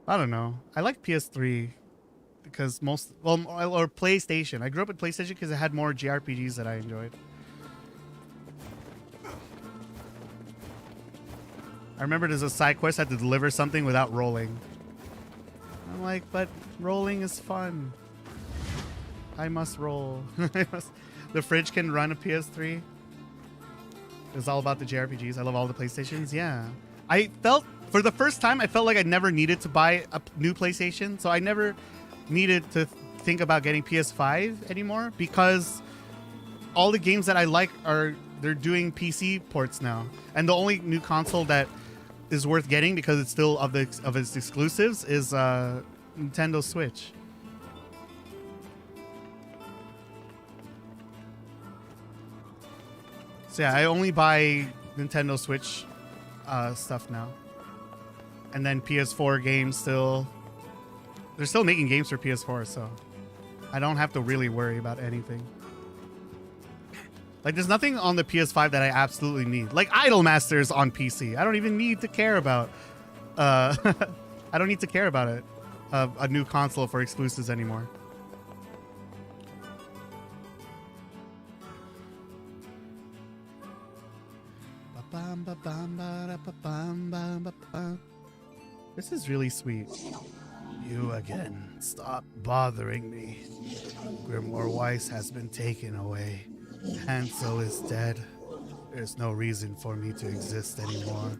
I don't know. I like PS3 because or PlayStation. I grew up with PlayStation because it had more JRPGs that I enjoyed. I remember there's a side quest I had to deliver something without rolling. I'm like, but rolling is fun. I must roll. The fridge can run a PS3. It's all about the JRPGs. I love all the PlayStations. Yeah. I felt, for the first time, I felt like I never needed to buy a new PlayStation. So I never needed to think about getting PS5 anymore because all the games that I like they're doing PC ports now. And the only new console that is worth getting because it's still of its exclusives is Nintendo Switch. So yeah, I only buy Nintendo Switch stuff now. And then PS4 games still. They're still making games for PS4, so I don't have to really worry about anything. Like, there's nothing on the PS5 that I absolutely need. Like, Idolmaster's on PC. I don't even need to care about... I don't need to care about it. A new console for exclusives anymore. This is really sweet. You again. Stop bothering me. Grimoire Weiss has been taken away. Hansel is dead. There's no reason for me to exist anymore.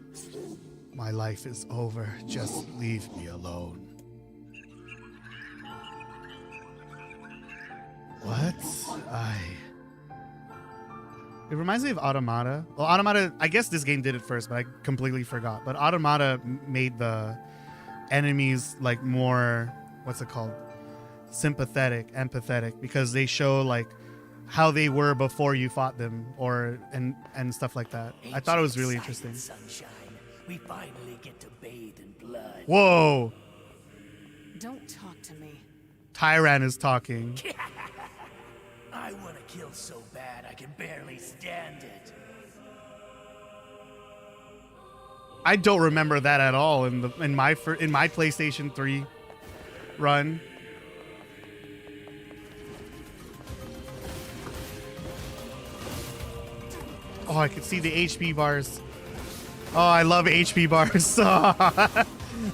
My life is over. Just leave me alone. What? It reminds me of Automata. Well, Automata, I guess this game did it first, but I completely forgot. But Automata made the enemies like more, what's it called? Sympathetic, empathetic, because they show like how they were before you fought them, or and stuff like that. I thought it was really interesting. Sunshine. We finally get to bathe in blood. Whoa! Don't talk to me. Tyran is talking. I want to kill so bad I can barely stand it. I don't remember that at all in my PlayStation 3 run. Oh, I can see the HP bars. Oh, I love HP bars.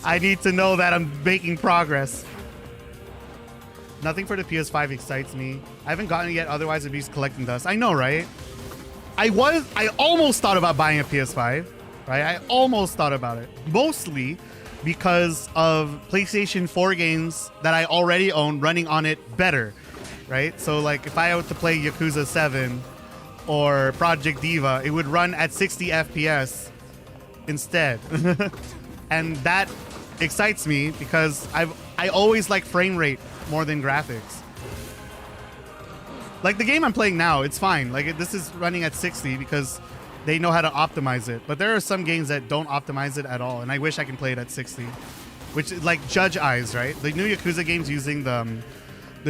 I need to know that I'm making progress. Nothing for the PS5 excites me. I haven't gotten it yet, otherwise it'd be collecting dust. I know, right? I almost thought about buying a PS5, right? I almost thought about it. Mostly because of PlayStation 4 games that I already own running on it better, right? So like if I were to play Yakuza 7 or Project Diva, it would run at 60 FPS instead. And that excites me because I always like frame rate more than graphics. Like the game I'm playing now, it's fine. Like this is running at 60 because they know how to optimize it. But there are some games that don't optimize it at all, and I wish I can play it at 60. Which is like Judge Eyes, right? The new Yakuza games using the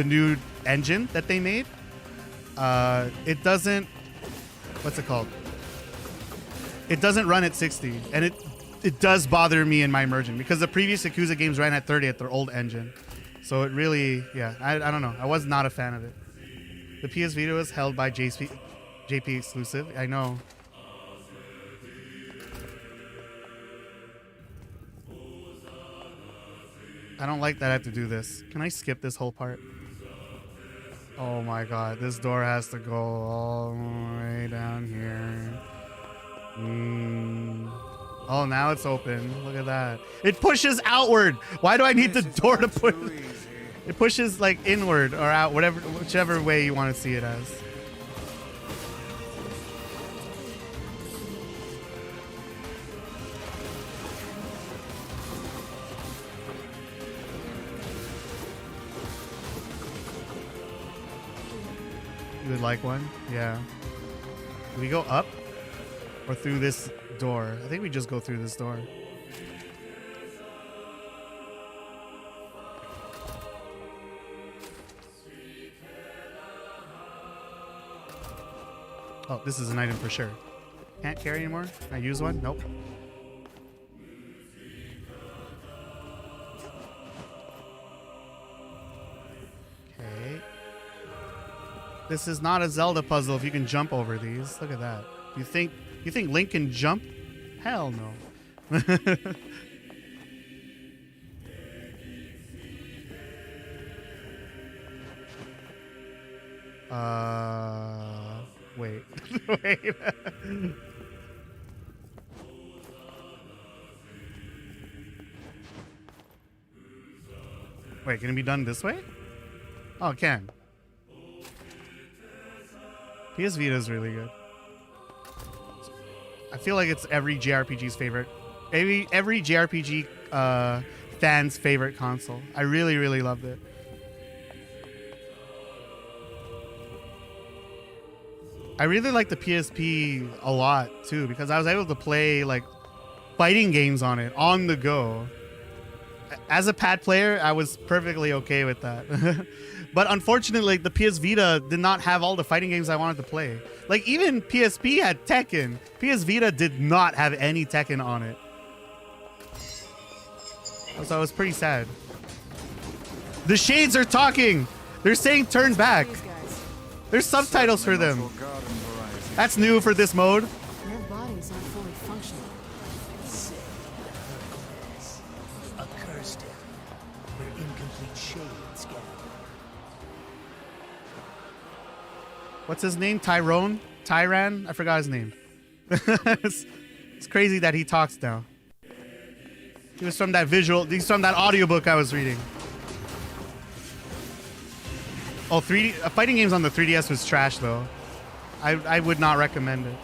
new engine that they made. It doesn't, what's it called? It doesn't run at 60, and it does bother me in my immersion because the previous Yakuza games ran at 30 at their old engine. So it really, yeah, I don't know. I was not a fan of it. The PS Vita was held by JP exclusive. I know. I don't like that I have to do this. Can I skip this whole part? Oh my god, this door has to go all the way down here. Oh, now it's open. Look at that. It pushes outward. Why do I need the door to push? It pushes like inward or out, whichever way you want to see it as. You would like one? Yeah. Do we go up or through this door? I think we just go through this door. Oh, this is an item for sure. Can't carry anymore? Can I use one? Nope. Okay. This is not a Zelda puzzle if you can jump over these. Look at that. You think Link can jump? Hell no. Wait. Wait. Wait, can it be done this way? Oh, it can. PS Vita is really good. I feel like it's every JRPG's favorite. Every JRPG fan's favorite console. I really, really loved it. I really like the PSP a lot too because I was able to play like fighting games on it on the go. As a pad player, I was perfectly okay with that. But unfortunately, the PS Vita did not have all the fighting games I wanted to play. Like even PSP had Tekken. PS Vita did not have any Tekken on it. So I was pretty sad. The shades are talking. They're saying turn back. There's subtitles for them. That's new for this mode. Your bodies aren't fully functional. Accursed. We're complete shade scan. What's his name? Tyrone? Tyran? I forgot his name. It's crazy that he talks now. He was from that he's from that audiobook I was reading. Oh, 3D fighting games on the 3DS was trash though. I would not recommend it.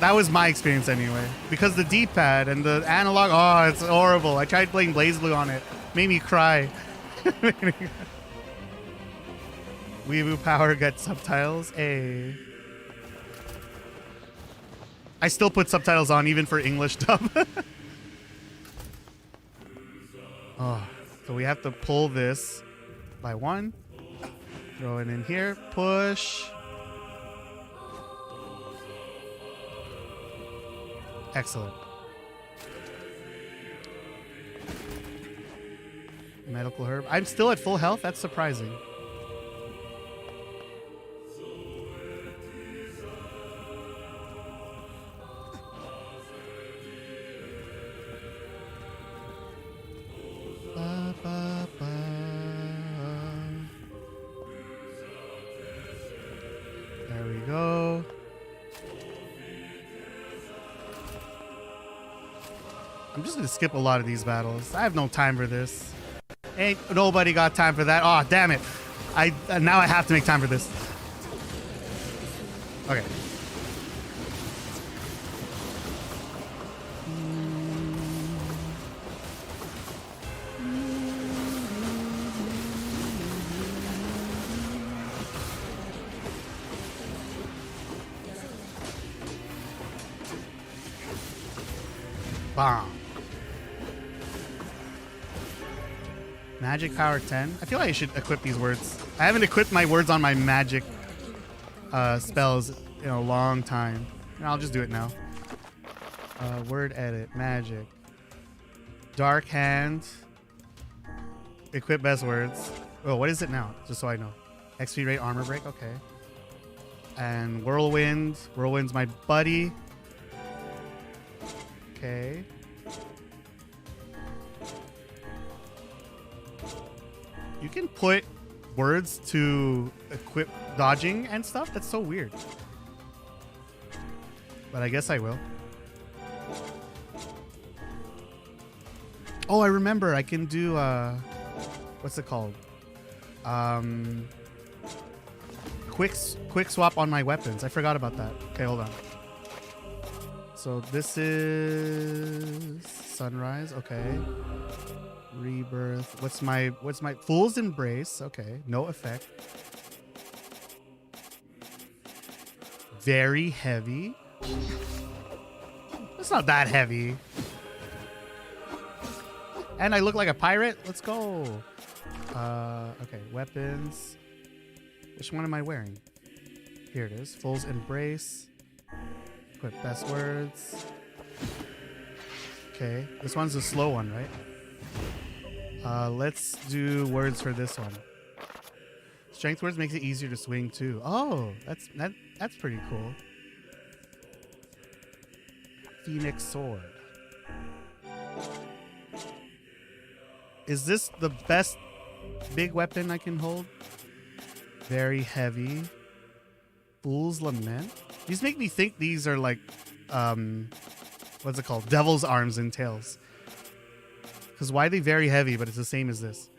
That was my experience anyway. Because the D-pad and the analog, oh, it's horrible. I tried playing BlazBlue on it. Made me cry. Weeaboo Power got subtitles. Hey. I still put subtitles on even for English dub. Oh, so we have to pull this by one. Throw it in here. Push. Excellent. Medical herb. I'm still at full health. That's surprising. Ba, ba, ba. There we go. I'm just gonna skip a lot of these battles. I have no time for this. Ain't nobody got time for that. Oh, damn it. Now I have to make time for this. Okay. Bomb. Magic power 10. I feel like I should equip these words. I haven't equipped my words on my magic spells in a long time. And I'll just do it now. Word edit. Magic. Dark hand. Equip best words. Oh, what is it now? Just so I know. XP rate, armor break. Okay. And whirlwind. Whirlwind's my buddy. Okay. You can put words to equip dodging and stuff? That's so weird. But I guess I will. Oh, I remember. I can do, what's it called? Quick swap on my weapons. I forgot about that. Okay, hold on. So this is sunrise. Okay. Rebirth. What's my Fool's Embrace? Okay, no effect. Very heavy. It's not that heavy. And I look like a pirate. Let's go. Okay, weapons. Which one am I wearing? Here it is. Fool's Embrace. Equip best words. Okay, this one's a slow one, right? Let's do words for this one. Strength words makes it easier to swing too. Oh, that's pretty cool. Phoenix sword. Is this the best big weapon I can hold? Very heavy. Fool's Lament. These make me think these are like, what's it called? Devil's arms and tails. Because why are they very heavy, but it's the same as this?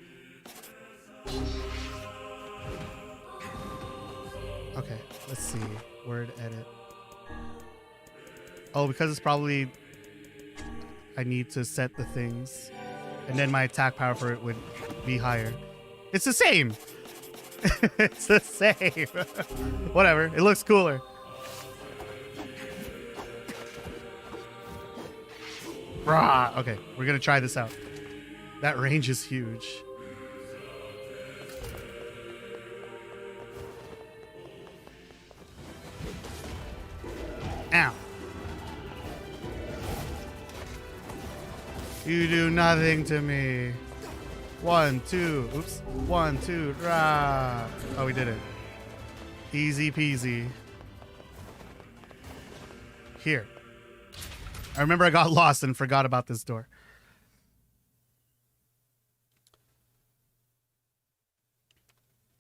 Okay, let's see. Word edit. Oh, because it's probably... I need to set the things. And then my attack power for it would be higher. It's the same! It's the same! Whatever, it looks cooler. Rah! Okay, we're gonna try this out. That range is huge. Ow. You do nothing to me. 1, 2. Oops. 1, 2. Rah. Oh, we did it. Easy peasy. Here. I remember I got lost and forgot about this door.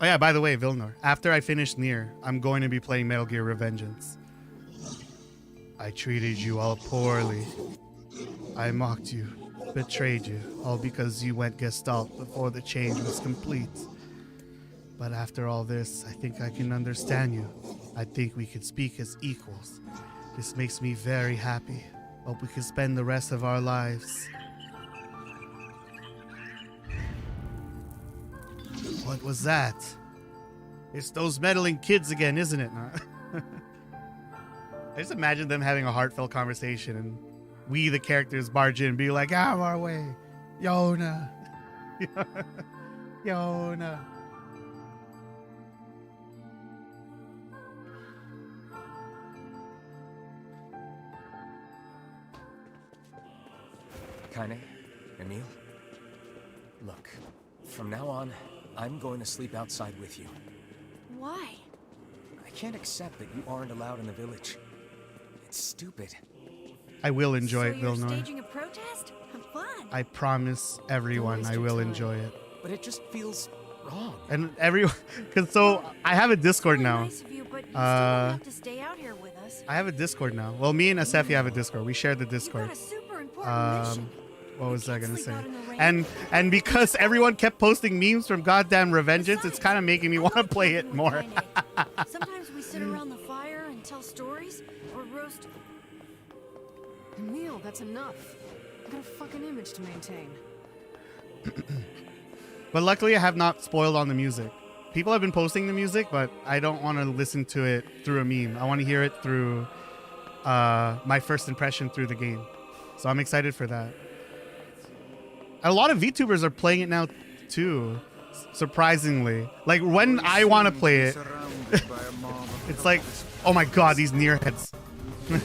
Oh yeah, by the way, Vilnor, after I finish NieR, I'm going to be playing Metal Gear Revengeance. I treated you all poorly. I mocked you, betrayed you, all because you went Gestalt before the change was complete. But after all this, I think I can understand you. I think we can speak as equals. This makes me very happy. Hope we can spend the rest of our lives. What was that? It's those meddling kids again, isn't it? I just imagine them having a heartfelt conversation and we, the characters, barge in and be like, out of our way. Yona. Yona. Kaine, Emil, look, from now on, I'm going to sleep outside with you. Why? I can't accept that you aren't allowed in the village. It's stupid. I will enjoy So it, you're Vilnor. staging a protest? Fun. I promise everyone I will enjoy it. But it just feels wrong. And everyone, because so I have a Discord now. Nice of you, but you still don't have to stay out here with us. I have a Discord now. Well, me and Esseph have a Discord. We share the You've Discord. got a super important mission. What was I gonna sleep say? out in the rain. And because everyone kept posting memes from goddamn Revengeance, it's kind of making me want to play it more. Sometimes we sit around the fire and tell stories or roast. Emil, that's enough. I got a fucking image to maintain. But luckily, I have not spoiled on the music. People have been posting the music, but I don't want to listen to it through a meme. I want to hear it through my first impression through the game. So I'm excited for that. A lot of VTubers are playing it now too, surprisingly. Like when I want to play it, it's like, oh my god, these NieR heads.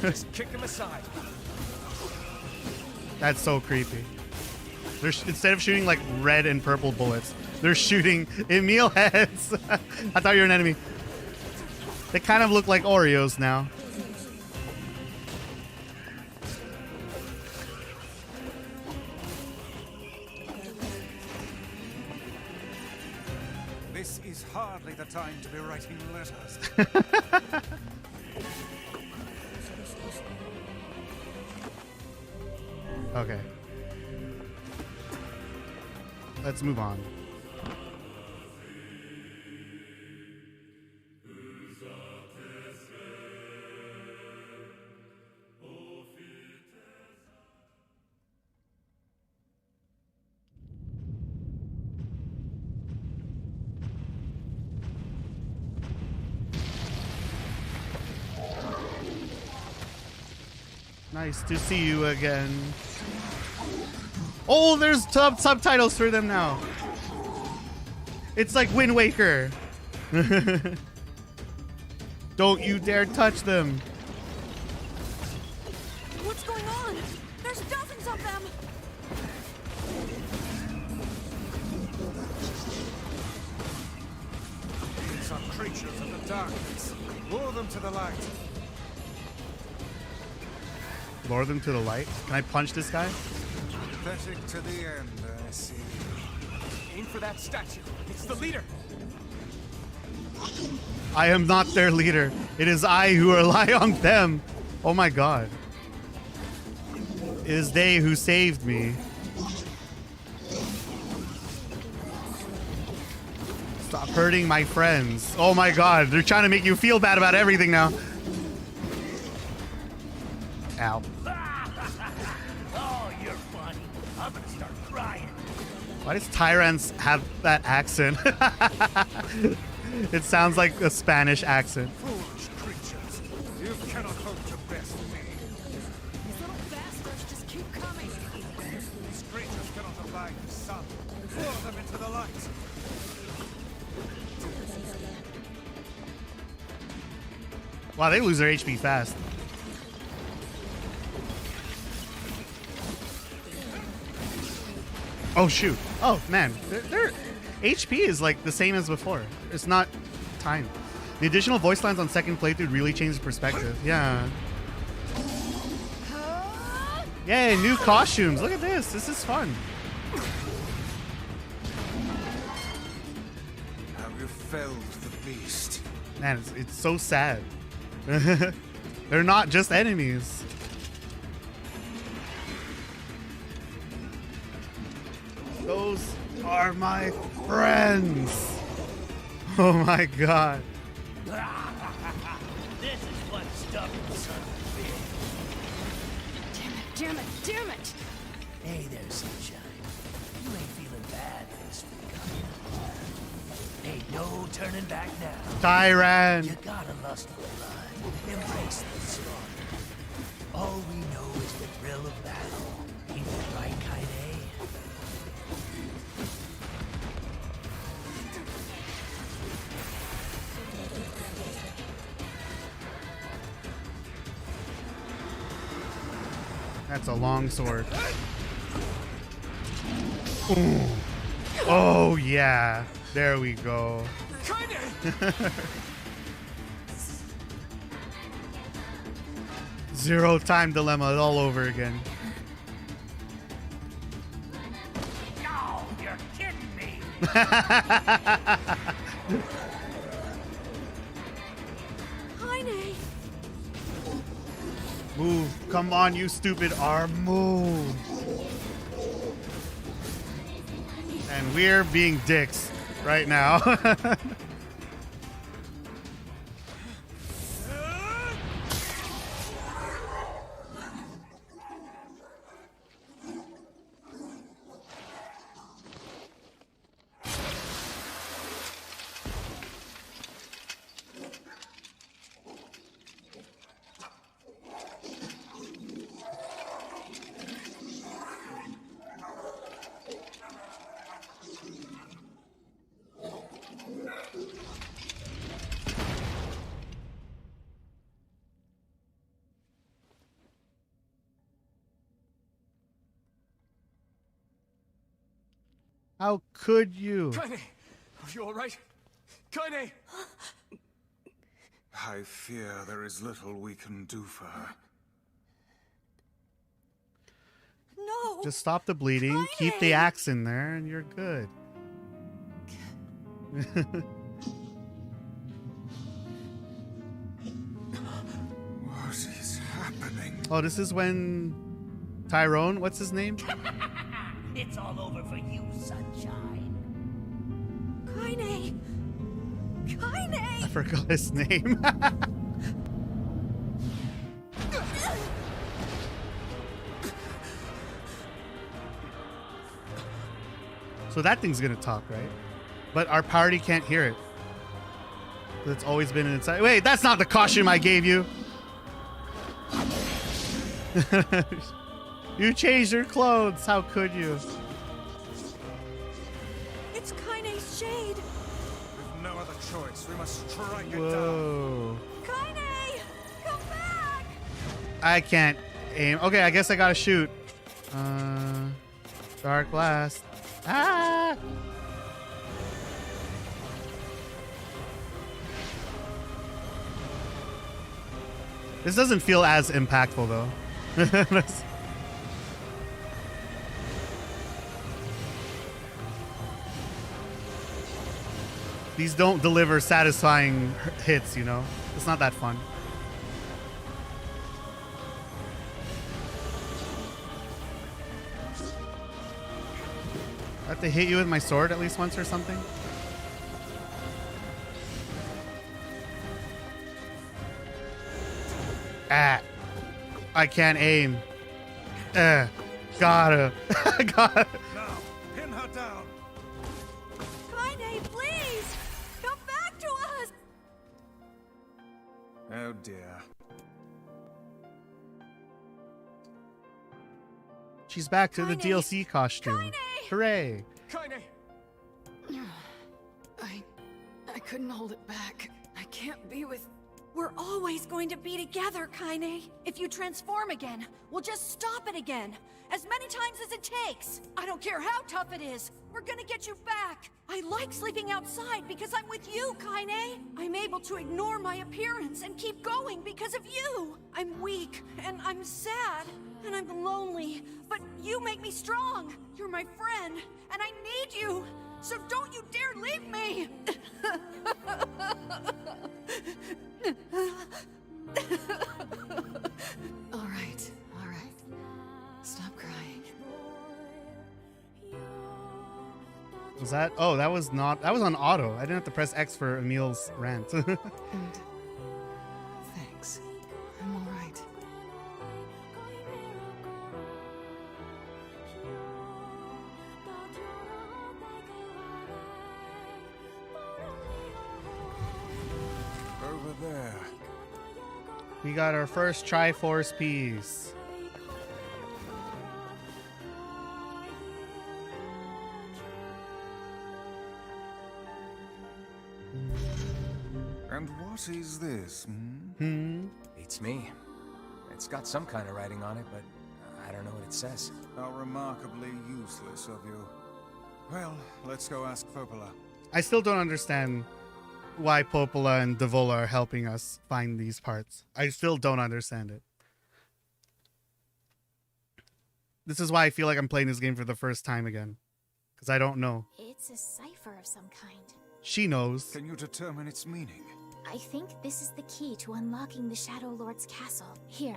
Just kick him aside. That's so creepy. They're instead of shooting like red and purple bullets, they're shooting Emil heads. I thought you were an enemy. They kind of look like Oreos now. This is hardly the time to be writing letters. Okay. Let's move on. Nice to see you again. Oh, there's subtitles for them now. It's like Wind Waker. Don't you dare touch them. What's going on? There's dozens of them. These are creatures of the darkness. Lure them to the light. Lure them to the light. Can I punch this guy? Pathetic to the end, I see. Aim for that statue. It's the leader. I am not their leader. It is I who rely on them. Oh my god. It is they who saved me. Stop hurting my friends. Oh my god. They're trying to make you feel bad about everything now. Ow. Oh, you're funny. I'm gonna start crying. Why does Tyrants have that accent? It sounds like a Spanish accent. Foolish creatures. You cannot hope to best me. These little bastards just keep coming. These creatures cannot abide the sun. Lure them into the light. Wow, they lose their HP fast. Oh shoot. Oh man, their HP is like the same as before. It's not time. The additional voice lines on second playthrough really changed the perspective. Yeah. Yay, new costumes. Look at this. This is fun. Have you felled the beast. Man, it's so sad. They're not just enemies. Those are my friends. Oh my god. This is one stubborn son of a bitch. Damn it, damn it, damn it! Hey there, Sunshine. You ain't feeling bad this week, ain't no turning back now. Tyran. You got a lust for blood. Embrace the slaughter. All we know is the thrill of battle. Ain't that right, Kaide? That's a long sword. Ooh. Oh yeah. There we go. Zero time dilemma all over again. No, you're kidding me. Kaine! Move. Come on, you stupid arm. Move. And we're being dicks right now. How could you? Kaine! Are you alright? Kaine! I fear there is little we can do for her. No! Just stop the bleeding, keep the axe in there, and you're good. What is happening? Oh, this is when Tyrone, what's his name? It's all over for you, Sunshine. Kaine! Kaine! I forgot his name. So that thing's gonna talk, right? But our party can't hear it. It's always been inside. Wait, that's not the costume I gave you. You changed your clothes. How could you? It's Kaine's shade! With no other choice, we must strike it down. Whoa. Kaine! Come back! I can't aim. Okay, I guess I gotta shoot. Dark blast. Ah! This doesn't feel as impactful though. These don't deliver satisfying hits, you know? It's not that fun. I have to hit you with my sword at least once or something? Ah. I can't aim. Gotta. Gotta. Now, pin her down. Kaine, please! Come back to us! Oh dear. She's back to the Kaine! DLC costume. Kaine! Hooray. Kaine! I couldn't hold it back. I can't be with... We're always going to be together, Kaine. If you transform again, we'll just stop it again. As many times as it takes. I don't care how tough it is. We're gonna get you back. I like sleeping outside because I'm with you, Kaine. I'm able to ignore my appearance and keep going because of you. I'm weak, and I'm sad, and I'm lonely. But you make me strong. You're my friend, and I need you. so don't you dare leave me! All right. Stop crying. Was that? Oh, that was not. That was on auto. I didn't have to press X for Emil's rant. And thanks. I'm all right. Over there. We got our first Triforce piece. And what is this? Hmm? Beats me. It's got some kind of writing on it, but I don't know what it says. How remarkably useless of you. Well, let's go ask Popola. I still don't understand why Popola and Devola are helping us find these parts. I still don't understand it. This is why I feel like I'm playing this game for the first time again. Because I don't know. It's a cipher of some kind. She knows. Can you determine its meaning? I think this is the key to unlocking the Shadow Lord's castle. Here,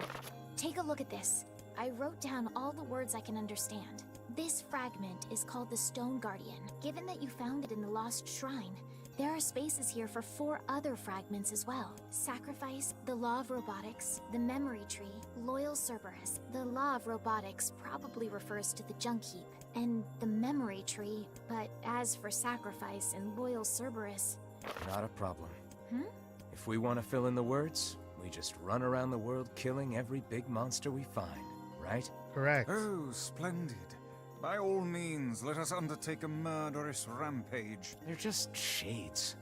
take a look at this. I wrote down all the words I can understand. This fragment is called the Stone Guardian. Given that you found it in the Lost Shrine, there are spaces here for 4 other fragments as well. Sacrifice, the Law of Robotics, the Memory Tree, Loyal Cerberus. The Law of Robotics probably refers to the Junk Heap, and the Memory Tree, but as for Sacrifice and Loyal Cerberus... Not a problem. Hmm? If we want to fill in the words, we just run around the world killing every big monster we find, right? Correct. Oh, splendid. By all means, let us undertake a murderous rampage. They're just shades.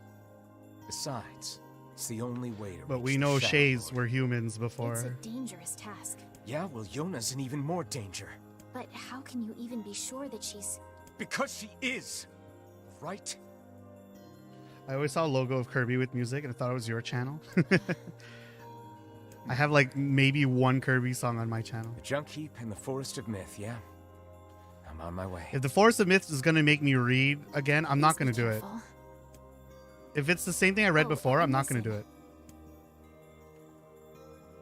Besides, it's the only way to But reach we the know Shadow shades Lord. were humans It's a before. dangerous task. Yeah, well, Yona's in even more danger. But how can you even be sure that she's... Because she is! Right? I always saw a logo of Kirby with music and I thought it was your channel. I have like maybe one Kirby song on my channel. The Junk Heap and the Forest of Myth, yeah? I'm on my way. If the Forest of Myths is going to make me read again, I'm not Please going to be do it. careful. If it's the same thing I read Oh, before, I'm not listen. going to do it.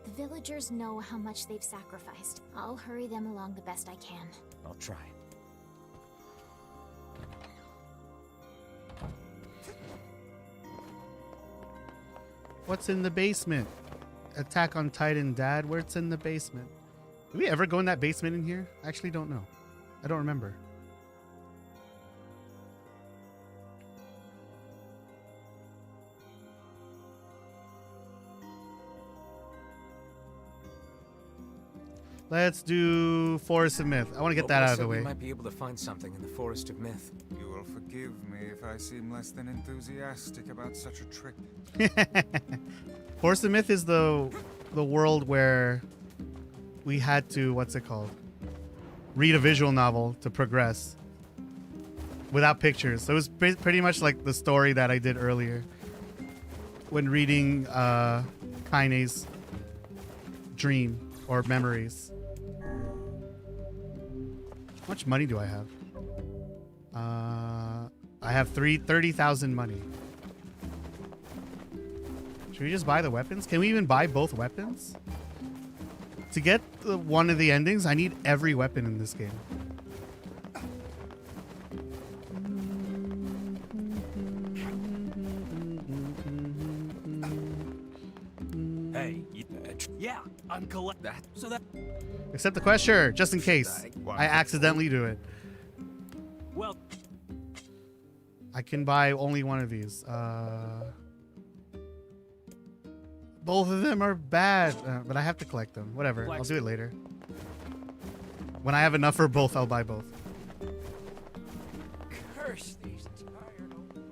The villagers know how much they've sacrificed. I'll hurry them along the best I can. I'll try. What's in the basement? Attack on Titan, Dad. Where's in the basement? Did we ever go in that basement in here? I actually don't know. I don't remember. Let's do Forest of Myth. I want to get that out of the We way. might be able to find something in the Forest of Myth. You will forgive me if I seem less than enthusiastic about such a trick. Forest of Myth is the world where we had to, what's it called? Read a visual novel to progress without pictures. So it was pretty much like the story that I did earlier when reading Kaine's dream or memories. How much money do I have? I have 30,000 money. Should we just buy the weapons? Can we even buy both weapons? To get one of the endings, I need every weapon in this game. Hey, yeah, I'm collect that. So that. Accept the quest, sure, just in case I accidentally do it. Well, I can buy only one of these. Both of them are bad, but I have to collect them. Whatever, I'll do it later. When I have enough for both, I'll buy both. curse these tired old.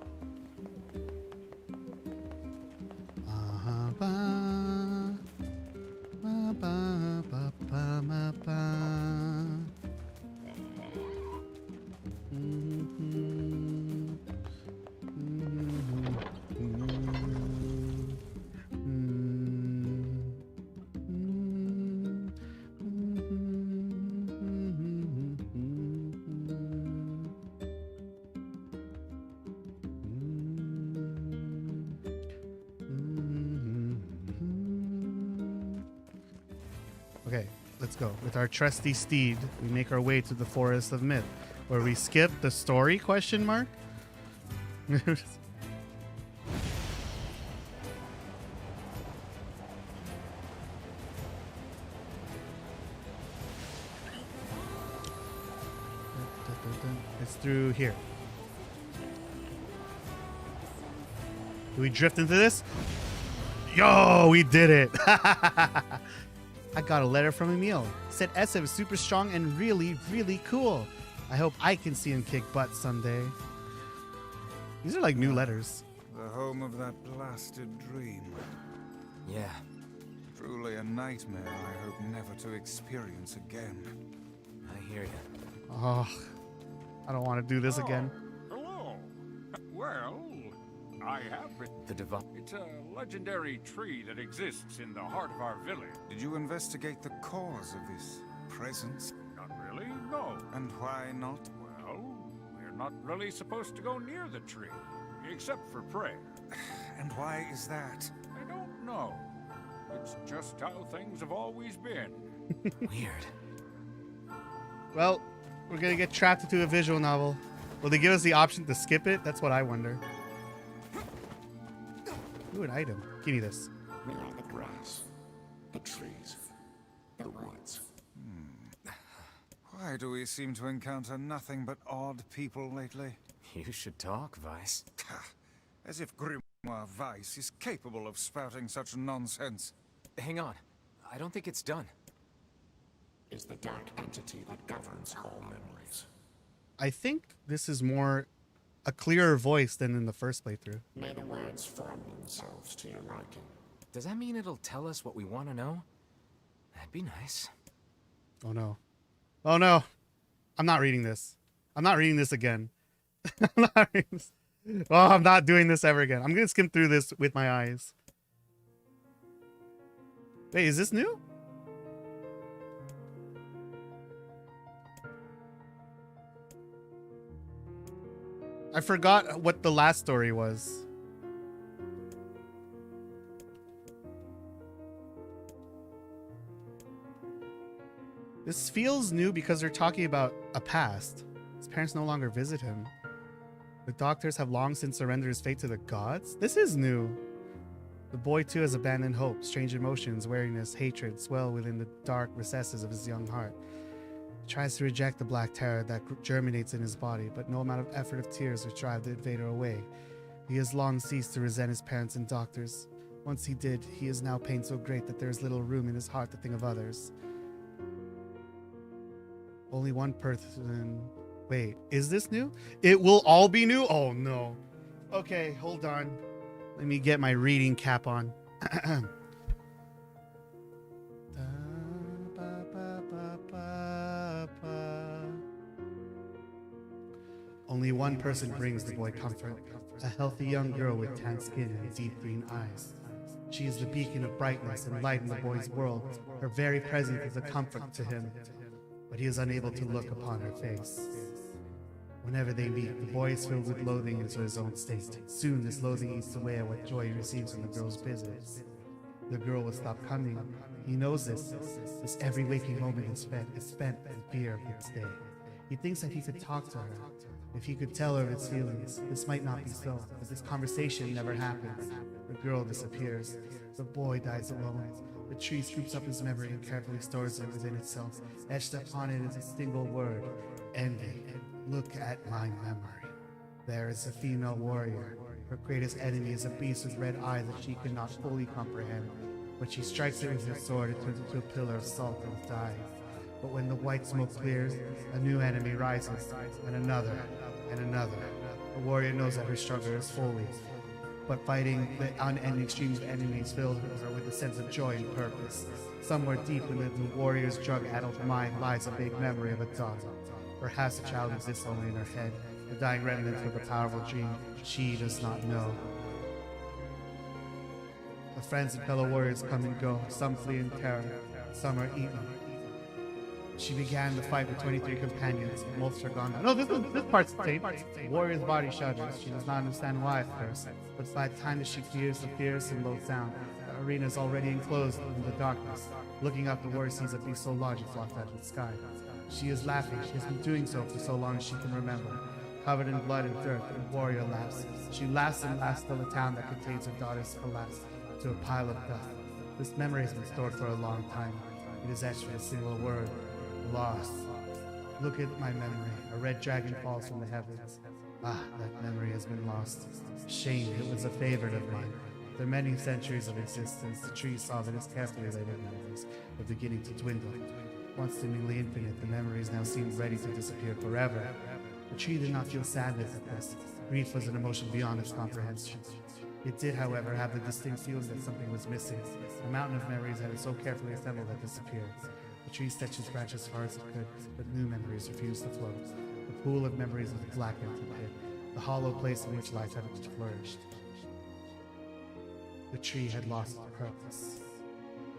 let's go. With our trusty steed, we make our way to the Forest of Myth, where we skip the story question mark. It's through here. Do we drift into this? Yo, we did it. I got a letter from Emil. Said Esseph is super strong and really, really cool. I hope I can see him kick butt someday. These are like new letters. The home of that blasted dream. Yeah. Truly a nightmare I hope never to experience again. I hear you. Oh, I don't want to do this again. Hello. Well, I have it. The divine. It's a legendary tree that exists in the heart of our village. Did you investigate the cause of this presence? Not really, no. And why not? Well, we're not really supposed to go near the tree, except for prayer. And why is that? I don't know. It's just how things have always been. Weird. Well, we're gonna get trapped into a visual novel. Will they give us the option to skip it? That's what I wonder. Ooh, an item. Give me this. We are the grass, the trees, the woods. Why do we seem to encounter nothing but odd people lately? You should talk, Vice. As if Grimoire Vice is capable of spouting such nonsense. Hang on. I don't think it's done. Is the dark entity that governs all memories. I think this is more a clearer voice than in the first playthrough. May the words form themselves to your liking. Does that mean it'll tell us what we want to know? That'd be nice. Oh no. Oh no. I'm not reading this. I'm not reading this again. I'm not reading this. Oh, I'm not doing this ever again. I'm gonna skim through this with my eyes. Wait, is this new? I forgot what the last story was. This feels new because they're talking about a past. His parents no longer visit him. The doctors have long since surrendered his fate to the gods. This is new. The boy too has abandoned hope. Strange emotions, wariness, hatred swell within the dark recesses of his young heart. He tries to reject the black terror that germinates in his body, but no amount of effort of tears will drive the invader away. He has long ceased to resent his parents and doctors. Once he did, he is now pain so great that there is little room in his heart to think of others. Only one person... Wait, is this new? It will all be new? Oh no. Okay, hold on. Let me get my reading cap on. Only one person brings the boy comfort. A healthy young girl with tan skin and deep green eyes. She is the beacon of brightness and light in the boy's world. Her very presence is a comfort to him, but he is unable to look upon her face. Whenever they meet, the boy is filled with loathing into his own state. Soon this loathing eats away at what joy he receives from the girl's visits. The girl will stop coming. He knows this. This every waking moment is spent in fear of its day. He thinks that he could talk to her. If he could tell her of his feelings, this might not be so, but this conversation never happens. The girl disappears. The boy dies alone. The tree scoops up his memory and carefully stores it within itself. Etched upon it is a single word, envy. Look at my memory. There is a female warrior. Her greatest enemy is a beast with red eyes that she cannot fully comprehend. When she strikes it with her sword, it turns into a pillar of salt and dies. But when the white smoke clears, a new enemy rises, and another, and another. The warrior knows that her struggle is fully, but fighting the unending streams of enemies fills her with a sense of joy and purpose. Somewhere deep within the warrior's drug-addled mind lies a vague memory of a daughter. Perhaps the child exists only in her head, the dying remnants of a powerful dream she does not know. The friends and fellow warriors come and go, some flee in terror, some are eaten. She began the fight with 23 companions, most are gone now. No, this part's the same. The warrior's body shudders. She does not understand why at first, but by the time that she hears the fierce and low sound, the arena is already enclosed in the darkness. Looking up, the warrior sees a beast so large it floats out of the sky. She is laughing. She has been doing so for so long as she can remember. Covered in blood and dirt, the warrior laughs. She laughs and laughs till the town that contains her daughters collapse to a pile of dust. This memory has been stored for a long time. It is etched with a single word: lost. Look at my memory. A red dragon falls from the heavens. Ah, that memory has been lost. Shame, it was a favorite of mine. After many centuries of existence, the tree saw that its carefully labeled memories were beginning to dwindle. Once seemingly infinite, the memories now seemed ready to disappear forever. The tree did not feel sadness at this. Grief was an emotion beyond its comprehension. It did, however, have the distinct feeling that something was missing. The mountain of memories that it so carefully assembled had disappeared. The tree stretched its branches as far as it could, but new memories refused to float. The pool of memories was a black empty pit, the hollow place in which life had flourished. The tree had lost its purpose.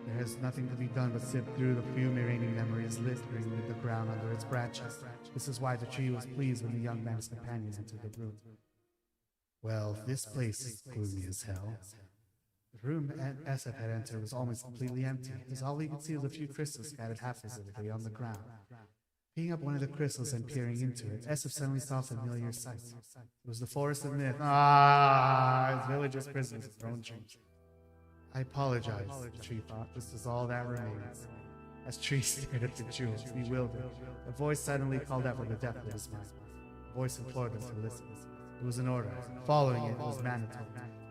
There is nothing to be done but sift through the few remaining memories littering with the ground under its branches. This is why the tree was pleased when the young man's companion entered the room. Well, this place is gloomy as hell. The room Esseph had entered was almost completely empty, as all he could see was a few crystals scattered half-visibly on the ground. Picking up one of the crystals and peering into it, Esseph suddenly saw a familiar sight. It was the forest of myth. His villagers' prisons of their own dreams. I apologize, the tree thought. This is all that remains. As Tree stared at the jewels, bewildered, a voice suddenly called out from the depth of his mind. The voice implored them to listen. It was an order. Following it was mandatory.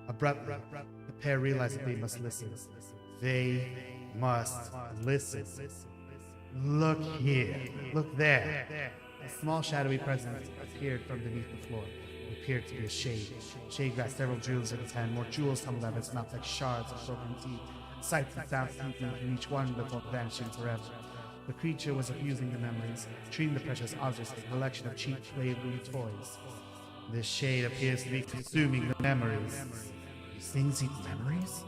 Abruptly, the pair realized that they must listen. They must listen. Look here. Look there. A small shadowy presence appeared from beneath the floor. It appeared to be a shade. Shade grasped several jewels in his hand. More jewels tumbled out of his mouth like shards of broken teeth. Sights and sounds seeping from each one before vanishing forever. The creature was abusing the memories, treating the precious objects as a collection of cheap playroom toys. This shade appears to be consuming the memories. These things eat memories?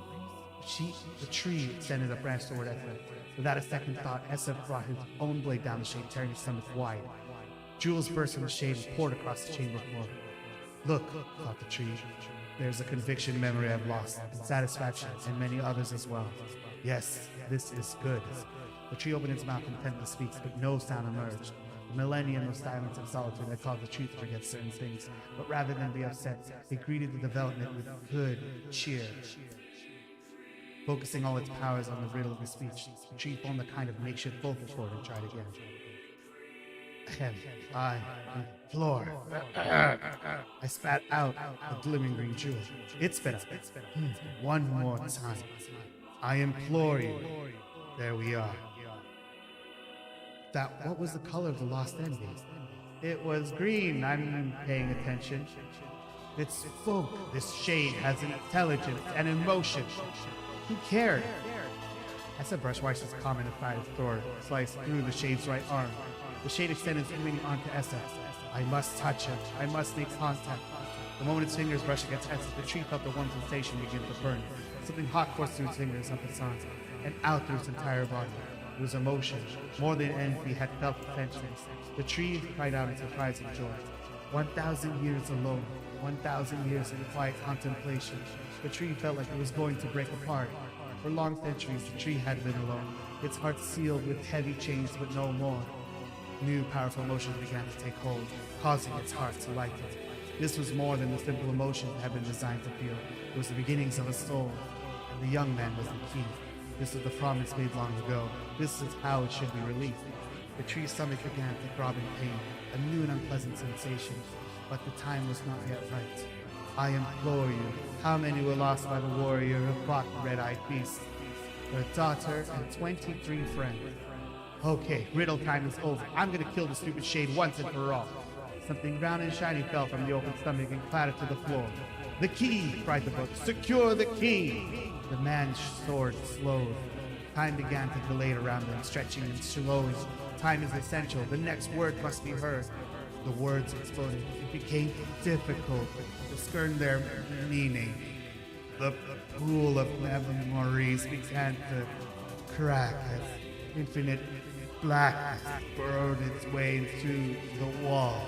The tree extended a branch toward Esseph. Without a second thought, Esseph brought his own blade down the shade, tearing his stomach wide. Jewels burst from the shade and poured across the chamber floor. Look, thought the tree. There's a conviction memory I've lost, and satisfaction, and many others as well. Yes, this is good. The tree opened its mouth and attempted to speak, but no sound emerged. The millennium of silence and solitude had caused the tree to forget certain things, but rather than be upset, it greeted the development with good cheer. Focusing all its powers on the riddle of his speech, the tree formed a kind of makeshift vocal cord and tried again. I implore. I spat out a glimmering green jewel. It spit out. One more time. I implore you. There we are. What was the color of the lost ending? It was green. I'm paying attention. It spoke. This shade has an intelligence and emotion. Who cared? As a brush wiped his common aside his sword, sliced through the shade's right arm. The shade extended swinging onto Esseph. I must touch him. I must make contact. The moment its fingers brushed against Esseph, the tree felt the warm sensation begin to burn. Something hot coursed through its fingers, up its arms, and out through its entire body. It was emotion, more than anything he had felt for centuries. The tree cried out in surprise and joy. 1,000 years alone, 1,000 years in quiet contemplation. The tree felt like it was going to break apart. For long centuries, the tree had been alone, its heart sealed with heavy chains, but no more. New powerful emotions began to take hold, causing its heart to lighten. This was more than the simple emotion it had been designed to feel. It was the beginnings of a soul, and the young man was the key. This was the promise made long ago. This is how it should be released. The tree's stomach began to throb in pain, a new and unpleasant sensation, but the time was not yet right. I implore you, how many were lost by the warrior who fought the red-eyed beast? Her daughter and 23 friends. Okay, riddle time is over. I'm gonna kill the stupid shade once and for all. Something brown and shiny fell from the open stomach and clattered to the floor. The key, cried the book. Secure the key! The man's sword slowed. Time began to dilate around them, stretching and slowing. Time is essential. The next word must be heard. The words exploded. It became difficult to discern their meaning. The pool of memories began to crack as infinite blackness burrowed its way into the wall.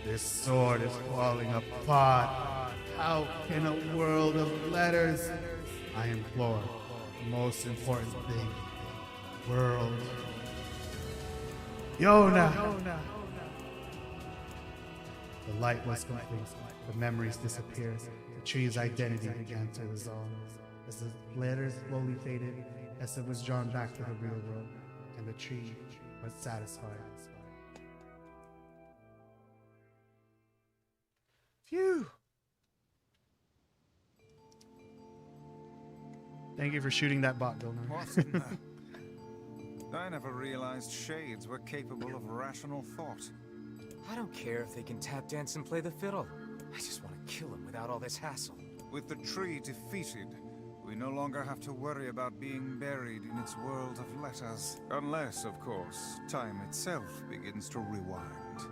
This sword is falling apart. How can a world of letters? I implore, Most important thing. World. Yona! The light was complete. The memories disappeared. The tree's identity began to dissolve. As the letters slowly faded, Esseph was drawn back to the real world, and the tree was satisfied. Phew! Thank you for shooting that bot, Vilnar. What in the... I never realized shades were capable of rational thought. I don't care if they can tap dance and play the fiddle. I just want to kill him without all this hassle. With the tree defeated, we no longer have to worry about being buried in its world of letters. Unless, of course, time itself begins to rewind.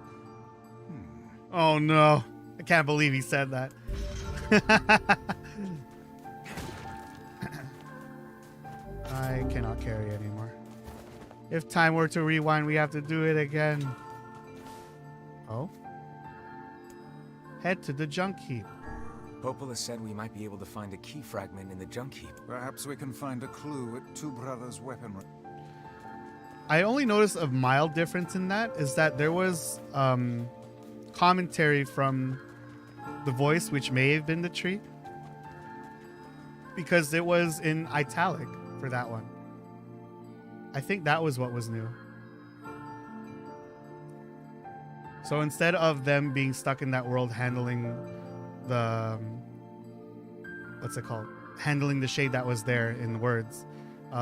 Oh no. I can't believe he said that. I cannot carry anymore. If time were to rewind, we have to do it again. Oh? Head to the junk heap. Popola said we might be able to find a key fragment in the junk heap. Perhaps we can find a clue at Two Brothers' weaponry. I only noticed a mild difference in that is that there was commentary from the voice, which may have been the tree, because it was in italic for that one. I think that was what was new. So instead of them being stuck in that world handling the what's it called, handling the shade that was there in the words,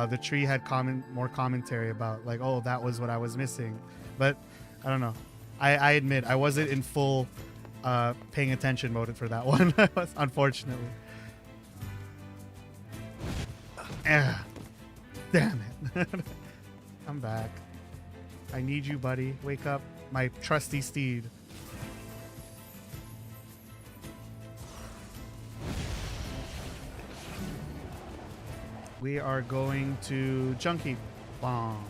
the tree had more commentary about like, oh, that was what I was missing. But I don't know, I admit I wasn't in full paying attention mode for that one. Unfortunately. Damn it. I'm back. I need you, buddy. Wake up, my trusty steed. We are going to Junkie Bomb.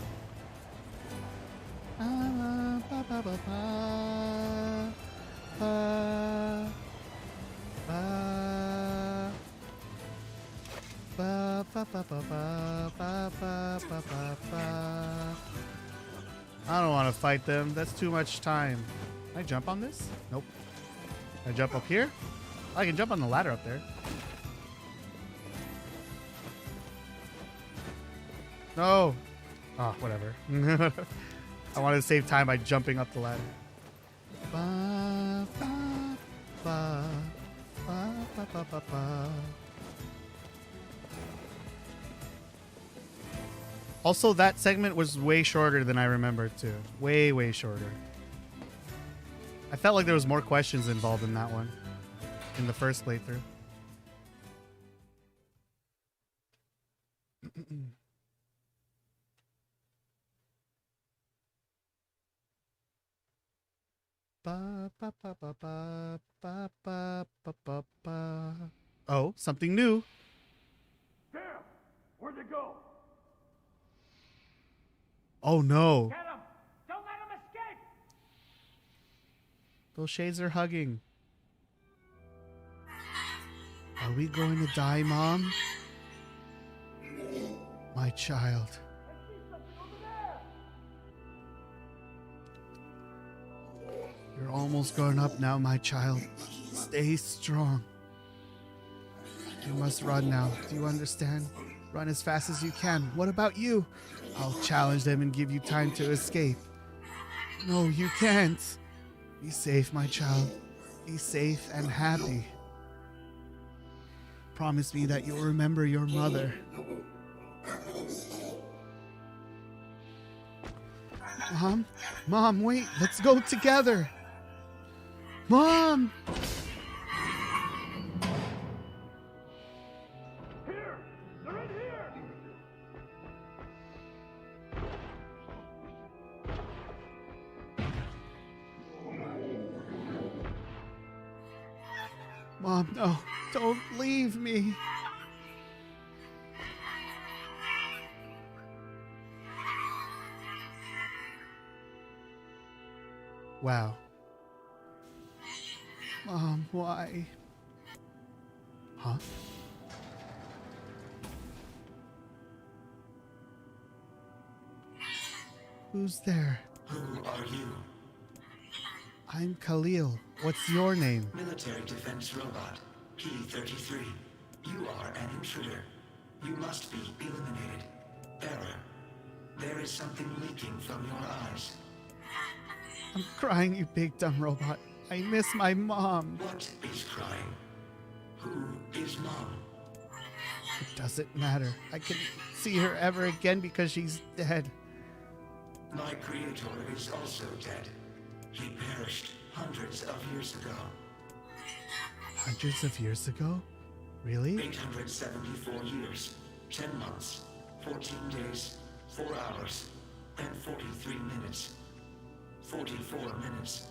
I don't want to fight them. That's too much time. Can I jump on this? Nope. Can I jump up here? I can jump on the ladder up there. No. Oh, whatever. I wanted to save time by jumping up the ladder. Ba, ba, ba, ba, ba, ba, ba, ba. Also, that segment was way shorter than I remembered too. Way, way shorter. I felt like there was more questions involved in that one in the first playthrough. Ba, ba, ba, ba, ba, ba, ba, ba, ba, ba. Oh, something new. Damn! Where'd they go? Oh no. Get him! Don't let him escape! Those shades are hugging. Are we going to die, Mom? My child. You're almost grown up now, my child. Stay strong. You must run now. Do you understand? Run as fast as you can. What about you? I'll challenge them and give you time to escape. No, you can't. Be safe, my child. Be safe and happy. Promise me that you'll remember your mother. Mom? Mom, wait. Let's go together. Mom! Here! They're in here! Mom, no. Don't leave me. Wow. Mom, why? Huh? Who's there? Who are you? I'm Khalil. What's your name? Military defense robot, P-33. You are an intruder. You must be eliminated. Error. There is something leaking from your eyes. I'm crying, you big dumb robot. I miss my mom. What is crying? Who is Mom? It doesn't matter. I can see her ever again because she's dead. My creator is also dead. He perished hundreds of years ago. Hundreds of years ago? Really? 874 years, 10 months, 14 days, 4 hours, and 43 minutes. 44 minutes.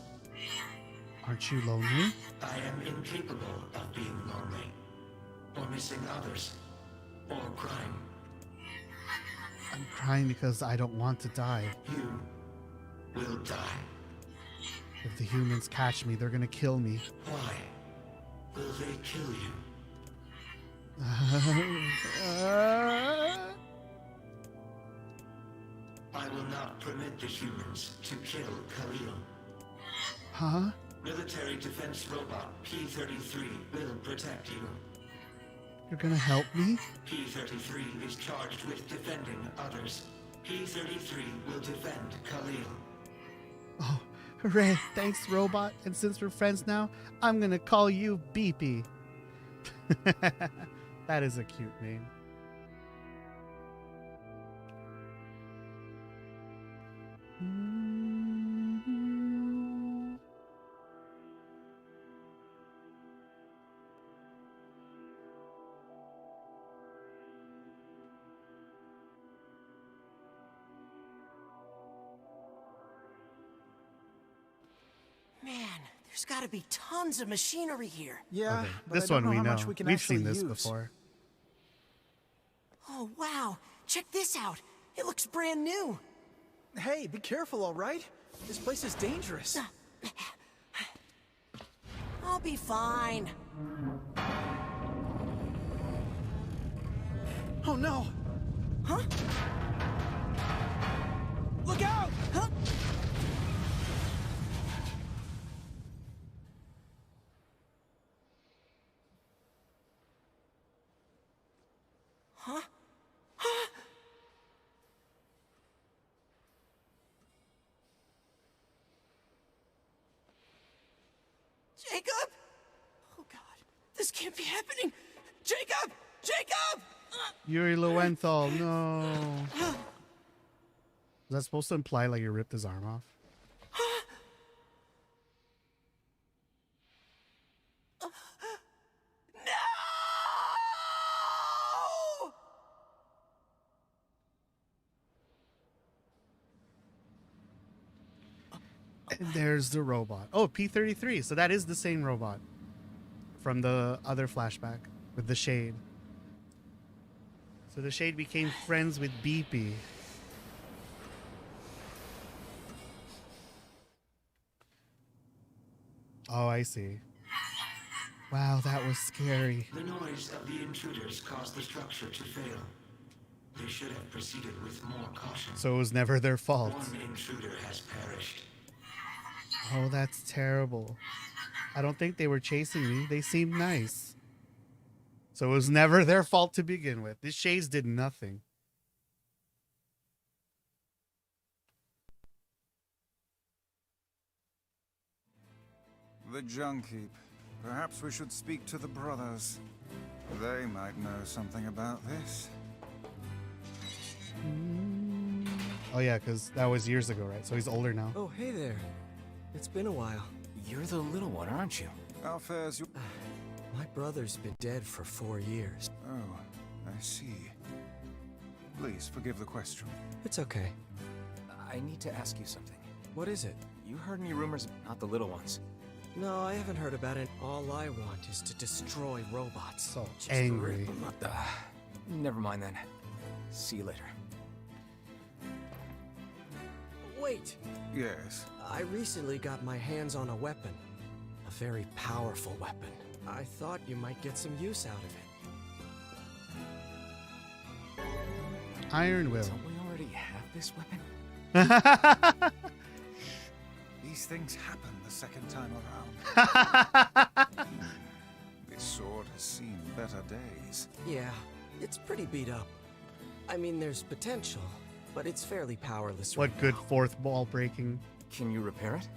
Aren't you lonely? I am incapable of being lonely, or missing others, or crying. I'm crying because I don't want to die. You will die. If the humans catch me, they're gonna kill me. Why will they kill you? I will not permit the humans to kill Khalil. Huh? Military defense robot P-33 will protect you. You're gonna help me? P-33 is charged with defending others. P-33 will defend Khalil. Oh, hooray. Thanks, robot. And since we're friends now, I'm gonna call you Beepy. That is a cute name. Man, there's gotta be tons of machinery here. Yeah, Okay, but this I don't one we how know. much we can We've actually seen this use. before. Oh, wow. Check this out. It looks brand new. Hey, be careful, all right? This place is dangerous. I'll be fine. Oh no! Huh? Look out! Huh? Huh? Huh? Jacob? Oh God, this can't be happening. Jacob! Jacob! Yuri Lowenthal, no. Is that supposed to imply like you ripped his arm off? No! And there's the robot. Oh, P-33. So that is the same robot from the other flashback with the Shade. So the Shade became friends with Beepy. Oh, I see. Wow, that was scary. The noise of the intruders caused the structure to fail. They should have proceeded with more caution. So it was never their fault. One intruder has perished. Oh, that's terrible. I don't think they were chasing me. They seemed nice. So it was never their fault to begin with. These Shades did nothing. The junk heap. Perhaps we should speak to the brothers. They might know something about this. Oh yeah, because that was years ago, right? So he's older now. Oh, hey there. It's been a while. You're the little one, aren't you? How fares your... My brother's been dead for 4 years. Oh, I see. Please forgive the question. It's okay. I need to ask you something. What is it? You heard any rumors about the little ones? No, I haven't heard about it. All I want is to destroy robots. So Just angry. rip 'em up. Never mind then. See you later. Wait. Yes. I recently got my hands on a weapon. A very powerful weapon. I thought you might get some use out of it. Iron Will. Don't we already have this weapon? These things happen the second time around. This sword has seen better days. Yeah, it's pretty beat up. I mean, there's potential, but it's fairly powerless What right good now. fourth wall breaking. Can you repair it?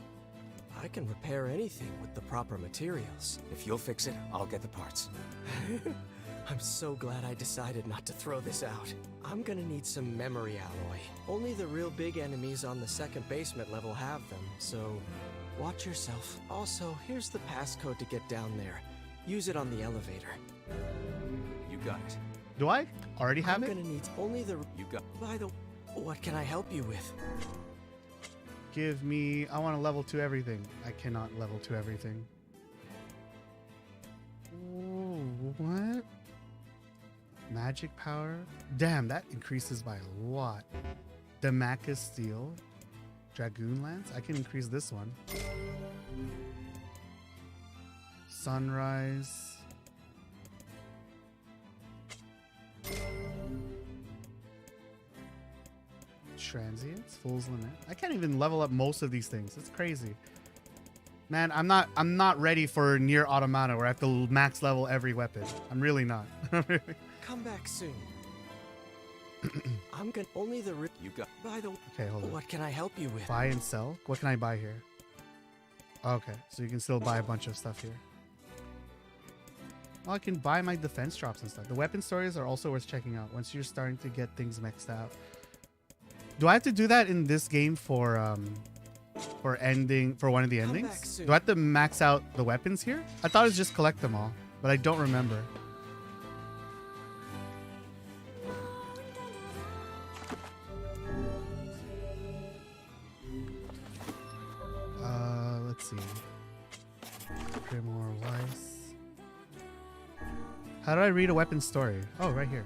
I can repair anything with the proper materials. If you'll fix it, I'll get the parts. I'm so glad I decided not to throw this out. I'm gonna need some memory alloy. Only the real big enemies on the second basement level have them, so watch yourself. Also, here's the passcode to get down there. Use it on the elevator. You got it. Do I already have it? I'm gonna need only the... You got... By the... What can I help you with? Give me... I want to level 2 everything. I cannot level 2 everything. Ooh, what? Magic power? Damn, that increases by a lot. Damascus steel. Dragoon lance? I can increase this one. Sunrise. Transients, fool's limit. I can't even level up most of these things. It's crazy. Man, I'm not ready for NieR Automata where I have to max level every weapon. I'm really not. Come back soon. I'm gonna only the... You got... By the... Okay, hold on. What can I help you with? Buy and sell? What can I buy here? Okay, so you can still buy a bunch of stuff here. Well, I can buy my defense drops and stuff. The weapon stories are also worth checking out once you're starting to get things mixed out. Do I have to do that in this game for one of the endings? Do I have to max out the weapons here? I thought it was just collect them all, but I don't remember. Let's see. Grimoire Weiss. How do I read a weapon story? Oh, right here.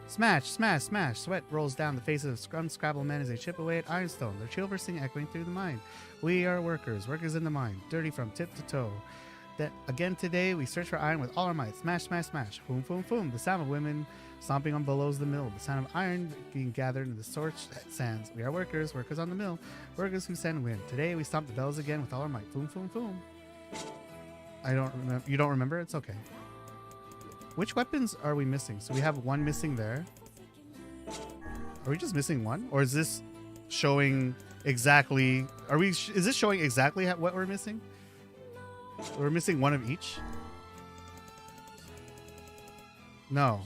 Smash, smash, smash. Sweat rolls down the faces of Scrabble men as they chip away at Ironstone, their chill sing echoing through the mine. We are workers, workers in the mine, dirty from tip to toe. That again today we search for iron with all our might. Smash, smash, smash. Boom, boom, boom. The sound of women stomping on below the mill. The sound of iron being gathered in the scorched sands. We are workers, workers on the mill, workers who send wind. Today we stomp the bells again with all our might. Boom, boom, boom. I don't remember. You don't remember? It's okay. Which weapons are we missing? So we have one missing there. Are we just missing one? Or is this showing exactly... Is this showing exactly what we're missing? We're missing one of each? No.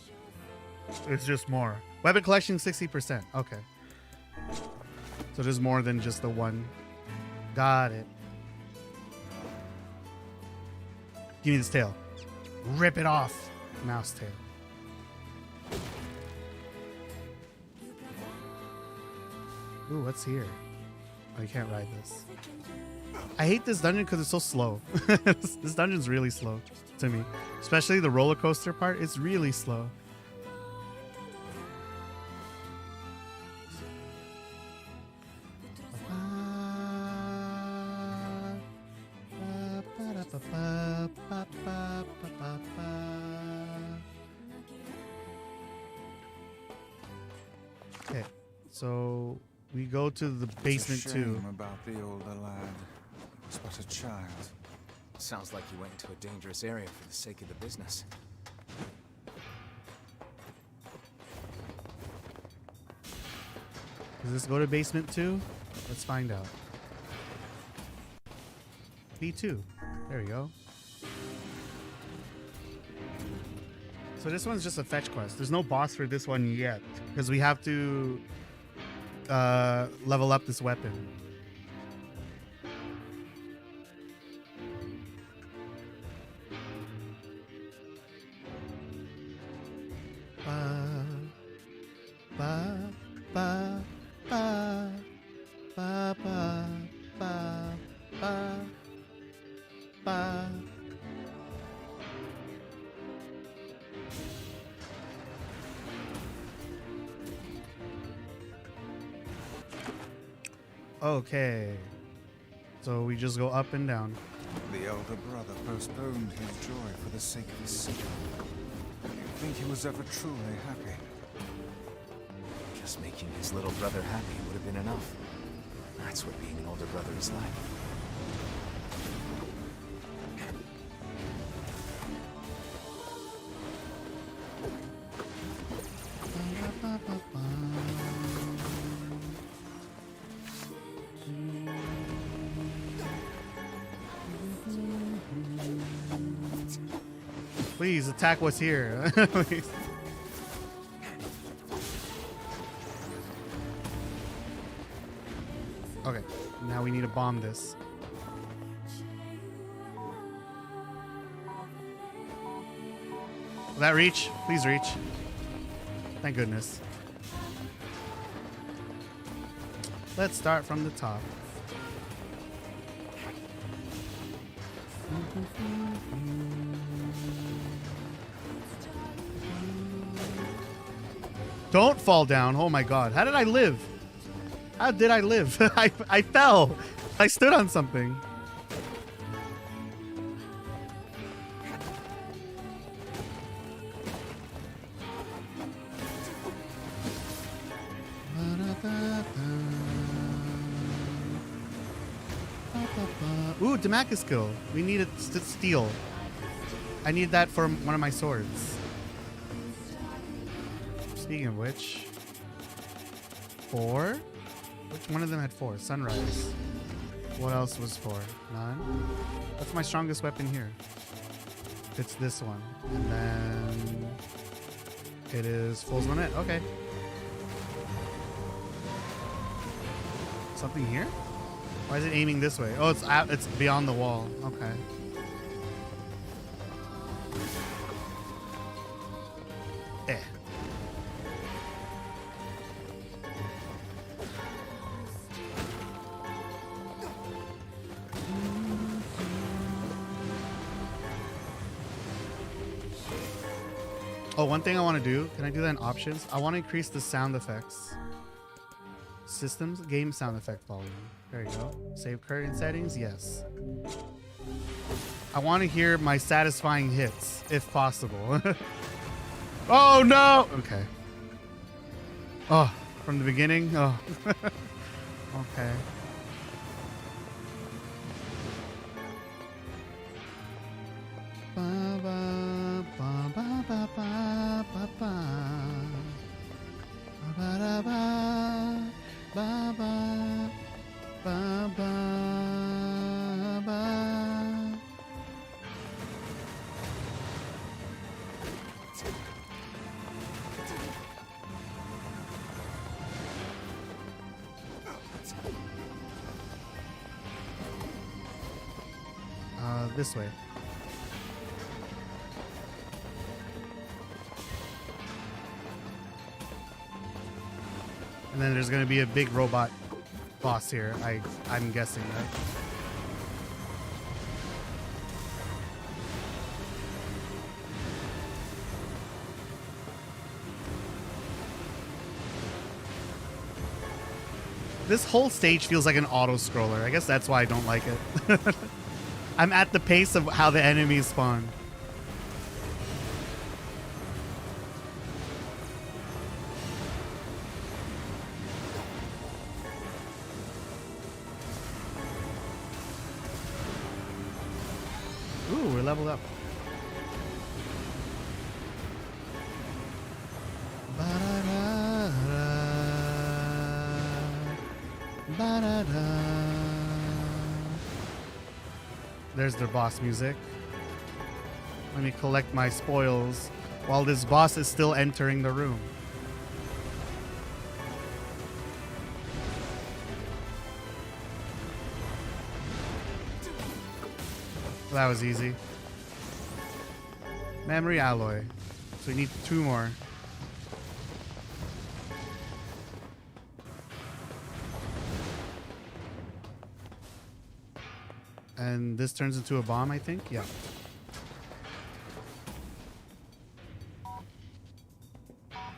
It's just more. Weapon collection 60%. Okay. So there's more than just the one. Got it. Give me this tail. Rip it off. Mouse tail. Ooh, what's here? Oh, you can't ride this. I hate this dungeon because it's so slow. This dungeon's really slow to me. Especially the roller coaster part. It's really slow. Okay, so we go to the basement It's a too. shame about the older lad. He was but a child. Sounds like you went into a dangerous area for the sake of the business. Does this go to basement 2? Let's find out. B2. There we go. So this one's just a fetch quest. There's no boss for this one yet because we have to level up this weapon. Okay, so we just go up and down. The elder brother postponed his joy for the sake of his sister. Do you think he was ever truly happy? Just making his little brother happy would have been enough. That's what being an older brother is like. Please attack what's here. Please. Okay, now we need to bomb this. Will that reach? Please reach. Thank goodness. Let's start from the top. Don't fall down. Oh my god. How did I live? How did I live? I fell. I stood on something. Ooh, Damascus skill. We need it to steal. I need that for one of my swords. Speaking of which, 4? Which one of them had 4? Sunrise. What else was 4? None? That's my strongest weapon here. It's this one. And then it is Fool's Lament. Okay. Something here? Why is it aiming this way? Oh, it's beyond the wall. Okay. Eh. Oh, one thing I want to do. Can I do that in options? I want to increase the sound effects. Systems, game sound effect volume. There you go. Save current settings, yes. I want to hear my satisfying hits, if possible. Oh no! Okay. Oh, from the beginning? Oh. Okay. Ba ba ba ba ba ba ba ba. Ba ba ba ba ba ba ba ba. This way. And then there's going to be a big robot boss here, I'm guessing, right? This whole stage feels like an auto-scroller. I guess that's why I don't like it. I'm at the pace of how the enemies spawn. Ooh, we're leveled up. There's their boss music. Let me collect my spoils while this boss is still entering the room. That was easy. Memory alloy. So we need 2 more. And this turns into a bomb, I think? Yeah.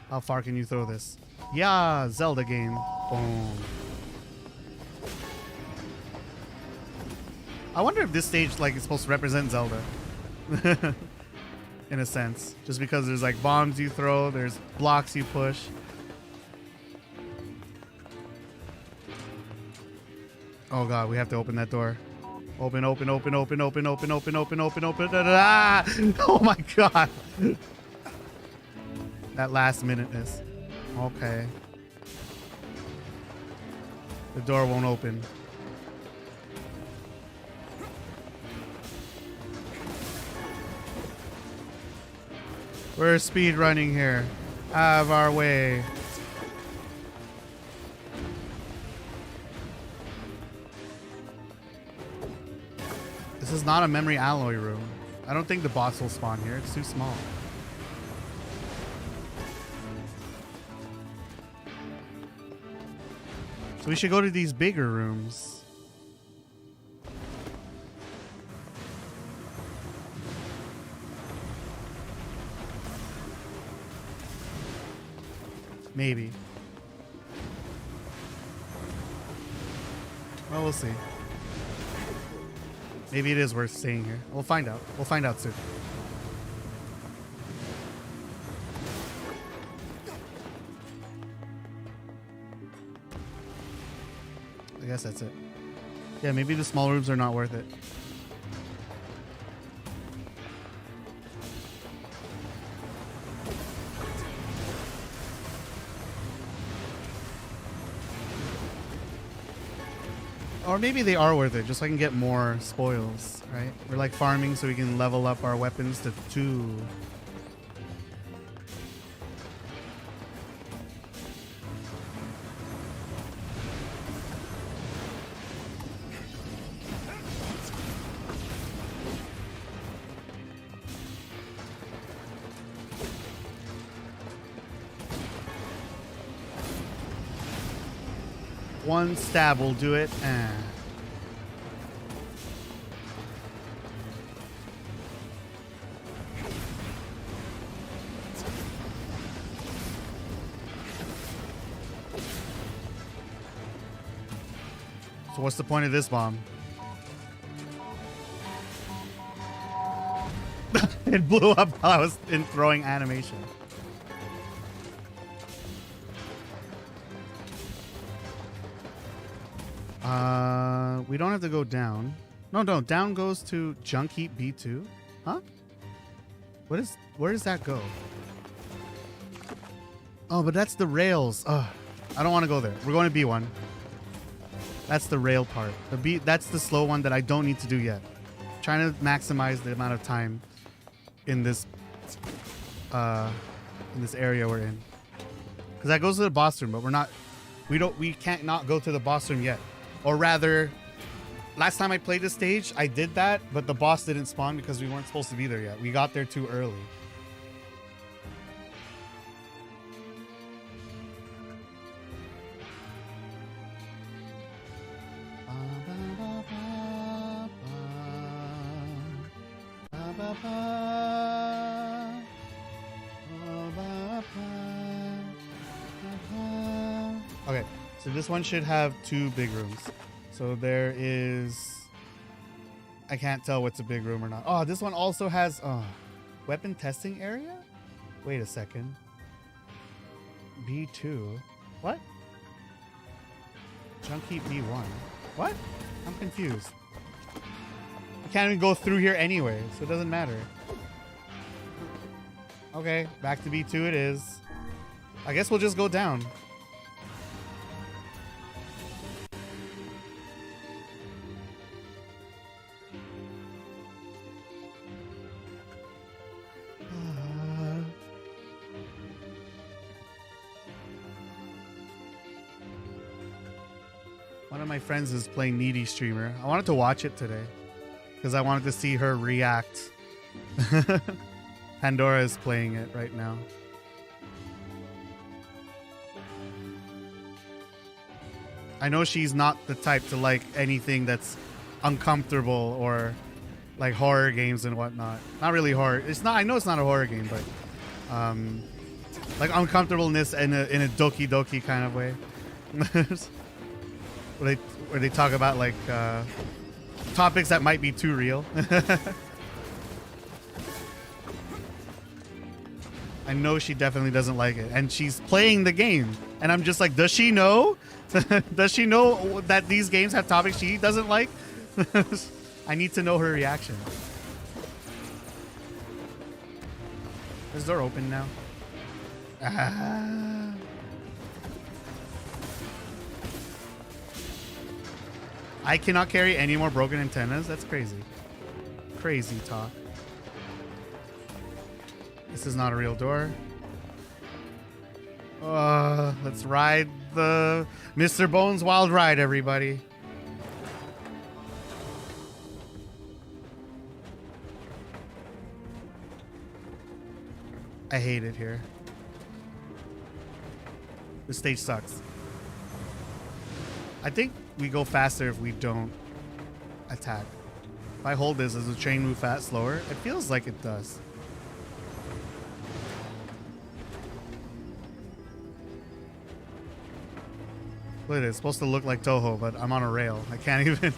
How far can you throw this? Yeah, Zelda game. Boom. I wonder if this stage like is supposed to represent Zelda. In a sense. Just because there's like bombs you throw, there's blocks you push. Oh god, we have to open that door. Open, open, open, open, open, open, open, open, open, open. Ah! Oh my god. That last minuteness. Okay. The door won't open. We're speed running here. Out of our way. This is not a memory alloy room. I don't think the boss will spawn here. It's too small. So we should go to these bigger rooms. Maybe. Well, we'll see. Maybe it is worth staying here. We'll find out. We'll find out soon. I guess that's it. Yeah, maybe the small rooms are not worth it. Or maybe they are worth it, just so I can get more spoils, right? We're like farming so we can level up our weapons to 2. One stab will do it. So what's the point of this bomb? It blew up while I was in throwing animation. We don't have to go down. No, down goes to junk heap B2. Huh? Where does that go? Oh, but that's the rails. Ugh. I don't want to go there. We're going to B1. That's the rail part. That's the slow one that I don't need to do yet. Trying to maximize the amount of time in this area we're in. Because that goes to the boss room, but we can't not go to the boss room yet. Or rather, last time I played this stage, I did that, but the boss didn't spawn because we weren't supposed to be there yet. We got there too early. Okay, so this one should have 2 big rooms. So there is... I can't tell what's a big room or not. Oh, this one also has weapon testing area? Wait a second. B2. What? Junk heap B1. What? I'm confused. I can't even go through here anyway, so it doesn't matter. Okay, back to B2 it is. I guess we'll just go down. One of my friends is playing Needy Streamer. I wanted to watch it today because I wanted to see her react. Pandora is playing it right now. I know she's not the type to like anything that's uncomfortable or like horror games and whatnot. Not really horror. It's not. I know it's not a horror game, but like uncomfortableness in a Doki Doki kind of way. Where they talk about like topics that might be too real. I know she definitely doesn't like it. And she's playing the game. And I'm just like, does she know? Does she know that these games have topics she doesn't like? I need to know her reaction. Is the door open now? Ah. I cannot carry any more broken antennas? That's crazy. Crazy talk. This is not a real door. Let's ride the Mr. Bones Wild Ride, everybody. I hate it here. The stage sucks. I think we go faster if we don't attack. If I hold this, does the train move slower? It feels like it does. Look at it. It's supposed to look like Toho, but I'm on a rail. I can't even.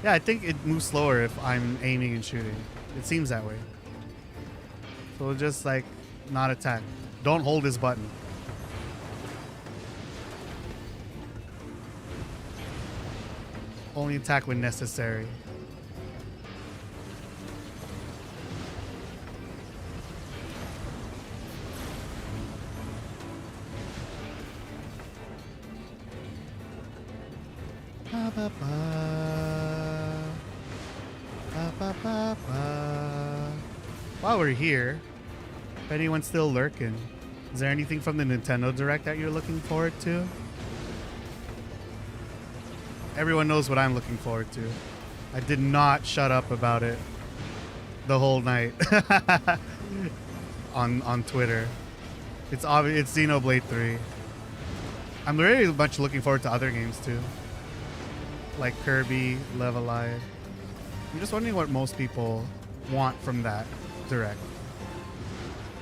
Yeah, I think it moves slower if I'm aiming and shooting. It seems that way. So we'll just like not attack. Don't hold this button. Only attack when necessary. Ba, ba, ba. Ba, ba, ba, ba. While we're here, if anyone's still lurking, is there anything from the Nintendo Direct that you're looking forward to? Everyone knows what I'm looking forward to. I did not shut up about it the whole night on Twitter. It's obvious. It's Xenoblade 3. I'm very much looking forward to other games too, like Kirby, Live Alive. I'm just wondering what most people want from that Direct.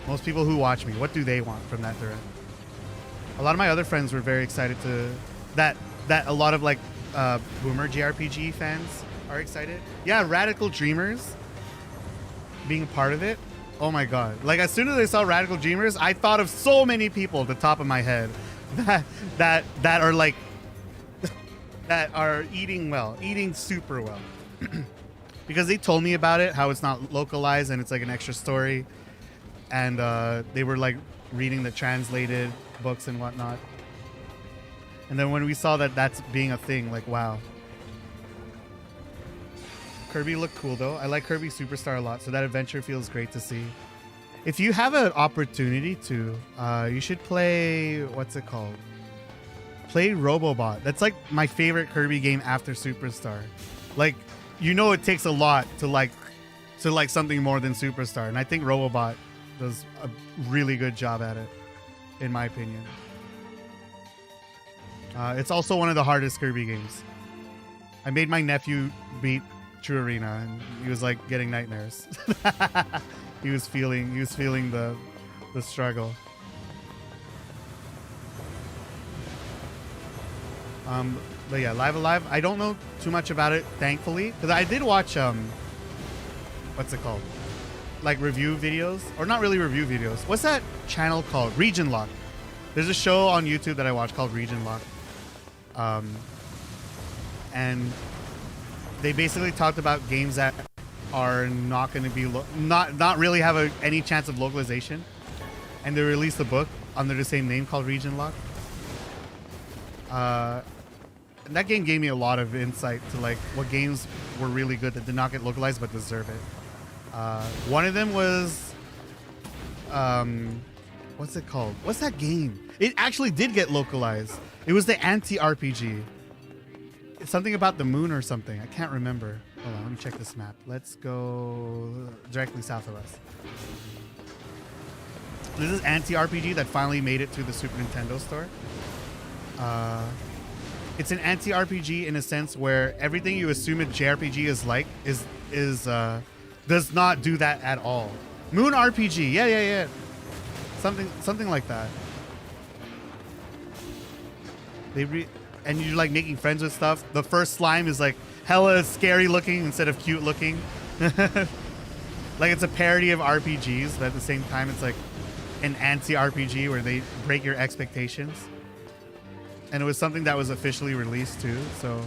Most people who watch me, what do they want from that Direct? A lot of my other friends were very excited to that a lot of like boomer JRPG fans are excited. Yeah, Radical Dreamers being a part of it. Oh my god. Like as soon as I saw Radical Dreamers, I thought of so many people at the top of my head that are like that are eating super well. Because they told me about it, how it's not localized and it's like an extra story. And they were like reading the translated books and whatnot. And then when we saw that that's being a thing, like, wow. Kirby looked cool, though. I like Kirby Superstar a lot, so that adventure feels great to see. If you have an opportunity to, you should play, what's it called? Play Robobot. That's like my favorite Kirby game after Superstar. Like, you know it takes a lot to like something more than Superstar. And I think Robobot does a really good job at it, in my opinion. It's also one of the hardest Kirby games. I made my nephew beat True Arena, and he was like getting nightmares. he was feeling the struggle. But yeah, Live Alive. I don't know too much about it, thankfully, because I did watch what's it called? Like review videos, or not really review videos. What's that channel called? Region Lock. There's a show on YouTube that I watch called Region Lock. And they basically talked about games that are not going to be not really have any chance of localization, and they released a book under the same name called Region Lock. And that game gave me a lot of insight to like what games were really good that did not get localized but deserve it. One of them was what's it called? What's that game? It actually did get localized. It was the anti-RPG. It's something about the moon or something. I can't remember. Hold on, let me check this map. Let's go directly south of us. This is anti-RPG that finally made it to the Super Nintendo store. It's an anti-RPG in a sense where everything you assume a JRPG is like does not do that at all. Moon RPG, yeah. Something like that. And you're like making friends with stuff. The first slime is like hella scary looking instead of cute looking. Like it's a parody of RPGs, but at the same time it's like an anti-RPG where they break your expectations. And it was something that was officially released too, so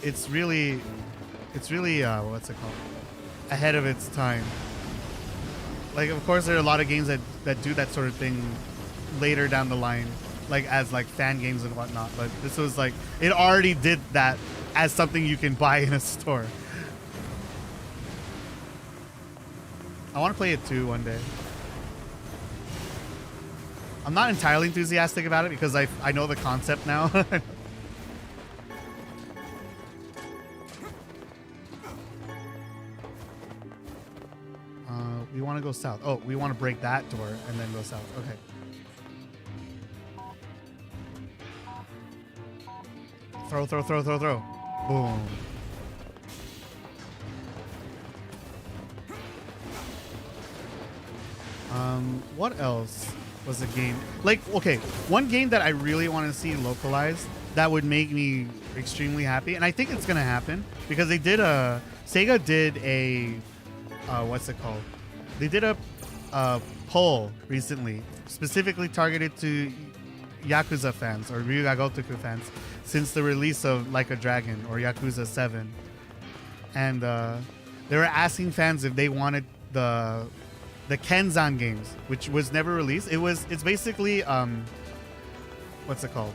it's really what's it called? Ahead of its time. Like of course there are a lot of games that do that sort of thing later down the line, like as like fan games and whatnot, but this was like it already did that as something you can buy in a store. I want to play it too one day. I'm not entirely enthusiastic about it because I know the concept now. We want to go south. Oh, we want to break that door and then go south. Okay. Throw, throw, throw, throw, throw. Boom. What else was a game? Like, okay, one game that I really want to see localized that would make me extremely happy, and I think it's gonna happen because they did Sega did a what's it called? They did a poll recently specifically targeted to Yakuza fans or Ryuga Gotoku fans since the release of Like a Dragon or Yakuza 7, and they were asking fans if they wanted the Kenzan games, which was never released. It's basically what's it called?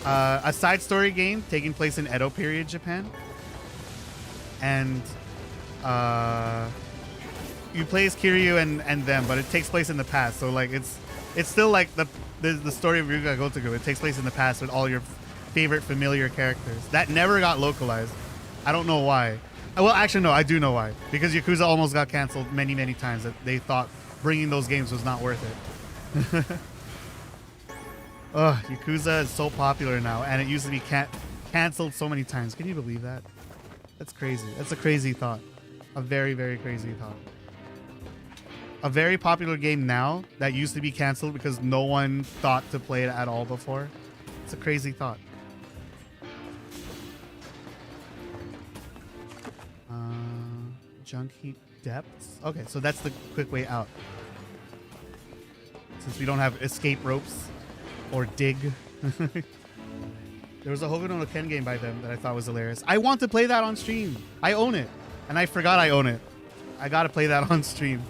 A side story game taking place in Edo period Japan, and you play as Kiryu and them, but it takes place in the past. So like it's still like the story of Ryuga Gotoku. It takes place in the past with all your favorite familiar characters. That never got localized. I don't know why. Well, actually, no, I do know why. Because Yakuza almost got canceled many, many times. That they thought bringing those games was not worth it. Ugh, Yakuza is so popular now, and it used to be canceled so many times. Can you believe that? That's crazy. That's a crazy thought. A very, very crazy thought. A very popular game now that used to be canceled because no one thought to play it at all before. It's a crazy thought. Junk heap depths. Okay, so that's the quick way out. Since we don't have escape ropes or dig. There was a Hokuto no Ken game by them that I thought was hilarious. I want to play that on stream. I own it. And I forgot I own it. I gotta play that on stream.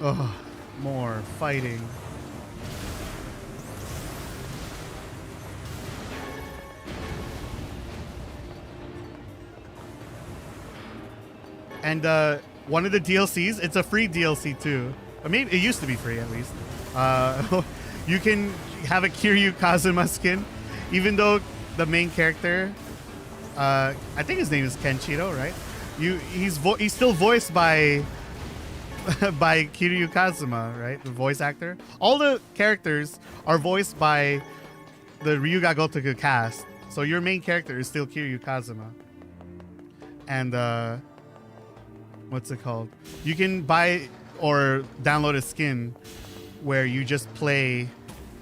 Oh, more fighting. And one of the DLCs, it's a free DLC too. I mean, it used to be free at least. You can have a Kiryu Kazuma skin, even though the main character, I think his name is Kenshiro, right? He's still voiced by by Kiryu Kazuma, right? The voice actor. All the characters are voiced by the Ryuga Gotoku cast. So your main character is still Kiryu Kazuma. And what's it called? You can buy or download a skin where you just play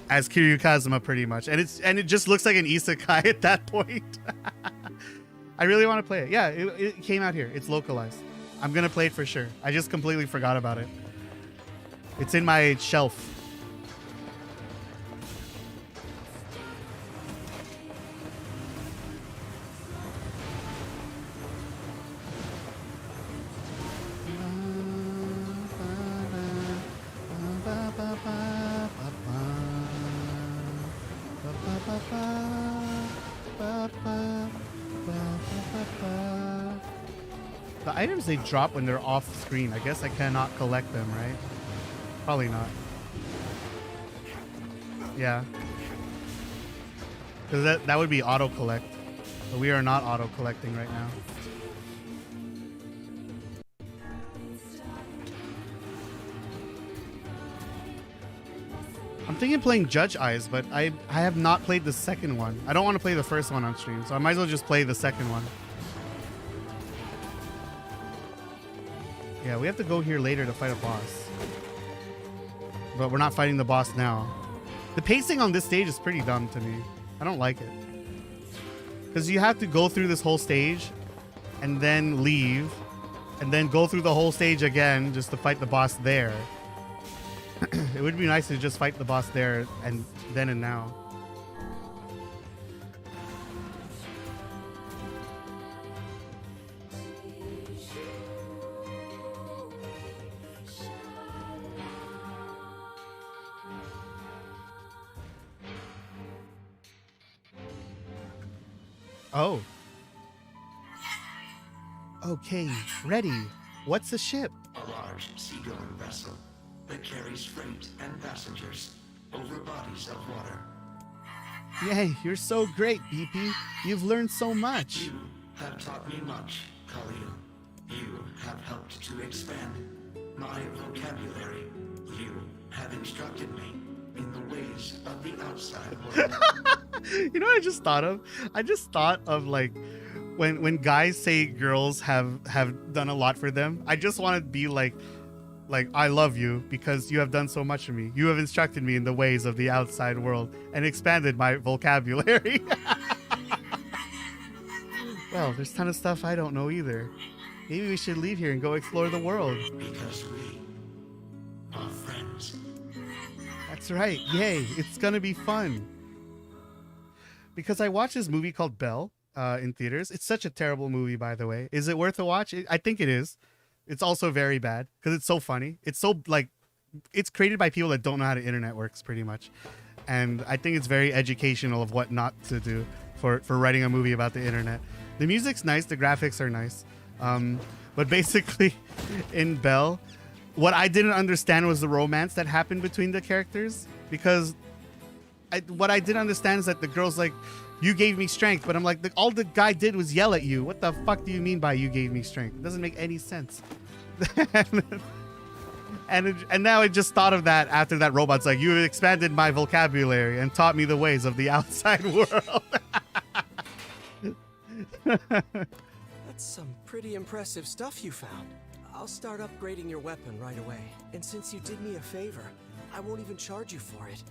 as Kiryu Kazuma pretty much, and it just looks like an isekai at that point. I really want to play it. Yeah, it came out here. It's localized. I'm gonna play it for sure. I just completely forgot about it. It's in my shelf. The items they drop when they're off screen, I guess I cannot collect them, right? Probably not. Yeah. Because that would be auto collect. But we are not auto collecting right now. I'm thinking of playing Judge Eyes, but I have not played the second one. I don't want to play the first one on stream, so I might as well just play the second one. Yeah, we have to go here later to fight a boss. But we're not fighting the boss now. The pacing on this stage is pretty dumb to me. I don't like it. Because you have to go through this whole stage and then leave and then go through the whole stage again just to fight the boss there. It would be nice to just fight the boss there and then and now. Oh. Okay, ready. What's the ship? A large seagoing vessel that carries freight and passengers over bodies of water. Yay, you're so great, BP. You've learned so much. You have taught me much, Khalil. You have helped to expand my vocabulary. You have instructed me in the ways of the outside world. You know what I just thought of? I just thought of like when guys say girls have done a lot for them. I just want to be like I love you because you have done so much for me. You have instructed me in the ways of the outside world and expanded my vocabulary. Well, there's a ton of stuff I don't know either. Maybe we should leave here and go explore the world. Because we are friends. That's right. Yay. It's going to be fun. Because I watched this movie called Belle in theaters. It's such a terrible movie, by the way. Is it worth a watch? I think it is. It's also very bad because it's so funny. It's so like, it's created by people that don't know how the internet works pretty much. And I think it's very educational of what not to do for writing a movie about the internet. The music's nice. The graphics are nice. But basically in Belle, what I didn't understand was the romance that happened between the characters, because what I didn't understand is that the girl's like, you gave me strength, but I'm like, all the guy did was yell at you. What the fuck do you mean by you gave me strength? It doesn't make any sense. and now I just thought of that after that robot's like, you have expanded my vocabulary and taught me the ways of the outside world. That's some pretty impressive stuff you found. I'll start upgrading your weapon right away. And since you did me a favor, I won't even charge you for it.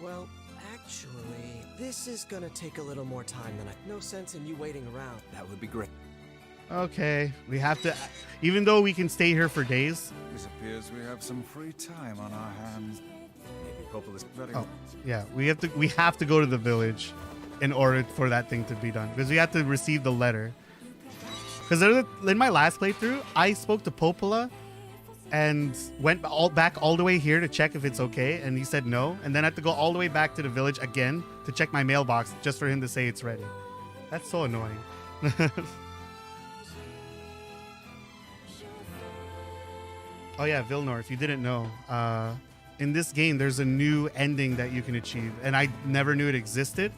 Well, actually, this is gonna take a little more time than no sense in you waiting around. That would be great. Okay, we have to, even though we can stay here for days. It appears we have some free time on our hands. Maybe Popol is very... Oh, yeah, we have to go to the village in order for that thing to be done, because we have to receive the letter. Because in my last playthrough, I spoke to Popola and went back all the way here to check if it's okay, and he said no, and then I had to go all the way back to the village again to check my mailbox just for him to say it's ready. That's so annoying. Oh yeah, Vilnor, if you didn't know, in this game there's a new ending that you can achieve, and I never knew it existed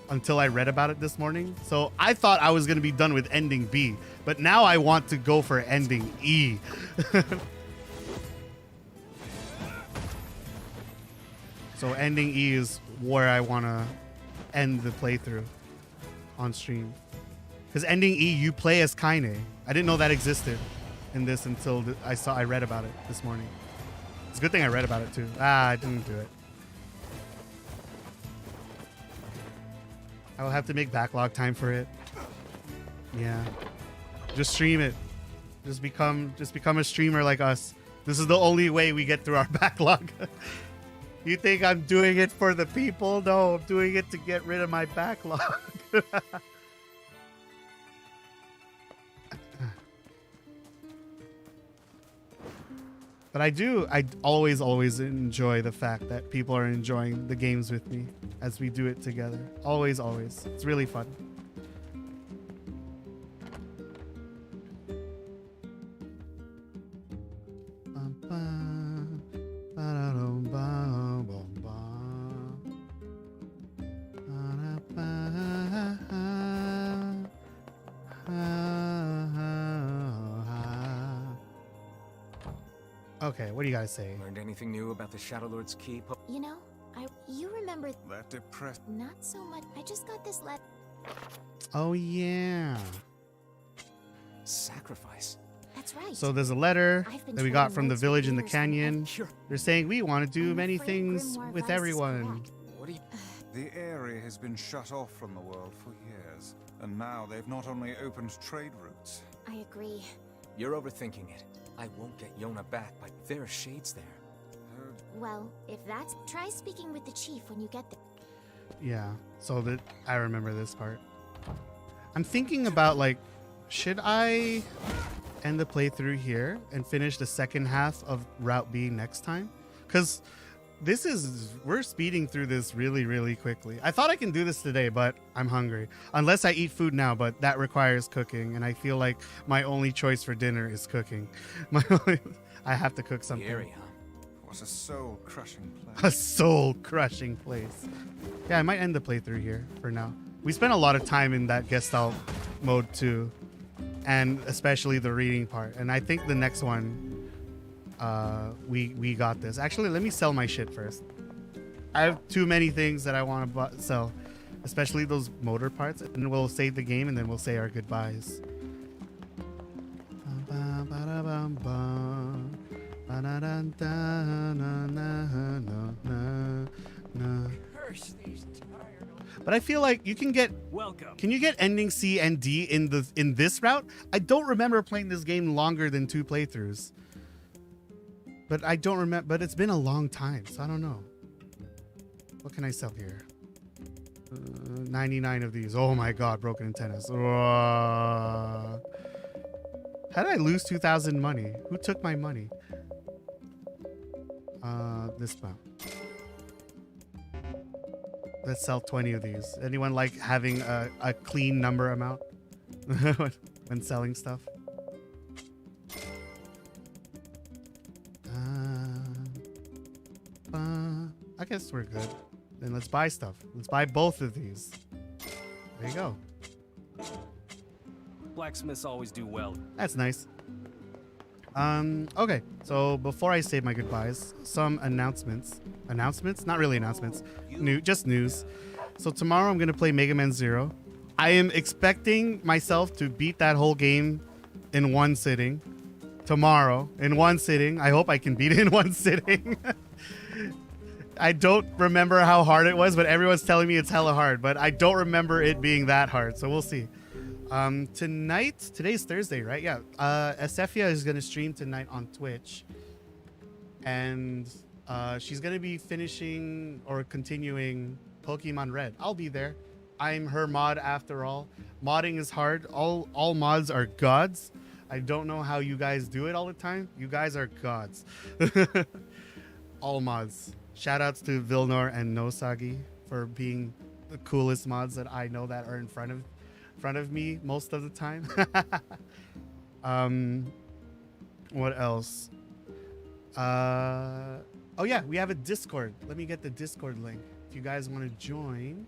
until I read about it this morning. So I thought I was going to be done with ending B, but now I want to go for ending E. So ending E is where I want to end the playthrough on stream. Because ending E, you play as Kaine. I didn't know that existed in this until I read about it this morning. It's a good thing I read about it too. I didn't do it. I will have to make backlog time for it. Yeah. Just stream it. Just become a streamer like us. This is the only way we get through our backlog. You think I'm doing it for the people? No, I'm doing it to get rid of my backlog. But I always enjoy the fact that people are enjoying the games with me as we do it together. Always. It's really fun. Okay, what do you guys say? Learned anything new about the Shadow Lord's key? You know, you remember... That depressed... Not so much. I just got this letter. Oh, yeah. Sacrifice. That's right. So there's a letter that we got from the village in the canyon. They're saying we want to do many things with everyone. What are you... The area has been shut off from the world for years, and now they've not only opened trade routes. I agree. You're overthinking it. I won't get Yona back, but there are shades there. Well, if that's... Try speaking with the chief when you get there. Yeah, so that I remember this part. I'm thinking about, like, should I end the playthrough here and finish the second half of Route B next time? Because we're speeding through this really, really quickly. I thought I can do this today, but I'm hungry. Unless I eat food now, but that requires cooking, and I feel like my only choice for dinner is cooking. I have to cook something. Scary, huh? What a soul-crushing place. A soul-crushing place. Yeah, I might end the playthrough here for now. We spent a lot of time in that Gestalt mode too, and especially the reading part. And I think the next one, we got this. Actually, let me sell my shit first. I have too many things that I want to sell, especially those motor parts. And we'll save the game, and then we'll say our goodbyes. But I feel like you can get... Welcome. Can you get ending C and D in this route? I don't remember playing this game longer than 2 playthroughs. But I don't remember... But it's been a long time, so I don't know. What can I sell here? 99 of these. Oh my god, broken antennas. How did I lose 2,000 money? Who took my money? This amount. Let's sell 20 of these. Anyone like having a clean number amount when selling stuff? I guess we're good. Then let's buy stuff. Let's buy both of these. There you go. Blacksmiths always do well. That's nice. Okay, so before I say my goodbyes, some announcements. Announcements? Not really announcements. Just news. So tomorrow I'm going to play Mega Man Zero. I am expecting myself to beat that whole game in one sitting. Tomorrow, in one sitting. I hope I can beat it in one sitting. I don't remember how hard it was, but everyone's telling me it's hella hard. But I don't remember it being that hard, so we'll see. Today's Thursday, right? Yeah. Esseph is going to stream tonight on Twitch. And she's going to be finishing or continuing Pokemon Red. I'll be there. I'm her mod after all. Modding is hard. All mods are gods. I don't know how you guys do it all the time. You guys are gods. All mods. Shoutouts to Vilnor and Nousagi for being the coolest mods that I know that are in front of me most of the time. What else? Oh yeah, we have a Discord. Let me get the Discord link. If you guys want to join,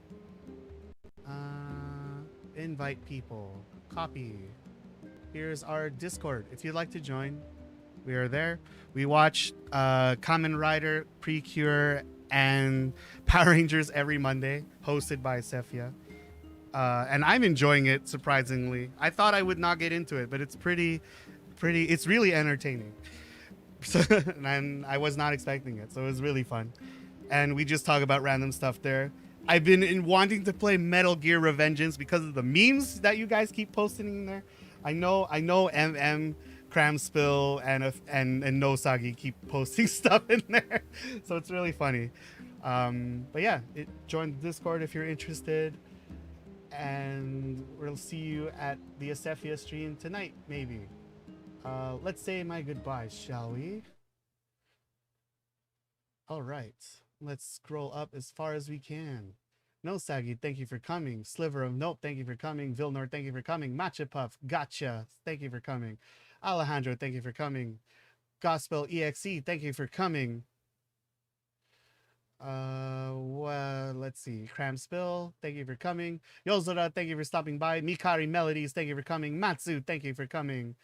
invite people. Copy. Here's our Discord. If you'd like to join, we are there. We watch Kamen Rider, Precure, and Power Rangers every Monday, hosted by Esseph. And I'm enjoying it, surprisingly. I thought I would not get into it, but it's it's really entertaining. And I was not expecting it, so it was really fun. And we just talk about random stuff there. I've been wanting to play Metal Gear Revengeance because of the memes that you guys keep posting in there. I know MM, Cramspill, and Nousagi keep posting stuff in there, so it's really funny. But yeah, join the Discord if you're interested. And we'll see you at the Esseph stream tonight, maybe. Let's say my goodbyes, shall we? All right. Let's scroll up as far as we can. Nousagi, thank you for coming. Sliver of Nope, thank you for coming. Vilnor, thank you for coming. Matcha Puff, gotcha. Thank you for coming. Alejandro, thank you for coming. Gospel EXE, thank you for coming. Well, let's see. Cramspill, thank you for coming. Yozora, thank you for stopping by. Mikari Melodies, thank you for coming. Matsu, thank you for coming.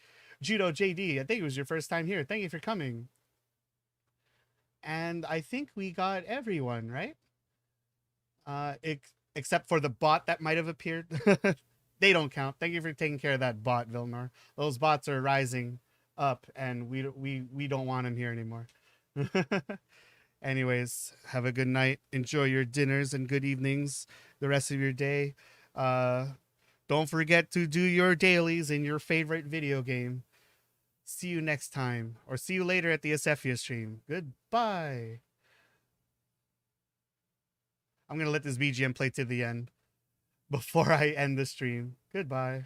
Judo JD, I think it was your first time here. Thank you for coming. And I think we got everyone, right? Except for the bot that might have appeared. They don't count. Thank you for taking care of that bot, Vilnor. Those bots are rising up, and we don't want them here anymore. Anyways, have a good night. Enjoy your dinners and good evenings the rest of your day. Don't forget to do your dailies in your favorite video game. See you next time, or see you later at the Esseph stream. Goodbye. I'm going to let this BGM play to the end before I end the stream. Goodbye.